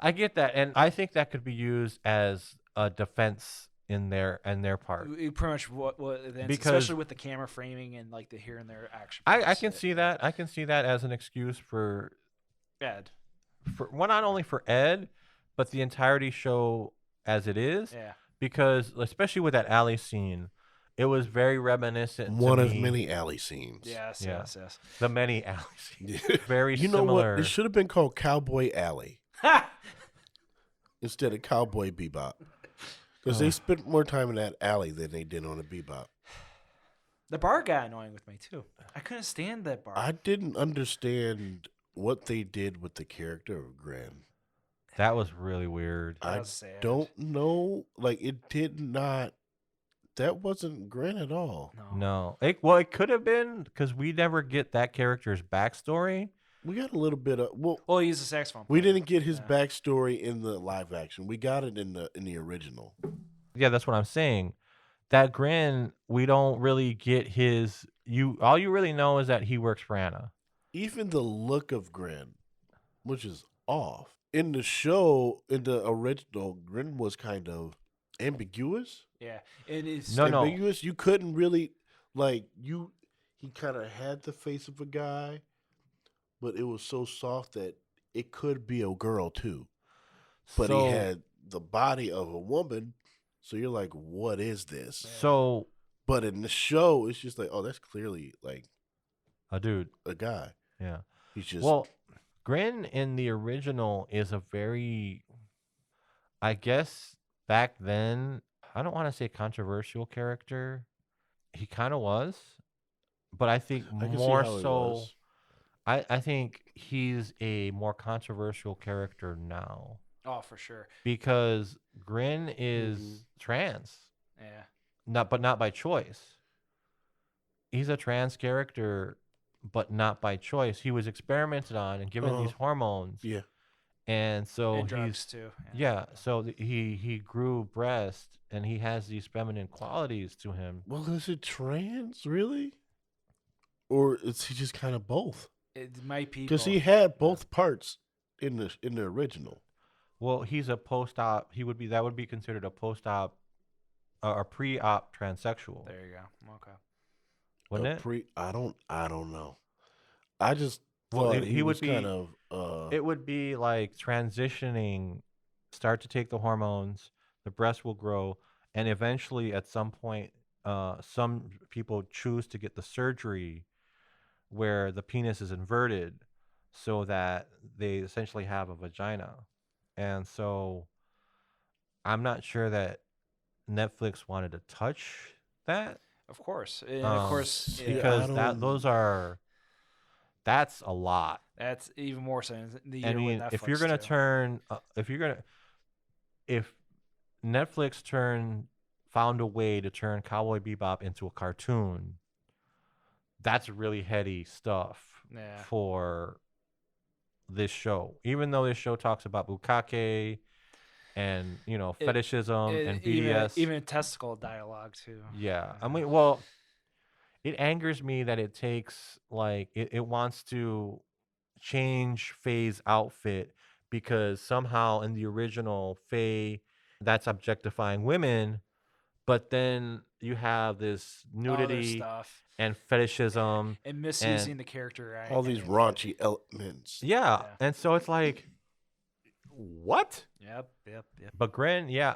Speaker 2: I get that, and I think that could be used as a defense in their part.
Speaker 1: Pretty much what then,
Speaker 2: Because-
Speaker 1: especially with the camera framing and like the here and there action.
Speaker 2: I
Speaker 1: parts.
Speaker 2: can see that. I can see that as an excuse for
Speaker 1: Ed.
Speaker 2: well, not only for Ed, but the entirety show as it is.
Speaker 1: Yeah.
Speaker 2: Because especially with that alley scene, it was very reminiscent. to
Speaker 3: One of
Speaker 2: me-
Speaker 3: many alley scenes.
Speaker 1: Yes.
Speaker 2: Yeah.
Speaker 1: Yes.
Speaker 2: the many alley scenes. Very
Speaker 3: You know
Speaker 2: similar.
Speaker 3: what? It should have been called Cowboy Alley
Speaker 1: Yes.
Speaker 3: instead of Cowboy Bebop. Because they spent more time in that alley than they did on a Bebop.
Speaker 1: The bar got annoying with me too. I couldn't stand that bar.
Speaker 3: I didn't understand what they did with the character of Gren.
Speaker 2: That was really weird.
Speaker 1: That
Speaker 3: I
Speaker 1: was sad.
Speaker 3: don't know. Like, it did not. That wasn't Gren at all.
Speaker 2: No. It could have been because we never get that character's backstory.
Speaker 3: We got a little bit of. Well,
Speaker 1: Well, he's a saxophone.
Speaker 3: we
Speaker 1: player.
Speaker 3: didn't get his
Speaker 1: Yeah.
Speaker 3: backstory in the live action. We got it in the original.
Speaker 2: Yeah, that's what I'm saying. That Grin, we don't really get his. All you really know is that he works for Anna.
Speaker 3: Even the look of Gren, which is off. In the show, in the original, Gren was kind of ambiguous.
Speaker 1: Yeah, and it's
Speaker 2: No.
Speaker 3: Ambiguous. You couldn't really He kind of had the face of a guy, but it was so soft that it could be a girl too. But
Speaker 2: So-
Speaker 3: he had the body of a woman, so you're like, what is this?
Speaker 2: So
Speaker 3: But in the show, it's just like, oh, that's clearly like
Speaker 2: a dude.
Speaker 3: a guy.
Speaker 2: Yeah.
Speaker 3: He's just
Speaker 2: Well, Grin in the original is a very, I guess back then, I don't want to say controversial character. He kind of was, but I think
Speaker 3: I can see
Speaker 2: more
Speaker 3: how he
Speaker 2: so.
Speaker 3: was.
Speaker 2: I think he's a more controversial character now
Speaker 1: oh for sure.
Speaker 2: because Grin is
Speaker 3: Mm-hmm.
Speaker 2: trans,
Speaker 1: Yeah,
Speaker 2: but not by choice. He's a trans character, but not by choice. He was experimented on and given these hormones,
Speaker 3: Yeah.
Speaker 2: and so
Speaker 1: and
Speaker 2: he's
Speaker 1: drugs too.
Speaker 2: yeah. So he grew breast, and he has these feminine qualities to him.
Speaker 3: Well, is it trans really, or is he just kind of both?
Speaker 1: It might be
Speaker 3: Because he had both parts in the original.
Speaker 2: Well, he's a post-op. That would be considered a post-op, or pre-op transsexual,
Speaker 1: There you go. Okay.
Speaker 2: wouldn't it?
Speaker 3: I don't know. I just
Speaker 2: Well,
Speaker 3: thought
Speaker 2: he
Speaker 3: he
Speaker 2: would
Speaker 3: was
Speaker 2: be-
Speaker 3: kind of
Speaker 2: It would be like transitioning start to take the hormones, the breast will grow, and eventually at some point, some people choose to get the surgery where the penis is inverted so that they essentially have a vagina. And so I'm not sure that Netflix wanted to touch that.
Speaker 1: Of course, and of course,
Speaker 3: See,
Speaker 1: yeah,
Speaker 2: Because
Speaker 3: I don't-
Speaker 2: that's a lot.
Speaker 1: that's even more so in the
Speaker 2: I
Speaker 1: year with
Speaker 2: mean,
Speaker 1: Netflix
Speaker 2: if you're gonna
Speaker 1: too.
Speaker 2: turn, if Netflix found a way to turn Cowboy Bebop into a cartoon, that's really heady stuff
Speaker 1: Yeah.
Speaker 2: for this show. Even though this show talks about bukkake and fetishism and BDS.
Speaker 1: even testicle dialogue too.
Speaker 2: Yeah, I mean, well, it angers me that it takes it wants to change Faye's outfit because somehow in the original Faye that's objectifying women, but then you have this
Speaker 1: Other
Speaker 2: nudity
Speaker 1: stuff
Speaker 2: and fetishism
Speaker 1: and misusing the character.
Speaker 3: all these raunchy elements.
Speaker 2: yeah,
Speaker 1: Yeah.
Speaker 2: and so it's like what?
Speaker 1: Yep.
Speaker 2: But Gren, yeah,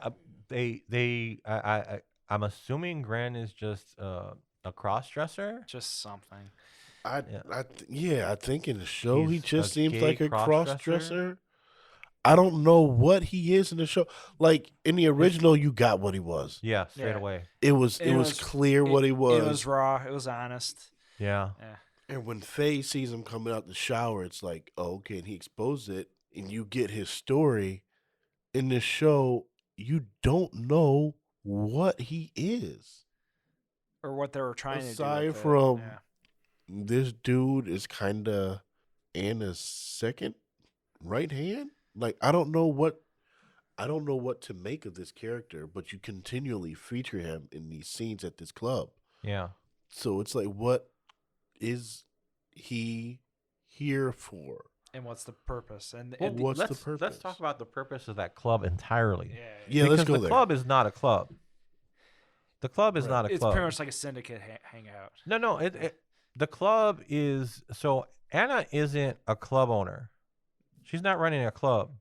Speaker 2: I'm assuming Gren is just a cross dresser.
Speaker 1: Just something.
Speaker 3: I think in the show he
Speaker 2: He's
Speaker 3: just
Speaker 2: a
Speaker 3: seems
Speaker 2: gay
Speaker 3: like a
Speaker 2: cross-dresser?
Speaker 3: cross-dresser. I don't know what he is in the show. Like in the original, you got what he was.
Speaker 2: Yeah, straight
Speaker 1: Yeah.
Speaker 2: away.
Speaker 3: It was
Speaker 1: It was-
Speaker 3: clear what he was.
Speaker 1: It was raw. It was honest.
Speaker 2: Yeah.
Speaker 1: Yeah.
Speaker 3: And when Faye sees him coming out the shower, it's like, oh, okay, and he exposed it, and you get his story. In this show, you don't know what he is.
Speaker 1: Or what they were trying to do.
Speaker 3: Aside
Speaker 1: with it.
Speaker 3: from
Speaker 1: Yeah.
Speaker 3: this dude is kind of Anna's second right hand. Like I don't know what to make of this character, but you continually feature him in these scenes at this club.
Speaker 2: Yeah.
Speaker 3: So it's like, what is he here for?
Speaker 1: And what's the purpose? And
Speaker 3: What's the
Speaker 2: Let's
Speaker 3: purpose?
Speaker 2: talk about the purpose of that club entirely.
Speaker 1: yeah.
Speaker 3: Yeah, let's
Speaker 2: Because
Speaker 3: go
Speaker 2: the
Speaker 3: there.
Speaker 2: club is not a club. The club is
Speaker 3: Right.
Speaker 2: not a
Speaker 1: It's
Speaker 2: club.
Speaker 1: pretty much like a syndicate hangout.
Speaker 2: No. The club is so Anna isn't a club owner. She's not running a club.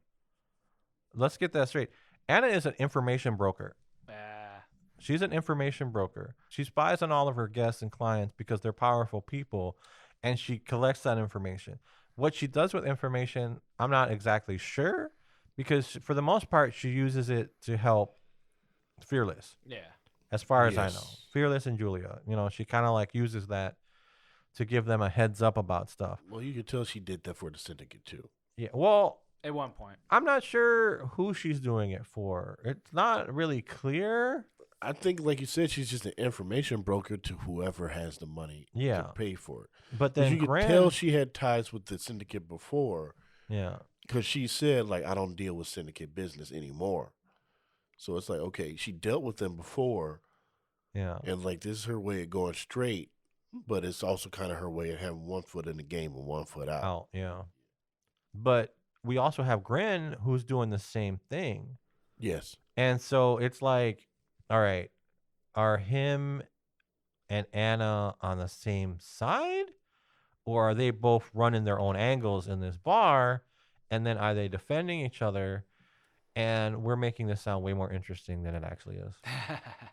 Speaker 2: Let's get that straight. Anna is an information broker. She's an information broker. She spies on all of her guests and clients because they're powerful people, and she collects that information. What she does with information, I'm not exactly sure, because for the most part, she uses it to help Fearless,
Speaker 1: Yeah.
Speaker 2: as far as I know.
Speaker 3: Yes.
Speaker 2: Fearless and Julia. She kind of like uses that to give them a heads up about stuff.
Speaker 3: Well, you could tell she did that for the syndicate too.
Speaker 2: Yeah. Well,
Speaker 1: At one point.
Speaker 2: I'm not sure who she's doing it for. It's not really clear.
Speaker 3: I think, like you said, she's just an information broker to whoever has the money
Speaker 2: Yeah.
Speaker 3: to pay for it.
Speaker 2: But
Speaker 3: But
Speaker 2: then
Speaker 3: you could
Speaker 2: Gran,
Speaker 3: tell she had ties with the syndicate before,
Speaker 2: yeah.
Speaker 3: because she said, like, I don't deal with syndicate business anymore. So it's like, okay, she dealt with them before,
Speaker 2: Yeah.
Speaker 3: and like this is her way of going straight, but it's also kind of her way of having one foot in the game and one foot out.
Speaker 2: Out, yeah. But we also have Gren who's doing the same thing.
Speaker 3: Yes.
Speaker 2: And so it's like, all right, are him and Anna on the same side? Or are they both running their own angles in this bar? And then are they defending each other? And we're making this sound way more interesting than it actually is.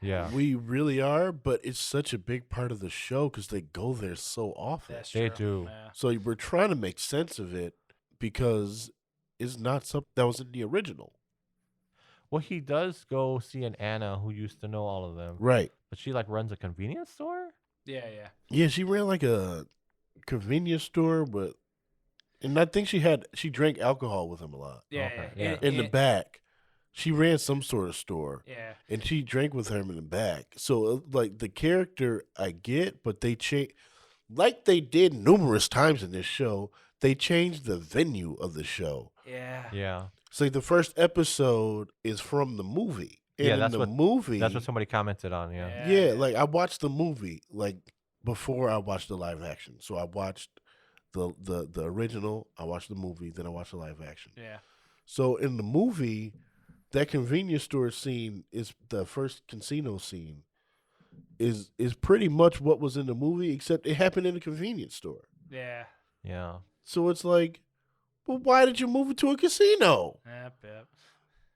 Speaker 2: Yeah.
Speaker 3: We really are, but it's such a big part of the show because they go there so often.
Speaker 1: That's
Speaker 2: They
Speaker 1: true.
Speaker 2: do.
Speaker 1: Yeah.
Speaker 3: So we're trying to make sense of it because it's not something that was in the original.
Speaker 2: Well, he does go see an Anna who used to know all of them.
Speaker 3: Right.
Speaker 2: But she like runs a convenience store?
Speaker 1: Yeah.
Speaker 3: Yeah, she ran like a convenience store, and I think she drank alcohol with him a lot.
Speaker 1: Yeah.
Speaker 2: Okay,
Speaker 1: Yeah.
Speaker 2: yeah.
Speaker 3: In the back. She ran some sort of store.
Speaker 1: Yeah.
Speaker 3: And she drank with him in the back. So, like, the character I get, but they change, like they did numerous times in this show, they changed the venue of the show.
Speaker 1: Yeah.
Speaker 2: Yeah.
Speaker 3: So, like, the first episode is from the movie. And
Speaker 2: Yeah,
Speaker 3: in
Speaker 2: that's
Speaker 3: the
Speaker 2: what-
Speaker 3: movie.
Speaker 2: That's what somebody commented on, yeah.
Speaker 3: Yeah, like, I watched the movie, like, before I watched the live action. So, I watched the original, I watched the movie, then I watched the live action.
Speaker 1: Yeah.
Speaker 3: So, in the movie, that convenience store scene is the first casino scene is pretty much what was in the movie, except it happened in a convenience store.
Speaker 1: Yeah.
Speaker 2: Yeah.
Speaker 3: So it's like, well, why did you move it to a casino?
Speaker 1: Yep.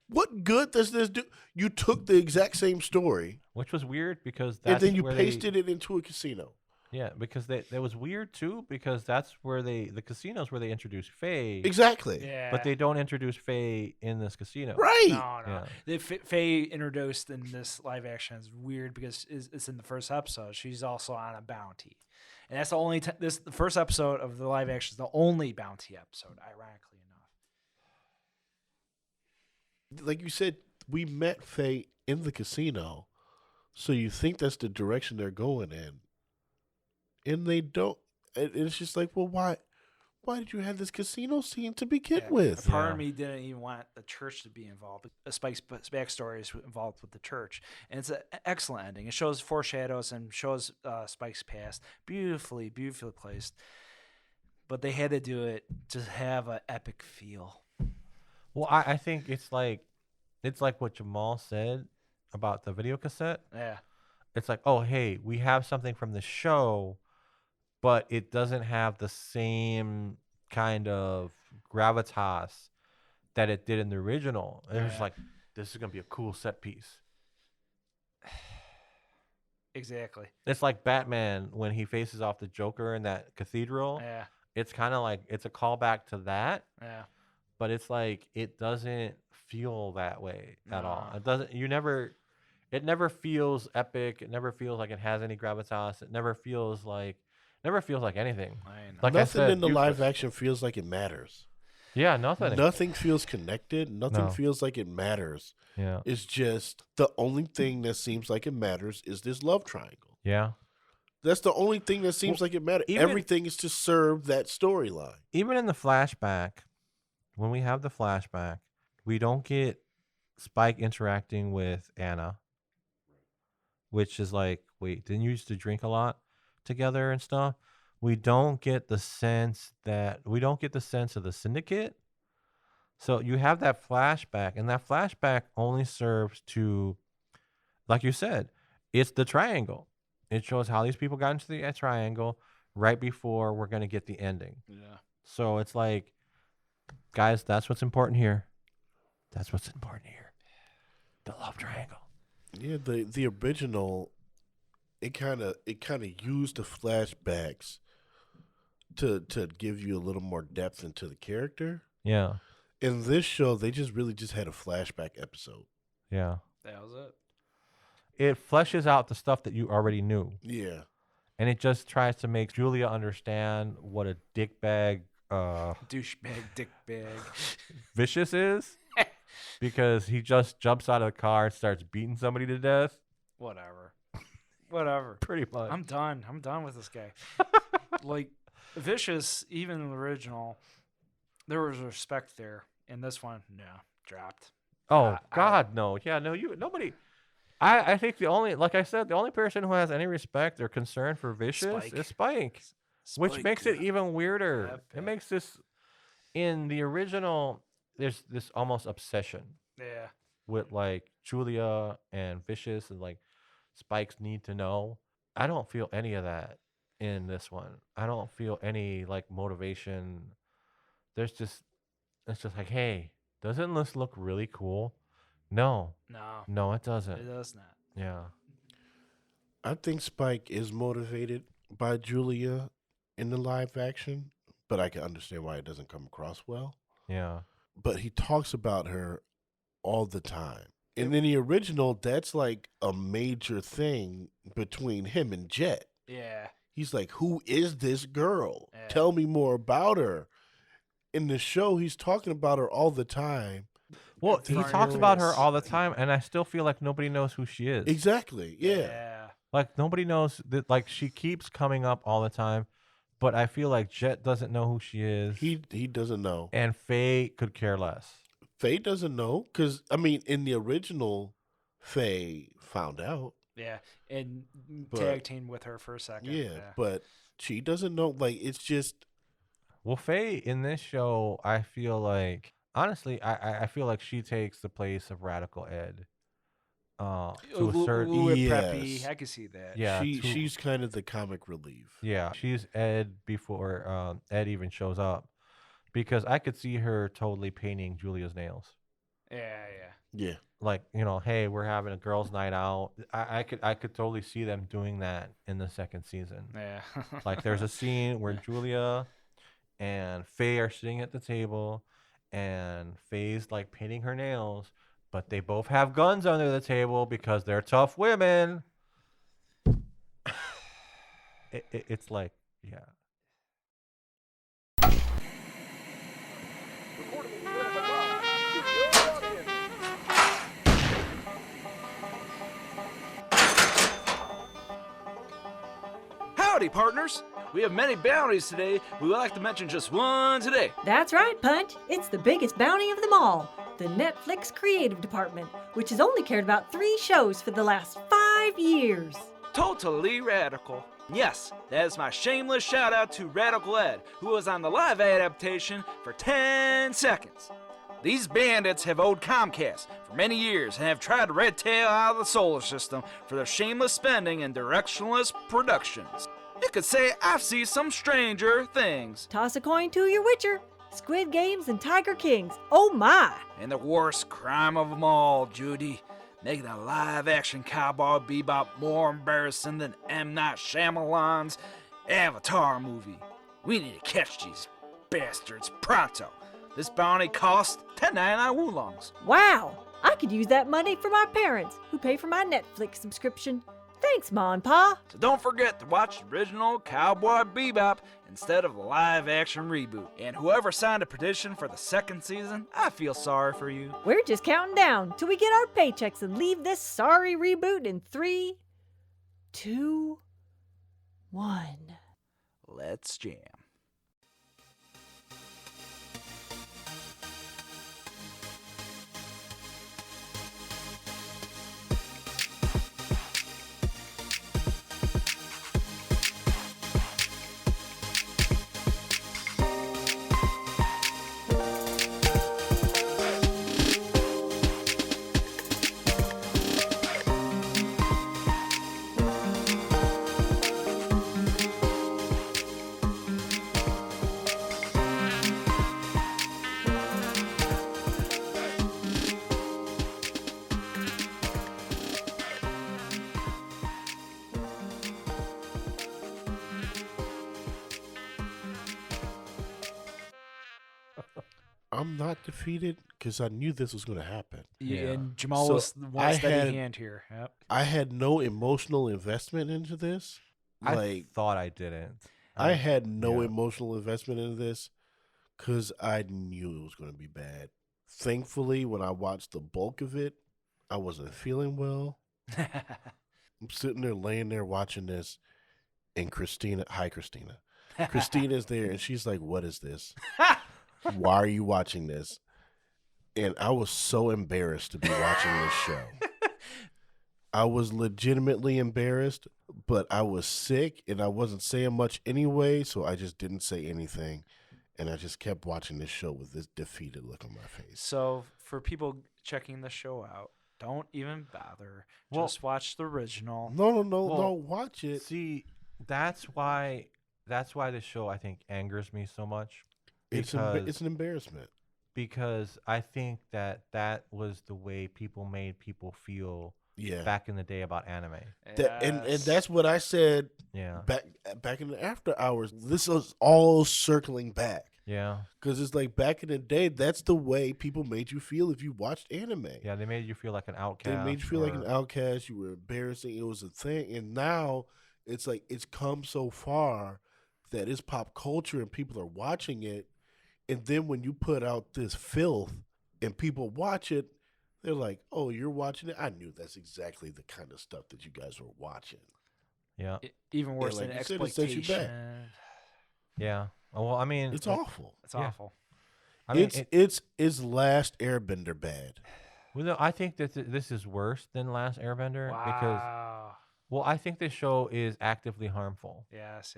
Speaker 3: What good does this do? You took the exact same story
Speaker 2: Which was weird because that's
Speaker 3: and then you
Speaker 2: where
Speaker 3: pasted it into a casino.
Speaker 2: Yeah, because that was weird too because that's where the casinos where they introduce Faye,
Speaker 3: Exactly.
Speaker 1: Yeah.
Speaker 2: but they don't introduce Faye in this casino.
Speaker 3: Right.
Speaker 1: No.
Speaker 2: Yeah.
Speaker 1: The Faye introduced in this live action is weird because it's in the first episode. She's also on a bounty, and that's the only the first episode of the live action is the only bounty episode. Ironically enough,
Speaker 3: Like you said, we met Faye in the casino, so you think that's the direction they're going in, and they don't. And it's just like, well, why did you have this casino scene to begin with?
Speaker 1: a part of
Speaker 2: Yeah.
Speaker 1: me didn't even want the church to be involved. Spike's backstory is involved with the church, and it's an excellent ending. It shows foreshadows and shows Spike's past, beautifully placed. But they had to do it to have an epic feel.
Speaker 2: Well, I think it's like what Jamaal said about the video cassette.
Speaker 1: Yeah.
Speaker 2: It's like, oh, hey, we have something from the show, but it doesn't have the same kind of gravitas that it did in the original. And it's
Speaker 1: Yeah.
Speaker 2: like, this is gonna be a cool set piece.
Speaker 1: Exactly.
Speaker 2: It's like Batman when he faces off the Joker in that cathedral.
Speaker 1: Yeah.
Speaker 2: It's kind of like it's a callback to that,
Speaker 1: Yeah.
Speaker 2: but it's like it doesn't feel that way at all.
Speaker 1: Nah.
Speaker 2: It doesn't. It never feels epic. It never feels like it has any gravitas. It never feels like anything.
Speaker 1: I know.
Speaker 2: Like I
Speaker 3: Nothing
Speaker 2: said,
Speaker 3: in the
Speaker 2: you-
Speaker 3: live action feels like it matters.
Speaker 2: Yeah, nothing.
Speaker 3: Nothing feels connected. Nothing
Speaker 2: No.
Speaker 3: feels like it matters.
Speaker 2: Yeah,
Speaker 3: It's just the only thing that seems like it matters is this love triangle.
Speaker 2: yeah.
Speaker 3: That's the only thing that seems like it matters.
Speaker 2: even-
Speaker 3: Everything is to serve that storyline.
Speaker 2: Even in the flashback, when we have the flashback, we don't get Spike interacting with Anna, which is like, wait, didn't you used to drink a lot together and stuff? We don't get the sense of the syndicate. So you have that flashback, and that flashback only serves to, like you said, it's the triangle. It shows how these people got into the triangle right before we're going to get the ending.
Speaker 1: Yeah.
Speaker 2: So it's like, guys, that's what's important here. That's what's important here. The love triangle.
Speaker 3: Yeah, the original, it kind of used the flashbacks to give you a little more depth into the character.
Speaker 2: Yeah.
Speaker 3: In this show, they just had a flashback episode.
Speaker 2: Yeah.
Speaker 1: That was it.
Speaker 2: It fleshes out the stuff that you already knew.
Speaker 3: Yeah.
Speaker 2: And it just tries to make Julia understand what a dickbag
Speaker 1: Douchebag, dickbag.
Speaker 2: Vicious is. Because he just jumps out of the car and starts beating somebody to death.
Speaker 1: Whatever. Whatever.
Speaker 2: Pretty much.
Speaker 1: I'm done. I'm done with this guy. Like, Vicious, even in the original, there was respect there. In this one, no, dropped.
Speaker 2: Oh, God, no. Yeah, no, nobody. I think the only person who has any respect or concern for Vicious
Speaker 1: Spike.
Speaker 2: is Spike. Which
Speaker 1: Spike,
Speaker 2: makes it
Speaker 1: yeah.
Speaker 2: even weirder.
Speaker 1: Epic.
Speaker 2: It makes this, in the original, there's this almost obsession
Speaker 1: Yeah.
Speaker 2: with like Julia and Vicious and like Spike's need to know. I don't feel any of that in this one. I don't feel any like motivation. It's just like, hey, doesn't this look really cool? No, it doesn't.
Speaker 1: It does not.
Speaker 2: Yeah.
Speaker 3: I think Spike is motivated by Julia in the live action, but I can understand why it doesn't come across well.
Speaker 2: Yeah.
Speaker 3: But he talks about her all the time. And in the original, that's like a major thing between him and Jet.
Speaker 1: Yeah.
Speaker 3: He's like, who is this girl?
Speaker 1: Yeah.
Speaker 3: Tell me more about her. In the show, he's talking about her all the time.
Speaker 2: Well, he
Speaker 1: front of
Speaker 2: talks
Speaker 1: your
Speaker 2: about her
Speaker 1: face.
Speaker 2: all the time, and I still feel like nobody knows who she is.
Speaker 3: Exactly. Yeah.
Speaker 1: Yeah.
Speaker 2: Like nobody knows that. Like she keeps coming up all the time, but I feel like Jet doesn't know who she is.
Speaker 3: He doesn't know.
Speaker 2: And Faye could care less.
Speaker 3: Faye doesn't know because, I mean, in the original, Faye found out.
Speaker 1: Yeah. And
Speaker 3: But-
Speaker 1: tag team with her for a second.
Speaker 3: Yeah, but she doesn't know. Like, it's just,
Speaker 2: Well, Faye in this show, I feel like honestly, I feel like she takes the place of Radical Ed. To a certain,
Speaker 1: Ooh,
Speaker 3: Yes.
Speaker 1: preppy. I can see that.
Speaker 2: yeah,
Speaker 3: she's kind of the comic relief.
Speaker 2: yeah, she's Ed before Ed even shows up, because I could see her totally painting Julia's nails.
Speaker 1: Yeah.
Speaker 3: Yeah.
Speaker 2: Like, hey, we're having a girls' night out. I could totally see them doing that in the second season.
Speaker 1: Yeah.
Speaker 2: Like, there's a scene where Julia and Faye are sitting at the table, and Faye's like painting her nails, but they both have guns under the table because they're tough women. It's like, yeah.
Speaker 1: Howdy, partners. We have many bounties today. We would like to mention just one today.
Speaker 5: That's right, Punch. It's the biggest bounty of them all, the Netflix Creative Department, which has only cared about 3 shows for the last 5 years.
Speaker 1: Totally radical. Yes, that is my shameless shout out to Radical Ed, who was on the live adaptation for 10 seconds. These bandits have owed Comcast for many years and have tried to red tail out of the solar system for their shameless spending and directionless productions. You could say I've seen some stranger things.
Speaker 5: Toss a coin to your Witcher, Squid Games, and Tiger Kings. Oh my!
Speaker 1: And the worst crime of them all, Judy, making a live-action Cowboy Bebop more embarrassing than M. Night Shyamalan's Avatar movie. We need to catch these bastards pronto. This bounty costs 10.99 woolongs.
Speaker 5: Wow! I could use that money for my parents, who pay for my Netflix subscription. Thanks, Ma and Pa.
Speaker 1: So don't forget to watch the original Cowboy Bebop instead of the live-action reboot. And whoever signed a petition for the second season, I feel sorry for you.
Speaker 5: We're just counting down till we get our paychecks and leave this sorry reboot in 3, 2, 1.
Speaker 1: Let's jam.
Speaker 3: I'm not defeated because I knew this was going to happen.
Speaker 1: Yeah,
Speaker 2: Yeah.
Speaker 1: and Jamaal
Speaker 3: So
Speaker 1: was the one
Speaker 3: I
Speaker 1: steady
Speaker 3: had-
Speaker 1: hand here. Yep.
Speaker 3: I had no emotional investment into this.
Speaker 2: I thought I didn't.
Speaker 3: I had no
Speaker 2: yeah.
Speaker 3: emotional investment into this because I knew it was going to be bad. Thankfully, when I watched the bulk of it, I wasn't feeling well. I'm sitting there, laying there watching this, and Christina, hi, Christina. Christina's there, and she's like, "What is this? Why are you watching this?" And I was so embarrassed to be watching this show. I was legitimately embarrassed, but I was sick and I wasn't saying much anyway, so I just didn't say anything. And I just kept watching this show with this defeated look on my face.
Speaker 1: So for people checking the show out, don't even bother.
Speaker 2: Well-
Speaker 1: Just watch the original.
Speaker 3: No,
Speaker 2: Well,
Speaker 3: watch it.
Speaker 2: See, that's why this show, I think, angers me so much.
Speaker 3: It's
Speaker 2: Because
Speaker 3: an embarrassment.
Speaker 2: because I think that was the way people made people feel
Speaker 3: Yeah.
Speaker 2: back in the day about anime.
Speaker 3: And
Speaker 1: Yes.
Speaker 3: that's what I said
Speaker 2: Yeah.
Speaker 3: back in the after hours. This is all circling back.
Speaker 2: Yeah.
Speaker 3: Because it's like back in the day, that's the way people made you feel if you watched anime.
Speaker 2: Yeah. They made you feel like an
Speaker 3: They
Speaker 2: outcast.
Speaker 3: made you feel like an
Speaker 2: or-
Speaker 3: outcast. You were embarrassing. It was a thing. And now it's like it's come so far that it's pop culture and people are watching it. And then when you put out this filth and people watch it, they're like, "Oh, you're watching it? I knew that's exactly the kind of stuff that you guys were watching."
Speaker 2: Yeah.
Speaker 1: Even worse
Speaker 3: like
Speaker 1: than
Speaker 3: you said, it sets you back.
Speaker 1: exploitation.
Speaker 2: Yeah. Well, I mean,
Speaker 3: It's awful.
Speaker 1: It's
Speaker 2: Yeah.
Speaker 1: awful.
Speaker 2: I mean,
Speaker 3: It's Last Airbender bad.
Speaker 2: well, no, I think that this is worse than Last Airbender because,
Speaker 1: Wow.
Speaker 2: well, I think this show is actively harmful.
Speaker 1: Yes.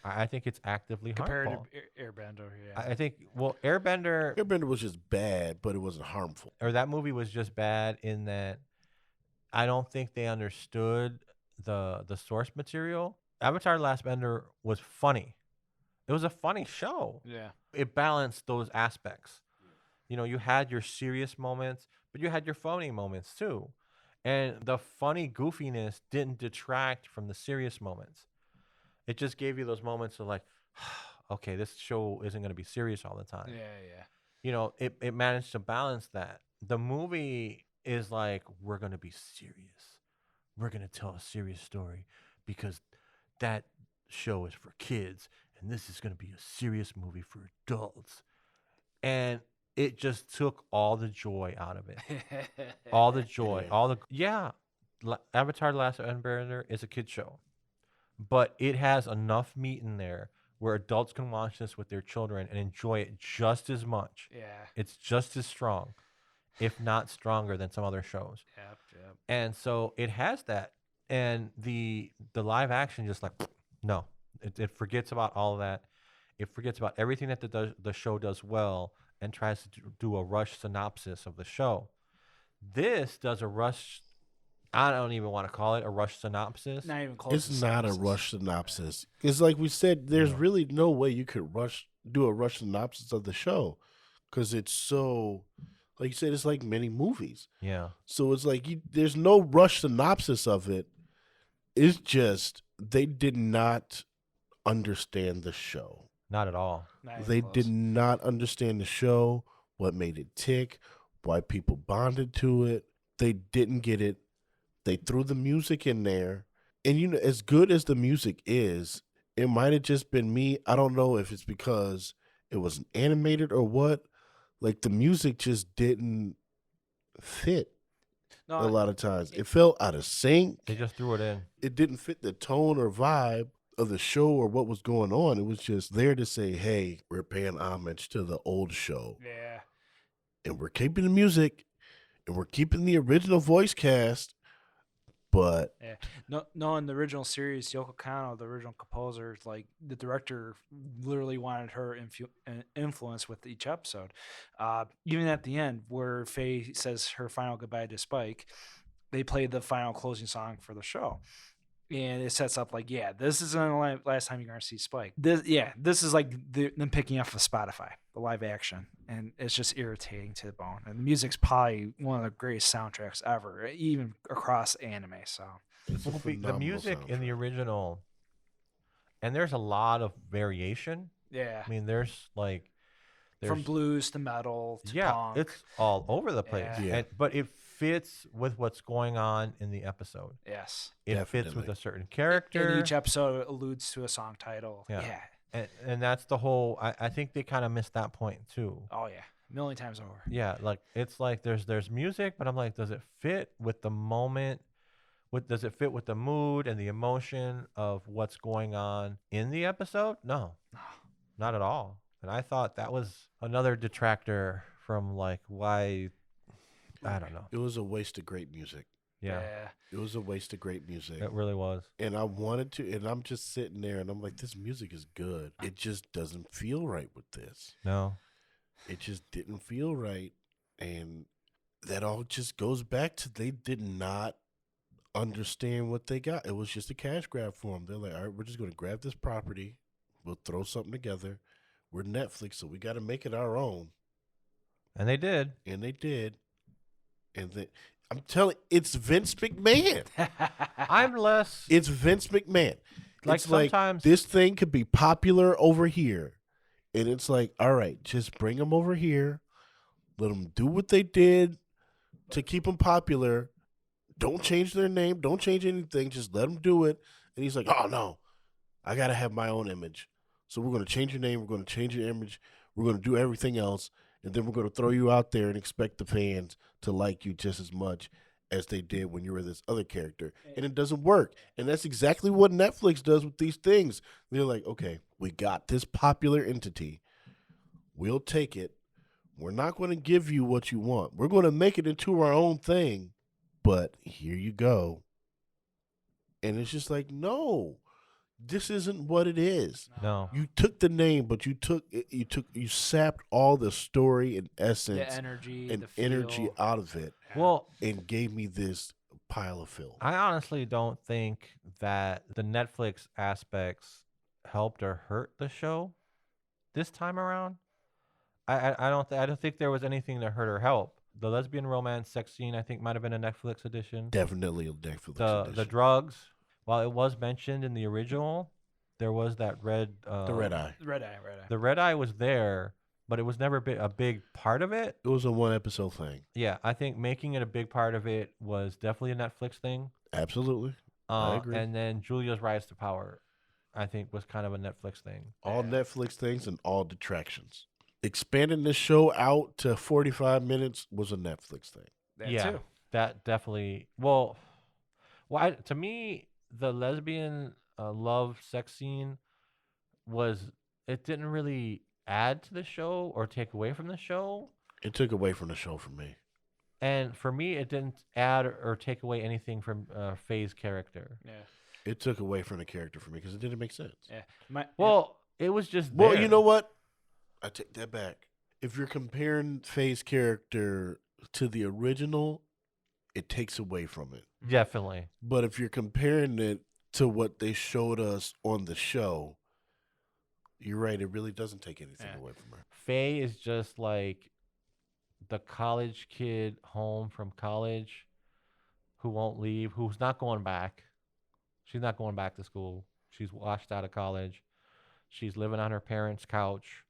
Speaker 2: I think it's actively
Speaker 1: Compared
Speaker 2: harmful.
Speaker 1: to Airbender, yeah.
Speaker 2: I think, well, Airbender
Speaker 3: Airbender was just bad, but it wasn't harmful.
Speaker 2: or that movie was just bad in that I don't think they understood the source material. Avatar: The Last Bender was funny. It was a funny show.
Speaker 1: Yeah.
Speaker 2: It balanced those aspects. You know, you had your serious moments, but but you had your funny moments too. And the funny goofiness didn't detract from the serious moments. It just gave you those moments of like, okay, this show isn't going to be serious all the time.
Speaker 1: Yeah.
Speaker 2: You know, it managed to balance that. The movie is like, we're going to be serious. We're going to tell a serious story because that show is for kids and this is going to be a serious movie for adults. And it just took all the joy out of it. All the joy, Avatar: The Last Airbender is a kid show, but it has enough meat in there where adults can watch this with their children and enjoy it just as much.
Speaker 1: Yeah.
Speaker 2: It's just as strong, if not stronger than some other shows.
Speaker 1: Yep.
Speaker 2: And so it has that, and the live action just like no, it forgets about all of that. It forgets about everything that the show does well and tries to do a rush synopsis of the show. This does a rush. I don't even want to call it a rush synopsis.
Speaker 1: Not even close.
Speaker 3: It's
Speaker 1: to
Speaker 3: not a
Speaker 1: synopsis.
Speaker 3: rush synopsis. It's like we said, there's
Speaker 2: No.
Speaker 3: really no way you could do a rush synopsis of the show because it's so, like you said, it's like many movies.
Speaker 2: Yeah.
Speaker 3: So it's like there's no rush synopsis of it. It's just they did not understand the show.
Speaker 2: Not at all.
Speaker 1: Not even
Speaker 3: They
Speaker 1: close.
Speaker 3: did not understand the show, what made it tick, why people bonded to it. They didn't get it. They threw the music in there. And, you know, as good as the music is, it might have just been me. I don't know if it's because it was animated or what. Like, the music just didn't fit
Speaker 1: No,
Speaker 3: a lot of times. It felt out of sync.
Speaker 2: They just threw it in.
Speaker 3: It didn't fit the tone or vibe of the show or what was going on. It was just there to say, hey, we're paying homage to the old show.
Speaker 1: Yeah.
Speaker 3: And we're keeping the music and we're keeping the original voice cast, but
Speaker 1: No, in the original series, Yoko Kanno, the original composer, like the director literally wanted her influence with each episode. Even at the end, where Faye says her final goodbye to Spike, they played the final closing song for the show. And it sets up like, yeah, this isn't the last time you're going to see Spike. This is like them picking up of Spotify, the live action. And it's just irritating to the bone. And the music's probably one of the greatest soundtracks ever, even across anime. So
Speaker 3: it's a
Speaker 2: The
Speaker 3: phenomenal
Speaker 2: music in the
Speaker 3: soundtrack.
Speaker 2: original, and there's a lot of variation.
Speaker 1: yeah,
Speaker 2: I mean, there's
Speaker 1: from blues to metal to punk.
Speaker 2: it's all over the place.
Speaker 1: Yeah.
Speaker 3: Yeah.
Speaker 2: But it fits with what's going on in the episode.
Speaker 1: Yes.
Speaker 2: It fits with
Speaker 3: Definitely.
Speaker 2: a certain character.
Speaker 1: And each episode alludes to a song title.
Speaker 2: Yeah.
Speaker 1: Yeah.
Speaker 2: and that's the whole. I think they kind of missed that point too.
Speaker 1: Oh yeah. A million times over.
Speaker 2: Yeah, like it's like there's music, but I'm like, does it fit with the moment? Does it fit with the mood and the emotion of what's going on in the episode? No, not at all. And I thought that was another detractor from like why. I don't know.
Speaker 3: It was a waste of great music.
Speaker 2: Yeah,
Speaker 3: It was a waste of great music.
Speaker 2: it really was.
Speaker 3: And I wanted to, and I'm just sitting there and I'm like, this music is good. It just doesn't feel right with this.
Speaker 2: No.
Speaker 3: It just didn't feel right. And that all just goes back to they did not understand what they got. It was just a cash grab for them. They're like, all right, we're just going to grab this property. We'll throw something together. We're Netflix, so we got to make it our own.
Speaker 2: And they did.
Speaker 3: And they did. And I'm telling it's Vince McMahon.
Speaker 2: I'm less
Speaker 3: It's Vince McMahon.
Speaker 2: like
Speaker 3: It's like
Speaker 2: sometimes
Speaker 3: this thing could be popular over here. And it's like, all right, just bring them over here. Let them do what they did to keep them popular. Don't change their name. Don't change anything. Just let them do it. And he's like, oh, no, I got to have my own image. So we're going to change your name. We're going to change your image. We're going to do everything else. And then we're going to throw you out there and expect the fans to like you just as much as they did when you were this other character. And it doesn't work. And that's exactly what Netflix does with these things. They're like, okay, we got this popular entity. We'll take it. We're not going to give you what you want. We're going to make it into our own thing. But here you go. And it's just like, no, this isn't what it is.
Speaker 2: no.
Speaker 3: You took the name, but you sapped all the story and essence
Speaker 1: The energy,
Speaker 3: and
Speaker 1: the feel.
Speaker 3: energy out of it
Speaker 2: Well,
Speaker 3: and gave me this pile of filth.
Speaker 2: I honestly don't think that the Netflix aspects helped or hurt the show this time around. I don't think there was anything to hurt or help. the lesbian romance sex scene, I think, might have been a Netflix edition.
Speaker 3: Definitely a Netflix
Speaker 2: The
Speaker 3: edition.
Speaker 2: drugs, while it was mentioned in the original, there was that red.
Speaker 3: The red eye.
Speaker 1: Red eye.
Speaker 2: The red eye was there, but it was never a big part of it.
Speaker 3: It was a 1-episode thing.
Speaker 2: Yeah, I think making it a big part of it was definitely a Netflix thing.
Speaker 3: Absolutely. I agree.
Speaker 2: And then Julia's rise to power, I think, was kind of a Netflix thing.
Speaker 3: All Netflix things and all detractions. Expanding the show out to 45 minutes was a Netflix thing.
Speaker 1: That
Speaker 2: yeah,
Speaker 1: too.
Speaker 2: that definitely. To me, the lesbian love sex scene it didn't really add to the show or take away from the show.
Speaker 3: It took away from the show for me.
Speaker 2: And for me, it didn't add or take away anything from Faye's character.
Speaker 1: Yeah.
Speaker 3: It took away from the character for me because it didn't make sense.
Speaker 1: Yeah.
Speaker 2: It was just
Speaker 3: Well,
Speaker 2: there.
Speaker 3: you know what? I take that back. If you're comparing Faye's character to the original, it takes away from it.
Speaker 2: Definitely.
Speaker 3: But if you're comparing it to what they showed us on the show, you're right. It really doesn't take anything away from her.
Speaker 2: Faye is just like the college kid home from college who won't leave, who's not going back. She's not going back to school. She's washed out of college. She's living on her parents' couch,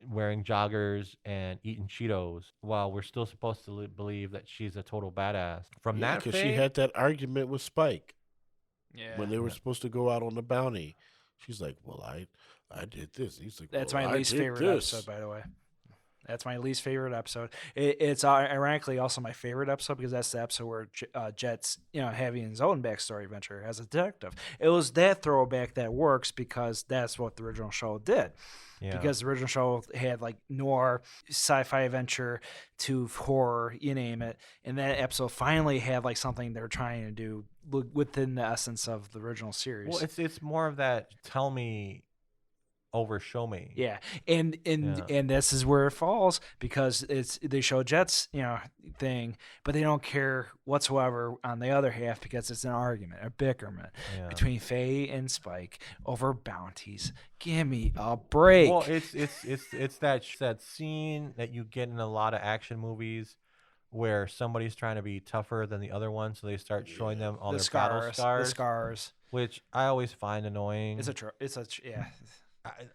Speaker 2: wearing joggers and eating Cheetos, while we're still supposed to believe that she's a total badass. From that,
Speaker 3: because she had that argument with Spike
Speaker 1: Yeah.
Speaker 3: when they were supposed to go out on the bounty. She's like, "Well, I did this." He's like,
Speaker 1: That's
Speaker 3: well,
Speaker 1: my
Speaker 3: I
Speaker 1: least
Speaker 3: did
Speaker 1: favorite
Speaker 3: this.
Speaker 1: episode, by the way. That's my least favorite episode. It's ironically also my favorite episode because that's the episode where Jet's having his own backstory adventure as a detective. It was that throwback that works because that's what the original show did.
Speaker 2: Yeah.
Speaker 1: Because the original show had like noir, sci-fi adventure to horror, you name it, and that episode finally had like something they're trying to do within the essence of the original series.
Speaker 2: Well, it's more of that tell me over show me.
Speaker 1: Yeah, and this is where it falls because they show Jet's thing, but they don't care whatsoever on the other half because it's an argument, a bickerment between Faye and Spike over bounties. Give me a break.
Speaker 2: Well, it's that scene that you get in a lot of action movies where somebody's trying to be tougher than the other one, so they start showing them all their battle scars.
Speaker 1: The scars,
Speaker 2: which I always find annoying.
Speaker 1: Yeah.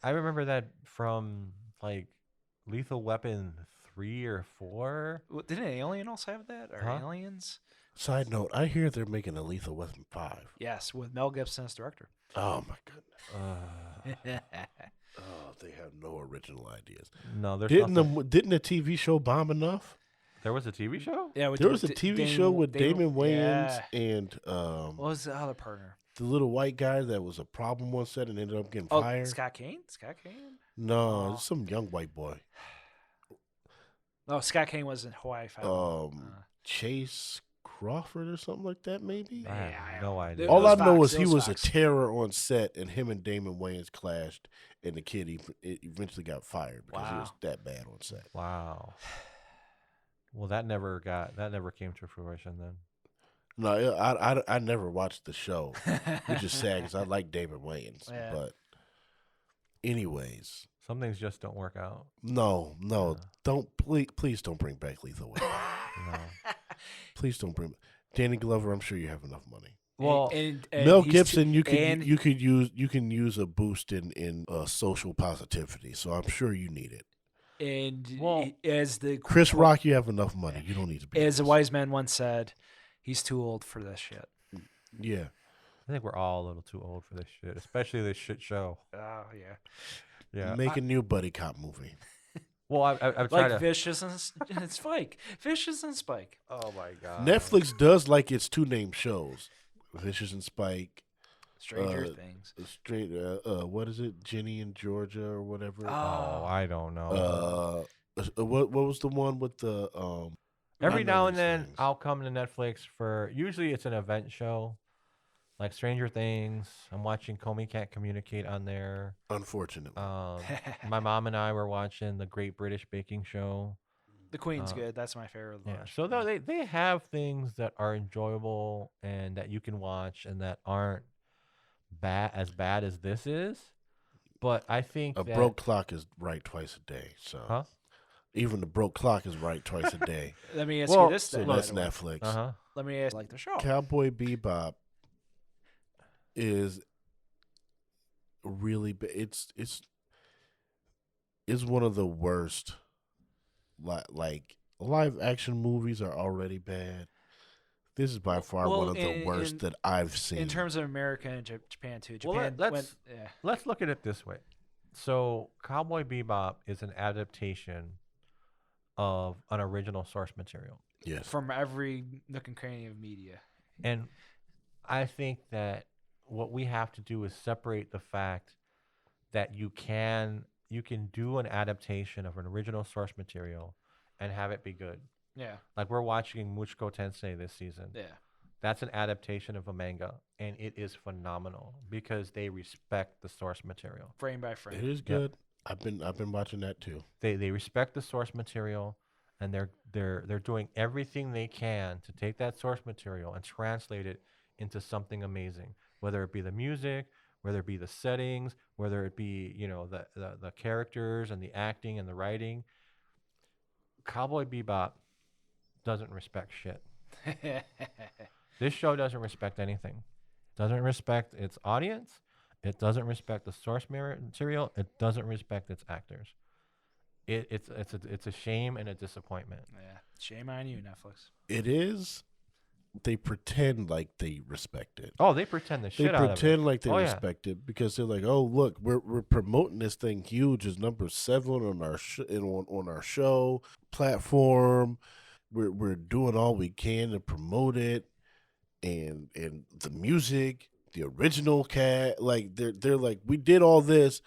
Speaker 2: I remember that from like Lethal Weapon 3 or 4.
Speaker 1: Didn't Alien also have that? Or Aliens?
Speaker 3: Side note, I hear they're making a Lethal Weapon 5.
Speaker 1: Yes, with Mel Gibson as director.
Speaker 3: Oh, my goodness. Oh, they have no original ideas.
Speaker 2: No, there's
Speaker 3: didn't the TV show bomb enough?
Speaker 2: There was a TV show?
Speaker 1: Yeah,
Speaker 3: there was a TV show with Damon Wayans and
Speaker 1: what was the other partner?
Speaker 3: The little white guy that was a problem on set and ended up getting fired.
Speaker 1: Scott Kane?
Speaker 3: No, some young white boy.
Speaker 1: No, Scott Kane was in Hawaii Five.
Speaker 3: Chase Crawford or something like that, maybe?
Speaker 2: I have no idea.
Speaker 3: All I know is he was a terror on set, and him and Damon Wayans clashed, and the kid eventually got fired because he was that bad on set.
Speaker 2: Wow. Well, that never came to fruition then.
Speaker 3: No, I never watched the show, which is sad because I like Damon Wayans. Yeah. But anyways.
Speaker 2: Some things just don't work out.
Speaker 3: No. Please don't bring back Lethal Weapon.
Speaker 2: No.
Speaker 3: Please don't bring Danny Glover, I'm sure you have enough money.
Speaker 2: Well,
Speaker 1: and
Speaker 3: Mel Gibson, you can use a boost in social positivity, so I'm sure you need it.
Speaker 1: And as the
Speaker 3: Chris Rock, you have enough money. You don't need to be.
Speaker 1: As a wise man once said, he's too old for this shit.
Speaker 3: Yeah.
Speaker 2: I think we're all a little too old for this shit, especially this shit show.
Speaker 1: Oh, yeah.
Speaker 2: Yeah.
Speaker 3: Make a new buddy cop movie.
Speaker 2: Well, I've tried
Speaker 1: like Vicious and Spike. Vicious and Spike.
Speaker 2: Oh, my God.
Speaker 3: Netflix does like its two name shows. Vicious and Spike.
Speaker 1: Stranger Things.
Speaker 3: What is it? Jenny in Georgia or whatever.
Speaker 2: Oh, I don't know.
Speaker 3: What was the one with the
Speaker 2: Every now and then I'll come to Netflix for usually it's an event show. Like Stranger Things. I'm watching Comey Can't Communicate on there.
Speaker 3: Unfortunately.
Speaker 2: My mom and I were watching The Great British Baking Show.
Speaker 1: The Queen's good. That's my favorite.
Speaker 2: Yeah. So they have things that are enjoyable and that you can watch and that aren't as bad as this is. But I think
Speaker 3: a broke clock is right twice a day. So Even the broke clock is right twice a day.
Speaker 1: Let me ask
Speaker 2: Well,
Speaker 1: you this
Speaker 3: So
Speaker 1: then.
Speaker 3: that's
Speaker 1: by the way.
Speaker 3: Netflix.
Speaker 2: Uh-huh.
Speaker 1: Let me ask like the show.
Speaker 3: Cowboy Bebop is really it's one of the worst. Like live action movies are already bad. This is by far
Speaker 1: Well,
Speaker 3: one of the worst that I've seen.
Speaker 1: In terms of America and Japan too.
Speaker 2: Well,
Speaker 1: Japan
Speaker 2: let's look at it this way. So, Cowboy Bebop is an adaptation of an original source material.
Speaker 3: Yes.
Speaker 1: from every nook and cranny of media.
Speaker 2: And I think that what we have to do is separate the fact that you can do an adaptation of an original source material and have it be good.
Speaker 1: Yeah.
Speaker 2: Like we're watching Muchiko Tensei this season.
Speaker 1: Yeah.
Speaker 2: That's an adaptation of a manga, and it is phenomenal because they respect the source material.
Speaker 1: Frame by frame.
Speaker 3: It is good. I've been watching that too.
Speaker 2: They respect the source material, and they're doing everything they can to take that source material and translate it into something amazing. Whether it be the music, whether it be the settings, whether it be the characters and the acting and the writing. Cowboy Bebop doesn't respect shit. This show doesn't respect anything. Doesn't respect its audience. It doesn't respect the source material. It doesn't respect its actors. It's a shame and a disappointment.
Speaker 1: Yeah. Shame on you, Netflix.
Speaker 3: It is. They pretend like they respect it.
Speaker 2: Oh, they pretend the
Speaker 3: They
Speaker 2: shit out of it.
Speaker 3: pretend like they
Speaker 2: Oh, yeah.
Speaker 3: respect it because they're like, "Oh, look, we're promoting this thing huge as number 7 on our on our show platform. We're doing all we can to promote it, and the music, the original cat, like they're like, we did all this,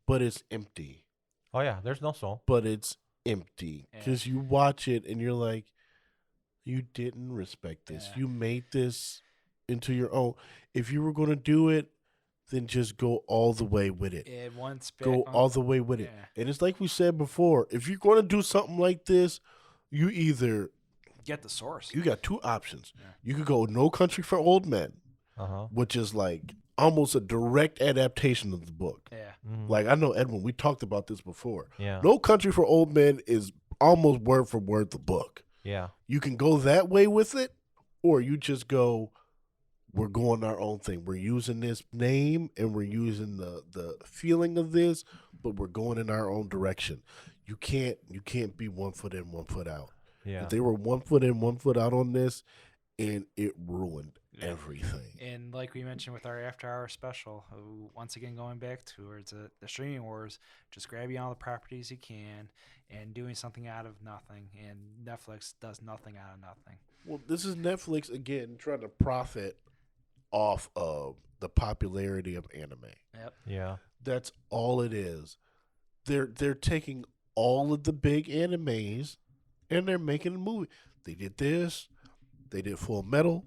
Speaker 3: but it's empty.
Speaker 2: Oh yeah, there's no soul.
Speaker 3: But it's empty because you watch it and you're like, you didn't respect this.
Speaker 1: Yeah.
Speaker 3: You made this into your own. If you were going to do it, then just go all the way with it.
Speaker 1: It once
Speaker 3: Go all the way with it. And it's like we said before, if you're going to do something like this, you either
Speaker 1: get the source.
Speaker 3: You got two options.
Speaker 1: Yeah.
Speaker 3: You could go No Country for Old Men, which is like almost a direct adaptation of the book.
Speaker 1: Yeah.
Speaker 2: Mm-hmm.
Speaker 3: Like, I know, Edwin, we talked about this before.
Speaker 2: Yeah.
Speaker 3: No Country for Old Men is almost word for word the book.
Speaker 2: Yeah.
Speaker 3: You can go that way with it, or you just go, we're going our own thing. We're using this name and we're using the feeling of this, but we're going in our own direction. You can't be 1 foot in, 1 foot out.
Speaker 2: Yeah.
Speaker 3: If they were 1 foot in, 1 foot out on this, and it ruined everything.
Speaker 1: And like we mentioned with our after hour special, once again going back towards the streaming wars, just grabbing all the properties you can and doing something out of nothing. And Netflix does nothing out of nothing.
Speaker 3: Well, this is Netflix again trying to profit off of the popularity of anime.
Speaker 1: Yep.
Speaker 2: Yeah.
Speaker 3: That's all it is. They're taking all of the big animes and they're making a movie. They did this. They did Full Metal.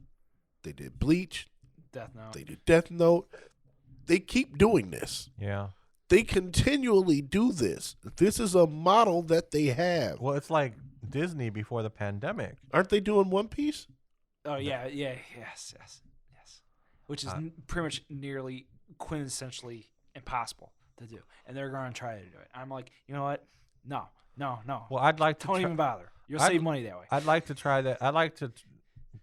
Speaker 3: They did Bleach.
Speaker 1: Death Note.
Speaker 3: They did Death Note. They keep doing this.
Speaker 2: Yeah.
Speaker 3: They continually do this. This is a model that they have.
Speaker 2: Well, it's like Disney before the pandemic.
Speaker 3: Aren't they doing One Piece?
Speaker 1: Oh, yeah. Yes. Which is pretty much nearly quintessentially impossible to do. And they're going to try to do it. I'm like, you know what? No.
Speaker 2: Well, I'd like to
Speaker 1: Don't even bother. You'll save money that way.
Speaker 2: I'd like to try that.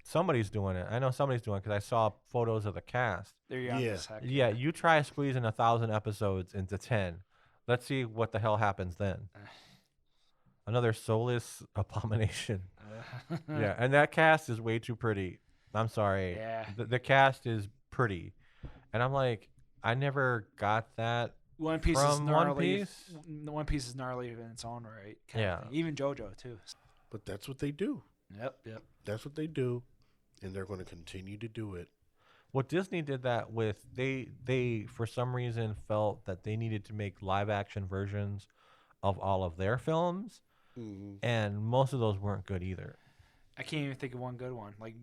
Speaker 2: Somebody's doing it. I know somebody's doing it because I saw photos of the cast.
Speaker 1: They're young as heck.
Speaker 2: Yeah, you try squeezing 1,000 episodes into 10. Let's see what the hell happens then. Another soulless abomination. Yeah, and that cast is way too pretty. I'm sorry.
Speaker 1: Yeah.
Speaker 2: The cast is pretty. And I'm like, I never got that.
Speaker 1: One Piece
Speaker 2: from
Speaker 1: is gnarly.
Speaker 2: One Piece?
Speaker 1: One Piece is gnarly in its own right.
Speaker 2: Yeah.
Speaker 1: Even JoJo too.
Speaker 3: But that's what they do.
Speaker 1: Yep.
Speaker 3: That's what they do. And they're going to continue to do it.
Speaker 2: Well, Disney did that with they for some reason felt that they needed to make live action versions of all of their films, and most of those weren't good either.
Speaker 1: I can't even think of one good one. Like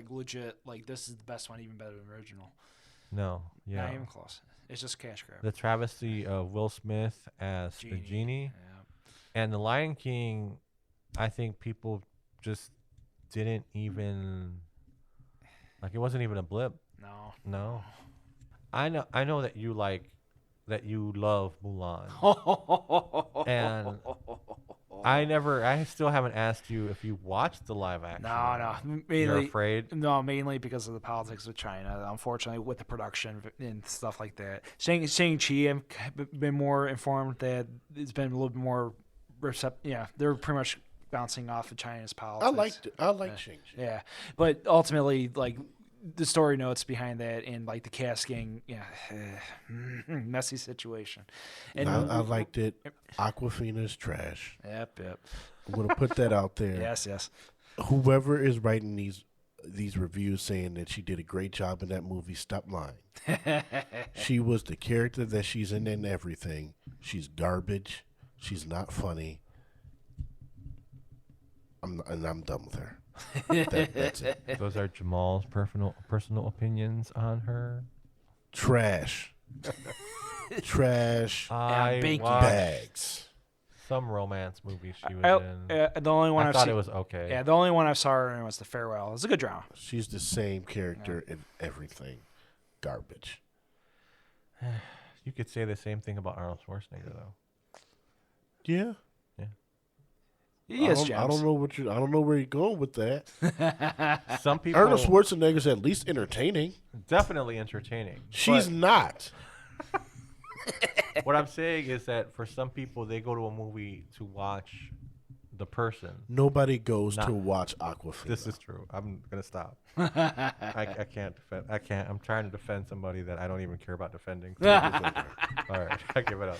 Speaker 1: legit. Like this is the best one, even better than the original.
Speaker 2: No, yeah,
Speaker 1: Not even close. It's just cash grab.
Speaker 2: the travesty of Will Smith as the genie, and the Lion King. I think people just didn't even like it wasn't even a blip. No. I know that you love Mulan. And I still haven't asked you if you watched the live action.
Speaker 1: No.
Speaker 2: You're
Speaker 1: Mainly,
Speaker 2: afraid?
Speaker 1: No, mainly because of the politics of China. Unfortunately, with the production and stuff like that. Shang-Chi, I've been more informed that it's been a little bit more they're pretty much bouncing off of China's politics.
Speaker 3: I liked Shang-Chi.
Speaker 1: Yeah, but ultimately, like the story notes behind that and like the casting, messy situation. And
Speaker 3: I liked it. Awkafina's trash.
Speaker 1: Yep.
Speaker 3: I'm gonna put that out there.
Speaker 1: Yes.
Speaker 3: Whoever is writing these reviews saying that she did a great job in that movie, stop lying. She was the character that she's in and everything. She's garbage. She's not funny. I'm done with her. That's it.
Speaker 2: Those are Jamaal's personal opinions on her.
Speaker 3: Trash. Trash.
Speaker 2: I
Speaker 1: Binky.
Speaker 2: watched
Speaker 3: Bags.
Speaker 2: some romance movie she was in.
Speaker 1: The only one
Speaker 2: I
Speaker 1: I've
Speaker 2: thought
Speaker 1: seen,
Speaker 2: it was okay.
Speaker 1: Yeah, the only one I saw her in was The Farewell. It was a good drama.
Speaker 3: She's the same character in everything. Garbage.
Speaker 2: You could say the same thing about Arnold Schwarzenegger, though.
Speaker 3: Yeah.
Speaker 1: He is
Speaker 3: I don't know I don't know where you're going with that.
Speaker 2: Some people
Speaker 3: Arnold Schwarzenegger's at least entertaining.
Speaker 2: definitely entertaining.
Speaker 3: She's not.
Speaker 2: What I'm saying is that for some people, they go to a movie to watch the person.
Speaker 3: Nobody goes
Speaker 2: Nah.
Speaker 3: to watch Awkafina.
Speaker 2: This is true. I'm gonna stop. I can't defend. I can't. I'm trying to defend somebody that I don't even care about defending. All right, I give it up.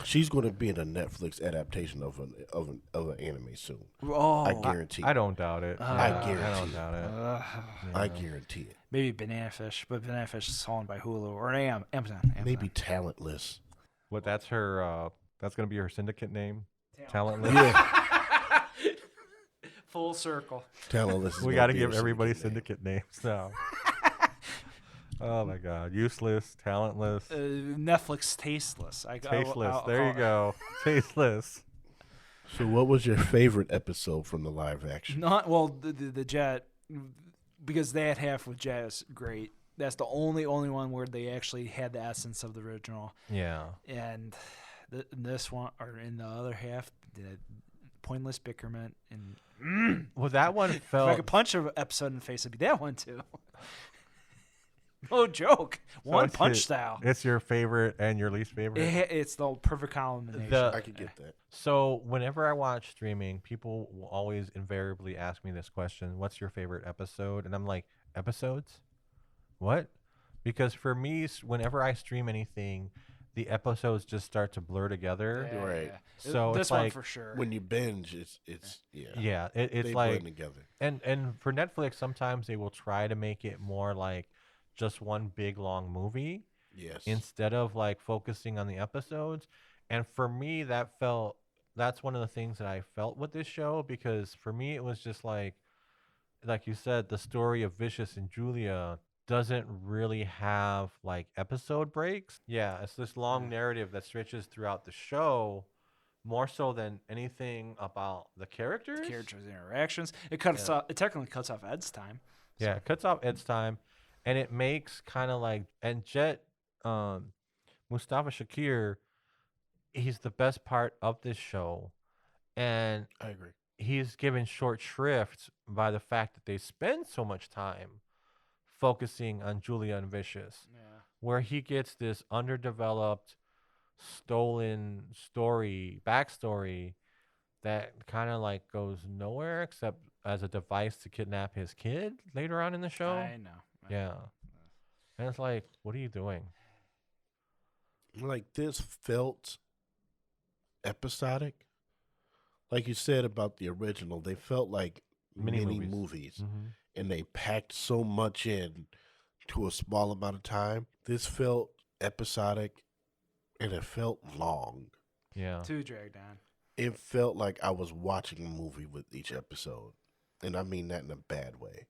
Speaker 3: She's going to be in a Netflix adaptation of an anime soon.
Speaker 1: Oh,
Speaker 3: I guarantee.
Speaker 2: I don't doubt it.
Speaker 3: I
Speaker 2: Yeah,
Speaker 3: guarantee
Speaker 2: I don't doubt it.
Speaker 3: I guarantee it.
Speaker 1: maybe Banana Fish, but Banana Fish is owned by Hulu or Amazon.
Speaker 3: Maybe Talentless.
Speaker 2: What? That's her. That's gonna be her syndicate name. Talentless.
Speaker 3: Yeah,
Speaker 1: Full circle.
Speaker 3: Talentless. is
Speaker 2: We
Speaker 3: gonna
Speaker 2: got to
Speaker 3: be
Speaker 2: give
Speaker 3: her
Speaker 2: everybody
Speaker 3: syndicate
Speaker 2: syndicate names now. Oh my God! Useless, talentless,
Speaker 1: Netflix tasteless.
Speaker 2: tasteless.
Speaker 1: I'll
Speaker 2: There you
Speaker 1: call it.
Speaker 2: go. Tasteless.
Speaker 3: name. So, what was your favorite episode from the live action?
Speaker 1: Not well, the Jet, because that half with Jet is great. That's the only one where they actually had the essence of the original.
Speaker 2: Yeah.
Speaker 1: And this one, or in the other half, the pointless bickerment and
Speaker 2: Well, that one
Speaker 1: if I
Speaker 2: felt.
Speaker 1: could punch an episode in the face, it'd be that one too. No joke. One
Speaker 2: it's
Speaker 1: punch
Speaker 2: your-
Speaker 1: style.
Speaker 2: It's your favorite and your least favorite.
Speaker 1: It's the perfect combination.
Speaker 3: I could get that.
Speaker 2: So whenever I watch streaming, people will always invariably ask me this question: "What's your favorite episode?" And I'm like, "Episodes? What?" Because for me, whenever I stream anything, the episodes just start to blur together.
Speaker 1: Yeah,
Speaker 3: Right.
Speaker 1: yeah.
Speaker 2: So
Speaker 1: This
Speaker 2: it's
Speaker 1: one
Speaker 2: like
Speaker 1: for sure.
Speaker 3: When you binge, it's
Speaker 2: yeah, it's
Speaker 3: they
Speaker 2: like
Speaker 3: blend together.
Speaker 2: and for Netflix, sometimes they will try to make it more like just one big long movie
Speaker 3: Yes.
Speaker 2: instead of like focusing on the episodes. And for me, that's one of the things that I felt with this show, because for me it was just like you said, the story of Vicious and Julia doesn't really have like episode breaks. Yeah, it's this long narrative that stretches throughout the show more so than anything about the characters.
Speaker 1: The characters' interactions. It cuts off. It technically cuts off Ed's time.
Speaker 2: Yeah, it cuts off Ed's time, and it makes kind of like, and Jet, Mustafa Shakir, he's the best part of this show, and
Speaker 3: I agree.
Speaker 2: he's given short shrift by the fact that they spend so much time focusing on Julia and Vicious,
Speaker 1: Yeah.
Speaker 2: where he gets this underdeveloped, stolen backstory that kind of like goes nowhere except as a device to kidnap his kid later on in the show.
Speaker 1: I know.
Speaker 2: Yeah. And it's like, what are you doing?
Speaker 3: Like, this felt episodic. Like you said about the original, they felt like
Speaker 2: Mini
Speaker 3: mini
Speaker 2: movies.
Speaker 3: movies,
Speaker 2: Mm-hmm.
Speaker 3: and they packed so much in to a small amount of time. This felt episodic, and it felt long.
Speaker 2: Yeah.
Speaker 1: Too dragged on.
Speaker 3: It felt like I was watching a movie with each episode, and I mean that in a bad way,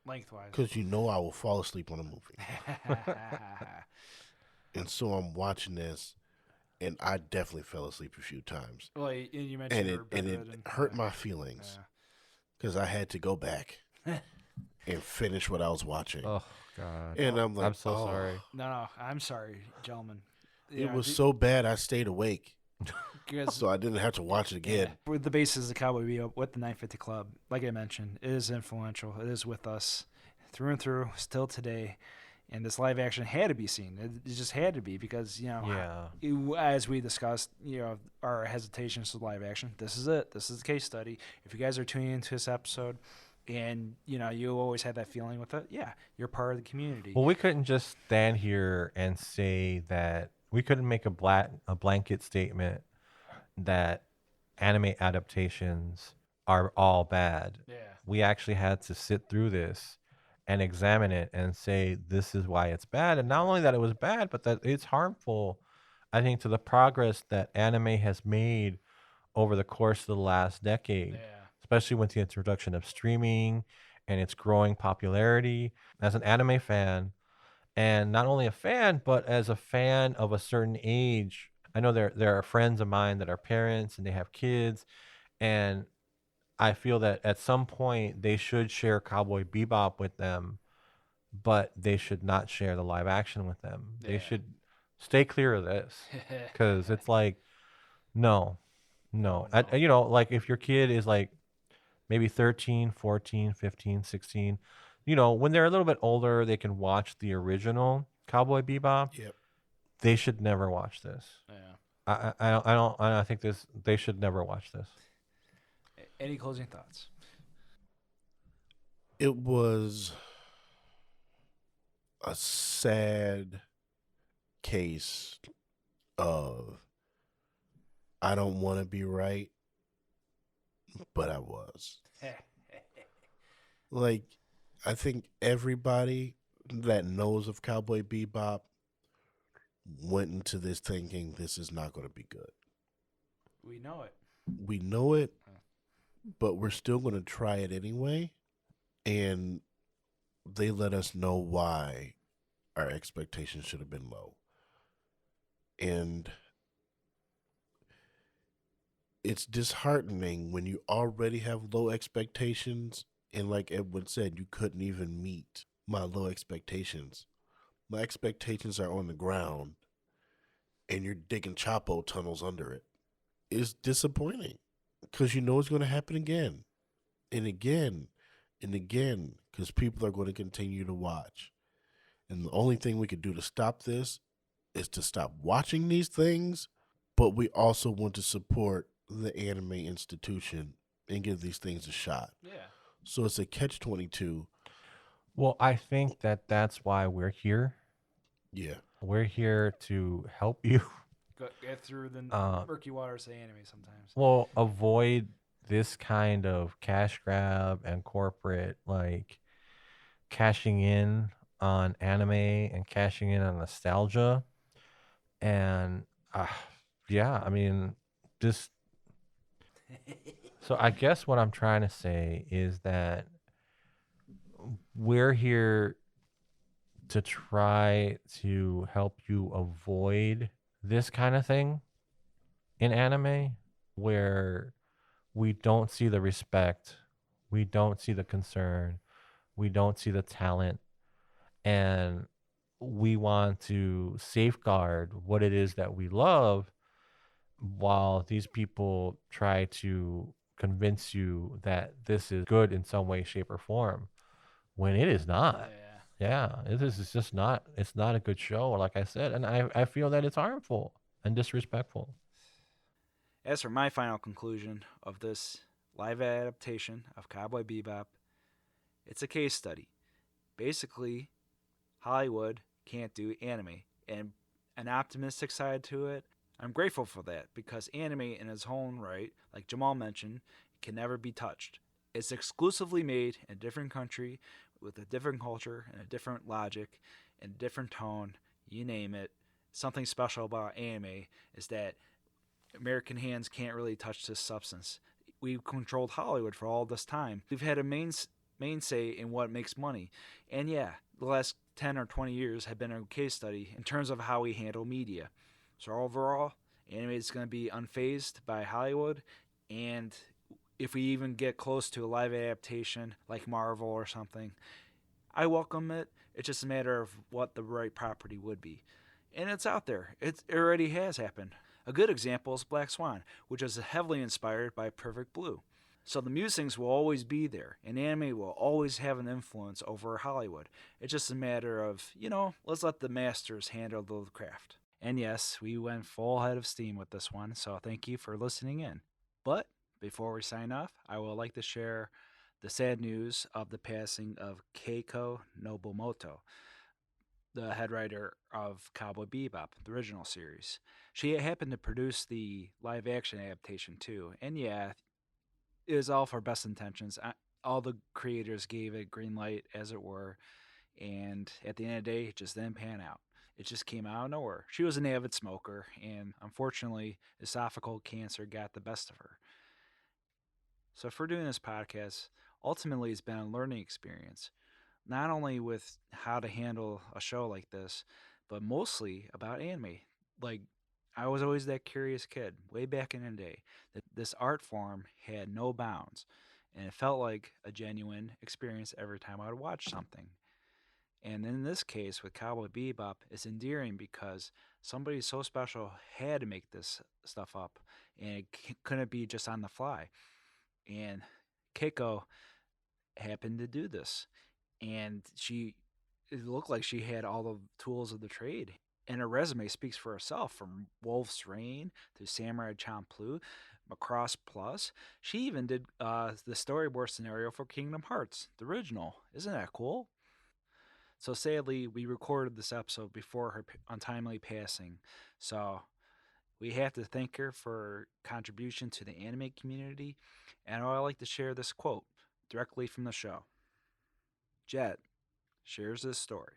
Speaker 1: Lengthwise.
Speaker 3: because I will fall asleep on a movie, and so I'm watching this, and I definitely fell asleep a few times,
Speaker 1: Well, you mentioned
Speaker 3: and
Speaker 1: you were
Speaker 3: it
Speaker 1: bedridden.
Speaker 3: hurt my feelings because I had to go back and finish what I was watching,
Speaker 2: Oh, God.
Speaker 3: and I'm like,
Speaker 2: I'm so
Speaker 3: "Oh."
Speaker 2: sorry.
Speaker 1: No, I'm sorry, gentlemen.
Speaker 3: It was so bad I stayed awake
Speaker 1: Because
Speaker 3: So I didn't have to watch it again.
Speaker 1: with the basis of Cowboy Bebop with the 950 Club, like I mentioned, it is influential. It is with us through and through, still today. And this live action had to be seen. It just had to be because, as we discussed, our hesitations with live action. This is it. This is the case study. If you guys are tuning into this episode and, you always had that feeling with it, yeah, you're part of the community.
Speaker 2: Well, we couldn't just stand here and say that we couldn't make a blanket statement that anime adaptations are all bad.
Speaker 1: Yeah.
Speaker 2: We actually had to sit through this and examine it and say this is why it's bad. And not only that it was bad, but that it's harmful, I think, to the progress that anime has made over the course of the last decade, especially with the introduction of streaming and its growing popularity. As an anime fan, and not only a fan, but as a fan of a certain age, I know there are friends of mine that are parents and they have kids, and I feel that at some point they should share Cowboy Bebop with them, but they should not share the live action with them. They should stay clear of this because it's like, no. Like if your kid is like maybe 13, 14, 15, 16, when they're a little bit older, they can watch the original Cowboy Bebop.
Speaker 3: Yep.
Speaker 2: They should never watch this.
Speaker 1: Yeah.
Speaker 2: I think they should never watch this.
Speaker 1: Any closing thoughts?
Speaker 3: It was a sad case of I don't want to be right, but I was. Like, I think everybody that knows of Cowboy Bebop went into this thinking this is not going to be good.
Speaker 1: We know it.
Speaker 3: We know it, but we're still going to try it anyway. And they let us know why our expectations should have been low. And it's disheartening when you already have low expectations. And like Edwin said, you couldn't even meet my low expectations. My expectations are on the ground and you're digging Chapo tunnels under it. It's disappointing because you know it's going to happen again and again and again because people are going to continue to watch. And the only thing we could do to stop this is to stop watching these things, but we also want to support the anime institution and give these things a shot.
Speaker 1: Yeah.
Speaker 3: So it's a catch-22.
Speaker 2: Well, I think that's why we're here.
Speaker 3: Yeah.
Speaker 2: We're here to help you.
Speaker 1: Get through the murky waters of anime sometimes.
Speaker 2: Well, avoid this kind of cash grab and corporate, like, cashing in on anime and cashing in on nostalgia. And, I mean, just... So I guess what I'm trying to say is that we're here to try to help you avoid this kind of thing in anime where we don't see the respect, we don't see the concern, we don't see the talent, and we want to safeguard what it is that we love while these people try to convince you that this is good in some way, shape, or form when it is not. Yeah, it is just not. It's not a good show, like I said, and I feel that it's harmful and disrespectful.
Speaker 1: As for my final conclusion of this live adaptation of Cowboy Bebop, it's a case study. Basically, Hollywood can't do anime, and an optimistic side to it. I'm grateful for that because anime in its own right, like Jamaal mentioned, can never be touched. It's exclusively made in a different country with a different culture and a different logic and a different tone, you name it. Something special about anime is that American hands can't really touch this substance. We've controlled Hollywood for all this time. We've had a main say in what makes money. And yeah, the last 10 or 20 years have been a case study in terms of how we handle media. So overall, anime is going to be unfazed by Hollywood, and if we even get close to a live adaptation like Marvel or something, I welcome it. It's just a matter of what the right property would be. And it's out there. It already has happened. A good example is Black Swan, which is heavily inspired by Perfect Blue. So the musings will always be there, and anime will always have an influence over Hollywood. It's just a matter of, let's let the masters handle the craft. And yes, we went full head of steam with this one, so thank you for listening in. But before we sign off, I would like to share the sad news of the passing of Keiko Nobomoto, the head writer of Cowboy Bebop, the original series. She happened to produce the live action adaptation too, and yeah, it was all for best intentions. All the creators gave it green light, as it were, and at the end of the day, it just didn't pan out. It just came out of nowhere. She was an avid smoker, and unfortunately, esophageal cancer got the best of her. So, for doing this podcast, ultimately, it's been a learning experience, not only with how to handle a show like this, but mostly about anime. Like, I was always that curious kid way back in the day that this art form had no bounds, and it felt like a genuine experience every time I would watch something. And in this case, with Cowboy Bebop, it's endearing because somebody so special had to make this stuff up, and it couldn't be just on the fly. And Keiko happened to do this, and it looked like she had all the tools of the trade. And her resume speaks for herself, from Wolf's Rain to Samurai Champloo, Macross Plus. She even did the storyboard scenario for Kingdom Hearts, the original. Isn't that cool? So sadly, we recorded this episode before her untimely passing. So we have to thank her for her contribution to the anime community. And I like to share this quote directly from the show. Jet shares this story.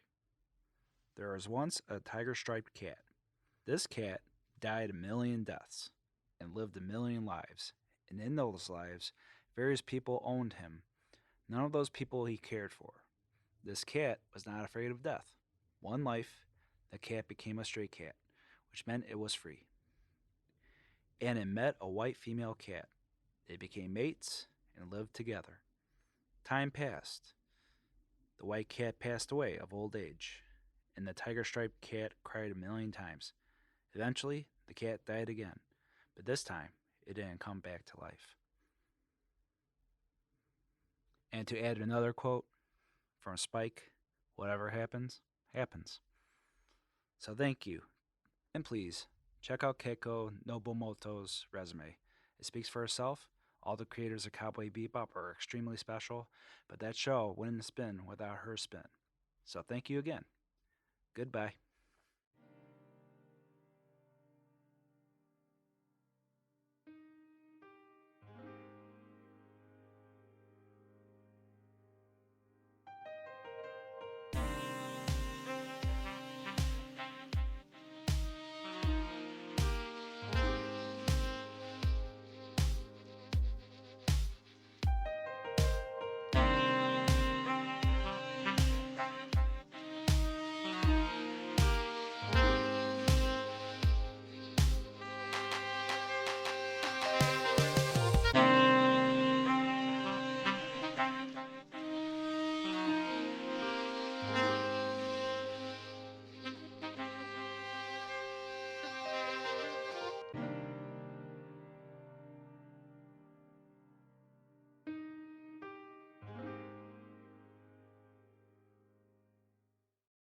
Speaker 1: There was once a tiger-striped cat. This cat died a million deaths and lived a million lives. And in those lives, various people owned him. None of those people he cared for. This cat was not afraid of death. One life, the cat became a stray cat, which meant it was free. And it met a white female cat. They became mates and lived together. Time passed. The white cat passed away of old age, and the tiger-striped cat cried a million times. Eventually, the cat died again, but this time, it didn't come back to life. And to add another quote from Spike, whatever happens, happens. So thank you. And please, check out Keiko Nobomoto's resume. It speaks for itself. All the creators of Cowboy Bebop are extremely special, but that show wouldn't spin without her spin. So thank you again. Goodbye.